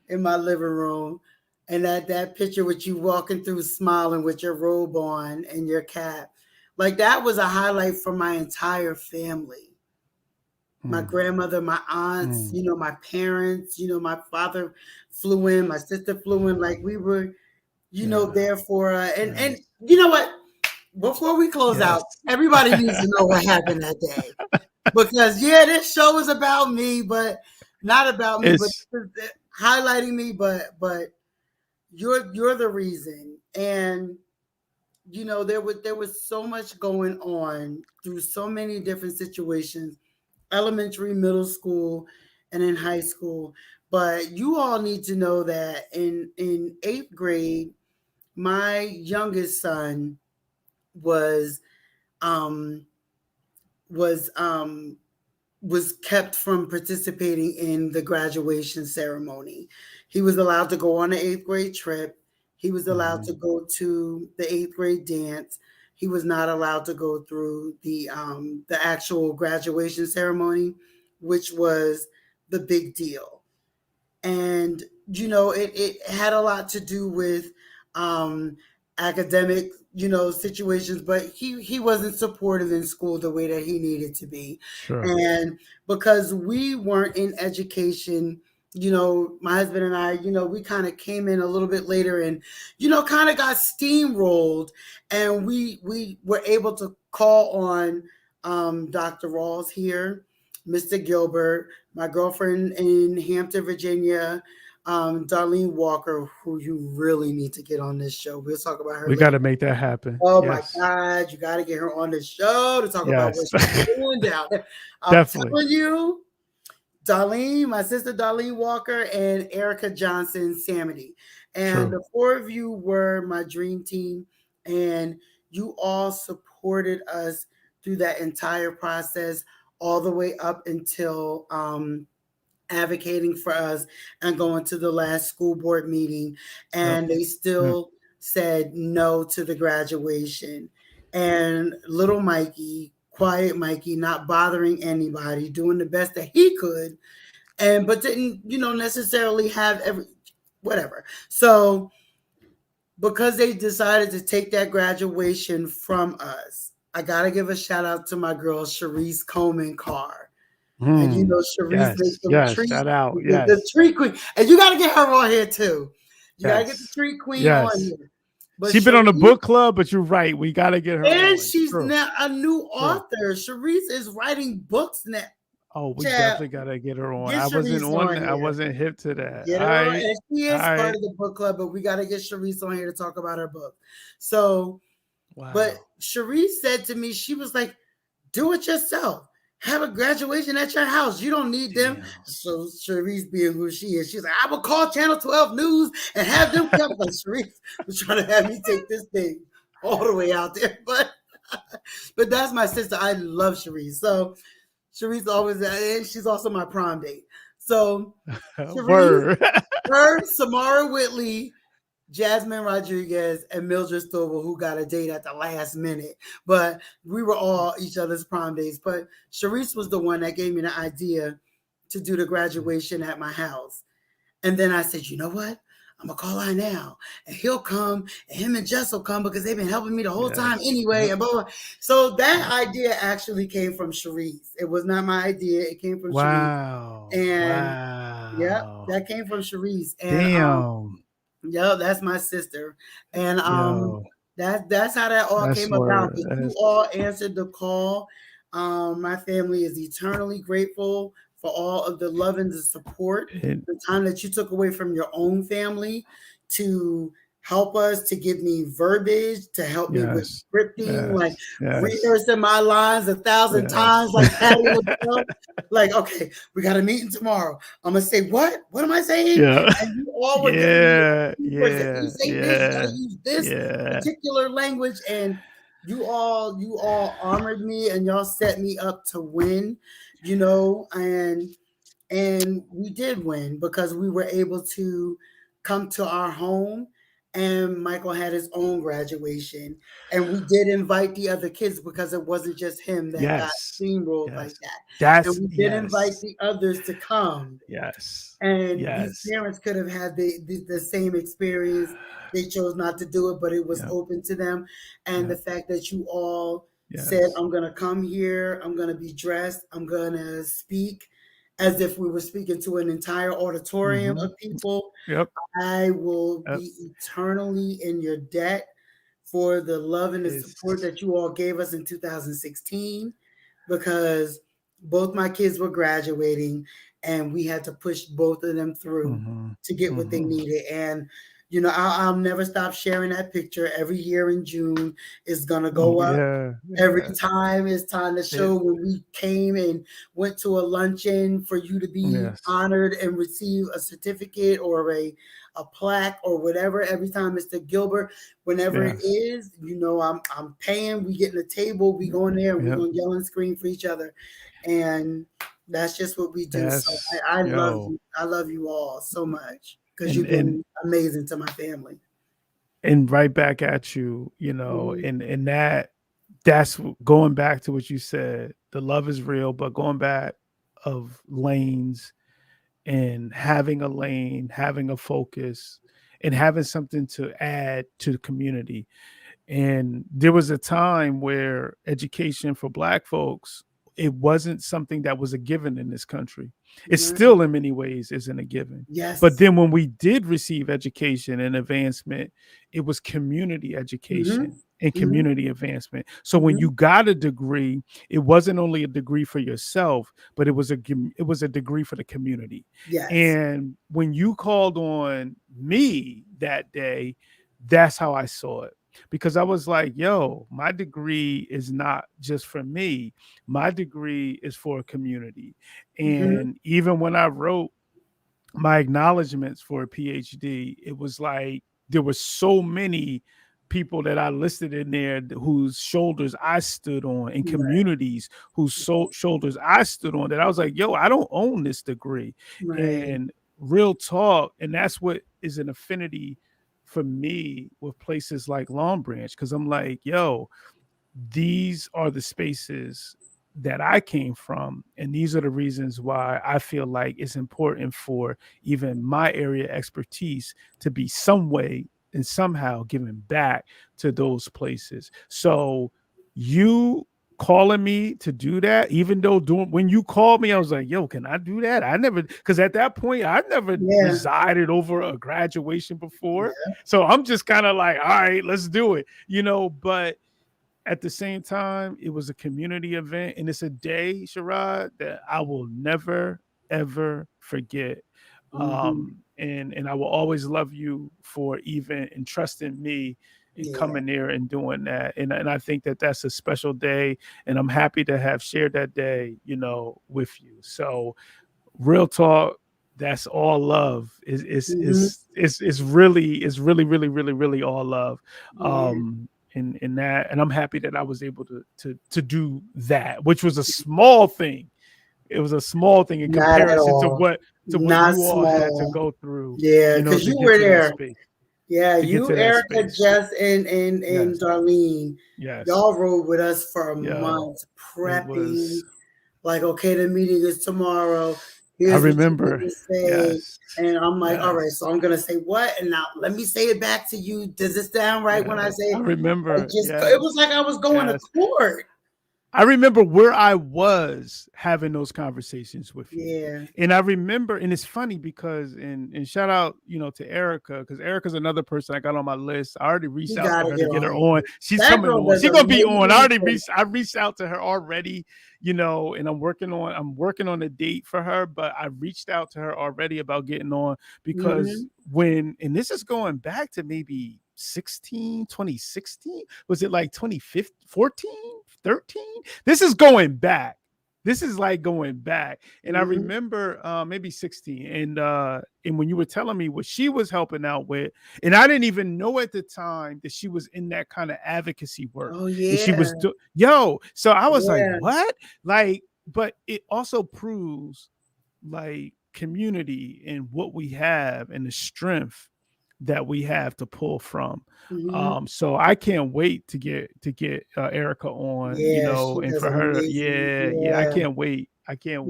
in my living room, and that picture with you walking through smiling with your robe on and your cap, like that was a highlight for my entire family. My grandmother, my aunts, my parents, my father flew in, my sister flew in, like we were, there for and you know what? Before we close Yes. out, everybody needs to know what happened that day. Because this show is about me, but not about me, but It's highlighting me, but you're the reason. And there was so much going on through so many different situations, elementary, middle school, and in high school. But you all need to know that in 8th grade, my youngest son was um was um was kept from participating in the graduation ceremony. He was allowed to go on an 8th grade trip. He was allowed to go to the 8th grade dance. He was not allowed to go through the actual graduation ceremony, which was the big deal. And it had a lot to do with um academic situations, but he wasn't supported in school the way that he needed to be. sure. And because we weren't in education, my husband and I, we kind of came in a little bit later, and kind of got steamrolled, and we were able to call on Dr. Rawls here, Mr. Gilbert, my girlfriend in Hampton, Virginia, Darlene Walker, who you really need to get on this show. We'll talk about her We got later. to make that happen. Oh my Yes. God, you got to get her on the show to talk about what Yes. she's doing down there. I'm Definitely. telling you, Darlene, my sister Darlene Walker, and Erica Johnson Samity. And True. the four of you were my dream team, and you all supported us through that entire process, all the way up until advocating for us and going to the last school board meeting. Yep. And they still said no to the graduation. And little Mikey, quiet Mikey, not bothering anybody, doing the best that he could, and but didn't necessarily have every whatever. So because they decided to take that graduation from us, I gotta give a shout out to my girl Sharice Coleman Carr. And Sharice Yes. makes the Yes. treat, Shout out. the Yes. treat queen, and you got to get her on here too. You got to get the Yes. treat queen on Yes. here. But She's been on the Sharice, book club, but you're right. We got to get her and on. she's True. now a new True. author. Sharice is writing books now. Oh, we Child, definitely got to get her on. get I wasn't Sharice on on that. I here. wasn't hip to that. Get All her on, right. and she is All part right. of the book club, but we got to get Sharice on here to talk about her book. So, Wow. but Sharice said to me, she was like, "Do it yourself. Have a graduation at your house. You don't need them." So Sharice, being who she is, she's like, "I will call Channel 12 News and have them come." Like Sharice was trying to have me take this thing all the way out there, but that's my sister. I love Sharice. So Sharice always, and she's also my prom date. So Sharice, Word. her, Samara Whitley, Jasmine Rodriguez, and Mildred Stovall, who got a date at the last minute. But we were all each other's prom dates. But Sharice was the one that gave me the idea to do the graduation at my house. And then I said, you know what? I'm going to call her now. And he'll come, and him and Jess will come because they've been helping me the whole time anyway. And blah, blah. So that idea actually came from Sharice. It was not my idea. It came from Wow. Sharice. And wow. yeah, that came from Sharice. And Damn. yeah, that's my sister. And Yo, that's how that all that's came about. word. But you That's, all answered the call. My family is eternally grateful for all of the love and the support, it, the time that you took away from your own family to help us, to give me verbiage, to help me with yes. scripting, like Yes. rehearsing my lines 1,000 Yes. times, like Patty LaBelle. Like, okay, we got a meeting tomorrow. I'm gonna say what? What am I saying? Yeah. And you all were giving me you say this, you gotta use this particular language, and you all armored me, and y'all set me up to win, and we did win because we were able to come to our home and Michael had his own graduation. And we did invite the other kids because it wasn't just him that got Yes. steamrolled like Yes. that. And That's we did invite yes. the others to come. Yes. And these Yes. parents could have had the same experience. They chose not to do it, but it was Yep. open to them. And the Yep. fact that you all said, Yes. I'm going to come here, I'm going to be dressed, I'm going to speak as if we were speaking to an entire auditorium Mm-hmm. of people. Yep. I will Yep. be eternally in your debt for the love and the support It's that you all gave us in 2016, because both my kids were graduating and we had to push both of them through mm-hmm. to get what they Mm-hmm. needed. And I'll never stop sharing that picture. Every year in June is gonna Oh go up. yeah. Every Yeah. time it's time to It, show when we came and went to a luncheon for you to be yes. honored and receive a certificate or a plaque or whatever. Every time Mr. Gilbert, whenever it Yes. is, I'm paying. We getting a table. We going there and we Yep. gonna yell and scream for each other, and that's just what we do. So That's I love yo. you. I love you all so much because And you've and been amazing to my family. and right back at you, Mhm. and that's going back to what you said. The love is real, but going back of lanes and having a lane, having a focus, and having something to add to the community. And there was a time where education for Black folks, it wasn't something that was a given in this country. It Right. still, in many ways, isn't a given. But Yes. then when we did receive education and advancement, it was community Mm-hmm. education and Mm-hmm. community advancement. So when Mm-hmm. you got a degree, it wasn't only a degree for yourself, but it was a degree for the community. Yes. And when you called on me that day, that's how I saw it, because I was like, yo, my degree is not just for me. My degree is for a community. Mm-hmm. And even when I wrote my acknowledgments for a PhD, it was like there were so many people that I listed in there whose shoulders I stood on, and Right. communities whose shoulders I stood on, that I was like, yo, I don't own this degree. Right. And real talk, and that's what is an affinity for me with places like Long Branch, because I'm like, yo, these are the spaces that I came from. And these are the reasons why I feel like it's important for even my area expertise to be some way and somehow giving back to those places. So you calling me to do that, even though when you called me, I was like, yo, can I do that? I never, because at that point, I never Yeah. resided over a graduation before. Yeah. So I'm just kind of like, all right, let's do it, but at the same time, it was a community event, and it's a day, Sherrod, that I will never ever forget. Mm-hmm. And I will always love you for even entrusting me and Yeah. coming there and doing that. And I think that that's a special day, and I'm happy to have shared that day, with you. So real talk, that's all love. Mm-hmm. It's really really all love. Yeah. In that, and I'm happy that I was able to do that, which was a small thing. It was a small thing in Not at comparison to all. what Not you all had to small. go through, Yeah, because to you get were to that there. space, Yeah, to get you, to that Erica, space. Jess, and Yes, Darlene, yes, y'all rode with us for a yo, month it prepping. was. Like, okay, the meeting is tomorrow. I Here's what you remember. need to say. Yes, And I'm like, all right, yes, so I'm gonna say what? And now let me say it back to you. Does it sound right when I yes. say I it? remember. It was Yes, like I was going to yes. court. I remember where I was having those conversations with you. Yeah. And I remember, and it's funny because, and shout out, to Erica, because Erica's another person I got on my list. I already reached You out to gotta her get to get her on. on. She's That coming girl on. does She's gonna be on. amazing work. I reached out to her already, and I'm working on a date for her, but I reached out to her already about getting on, because Hmm. and this is going back to maybe 2016, was it like 2015, 14, 13? This is going back. This is like going back. And I Hmm. remember maybe 16. And when you were telling me what she was helping out with, and I didn't even know at the time that she was in that kind of advocacy work. Oh And she yeah. was so I was like, Yeah. what? Like, but it also proves like community and what we have and the strength that we have to pull from. Mhm. So I can't wait to get Erica on, Yeah, she and does for an her, amazing. I Yeah. can't wait. Mhm. I can't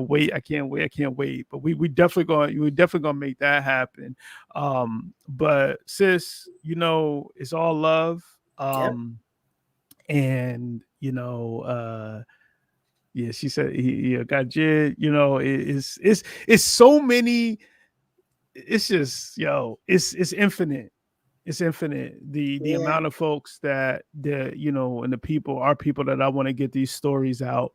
wait. I can't wait. I can't wait. But we definitely gonna make that happen. But sis, it's all love. Yep. And yeah, she said he got Jid, it's so many, it's just it's infinite. It's infinite. The Yeah. amount of folks that and the people are people that I want to get these stories out.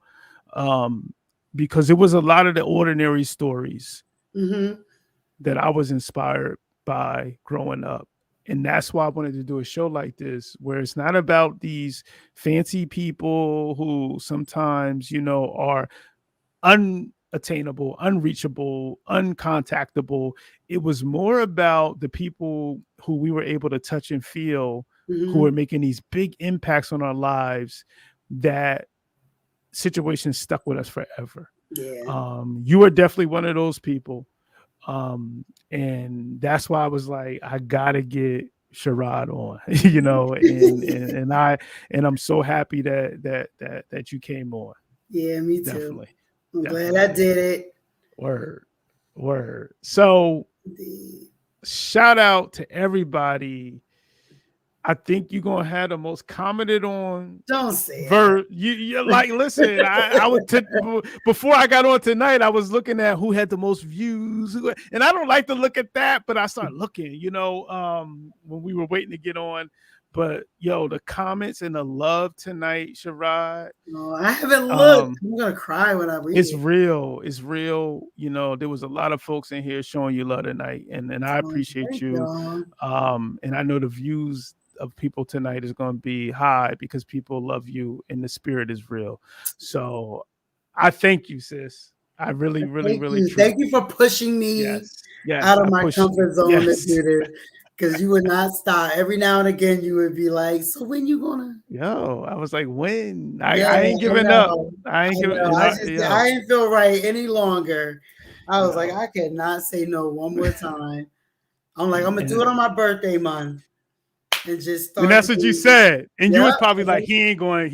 Because it was a lot of the ordinary stories Mhm. that I was inspired by growing up. And that's why I wanted to do a show like this, where it's not about these fancy people who sometimes, are unattainable, unreachable, uncontactable. It was more about the people who we were able to touch and feel, who were Mhm. making these big impacts on our lives, that situations stuck with us forever. Yeah. You are definitely one of those people. And that's why I was like, I gotta get Sherod on, and I'm so happy that you came on. Yeah, me too. Definitely. I'm glad I Definitely. did it. Word. So Indeed. shout out to everybody. I think you're gonna have the most commented on Don't say it. you like, listen, I would before I got on tonight, I was looking at who had the most views, and I don't like to look at that, but I started looking, when we were waiting to get on. But the comments and the love tonight, Sherod. No, I haven't looked. I'm gonna cry when I read It's it. real. It's real. There was a lot of folks in here showing you love tonight, and I appreciate Thank you. y'all. And I know the views of people tonight is going to be high because people love you and the spirit is real. So I thank you, sis. I really, really, Thank really you. Thank you for pushing me yes, out of I my pushed you. comfort zone Yes. to do this. Because you would not stop. Every now and again, you would be like, "So when you gonna?" I was like, when? Yeah, I ain't giving up. I ain't giving. know. I didn't feel right any longer. I was like, No. I cannot say no one more time. I'm like, I'm gonna do And- it on my birthday month, and just start. And that's what you doing- said. And you Yeah, was probably like, he ain't going.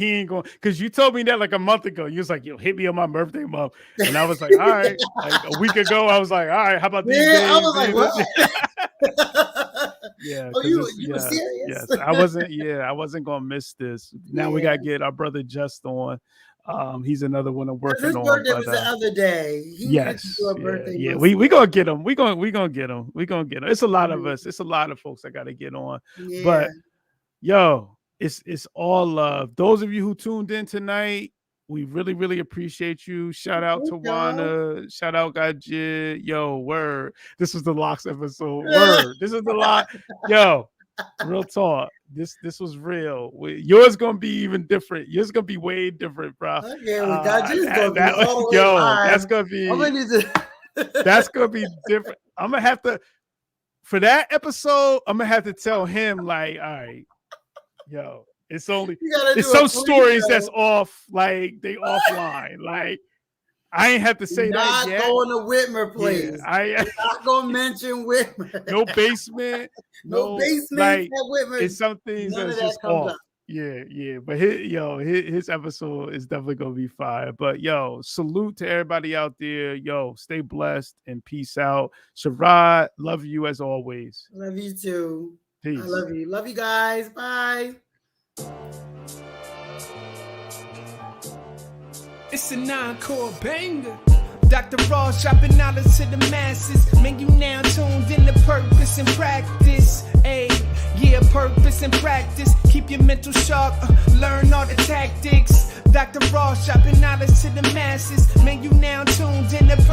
Because you told me that like a month ago. You was like, yo, hit me on my birthday month. And I was like, all right. Like a week ago, I was like, all right, how about these days? I was like, what? Yeah. Oh, you were serious? Yes. I wasn't gonna miss this. Now we gotta get our brother Just on. He's another one I'm working His on. birthday But, was the other day. He needed to do a birthday. Yeah. We gonna get him. We gonna get him. It's a lot of us. It's a lot of folks I gotta get on. Yeah. But it's all love. Those of you who tuned in tonight, we really, really appreciate you. Shout out to Wana. Shout out Gajid. Word. This was the Locks episode. Word. This is the lock. Real talk. This was real. Yours gonna be even different. Yours gonna be way different, bro. Okay, we got you. Gonna be all the way that's gonna be. to... That's gonna be different. I'm gonna have to for that episode. I'm gonna have to tell him like, all right, it's some stories that's off, like they offline. Like I ain't have to say that yet. Not going to Whitmer, please. Yeah, not gonna mention Whitmer. No basement. No basement like, at Whitmer. It's some things that's just off. Up. Yeah. But his episode is definitely gonna be fire. But salute to everybody out there. Stay blessed and peace out. Sherod, love you as always. Love you too. Peace. I love you. Love you guys. Bye. It's a 9-chord banger. Dr. Ross dropping knowledge to the masses. Man, you now tuned in to purpose and practice. Purpose and practice. Keep your mental sharp. Learn all the tactics. Dr. Ross dropping knowledge to the masses. Man, you now tuned in to purpose.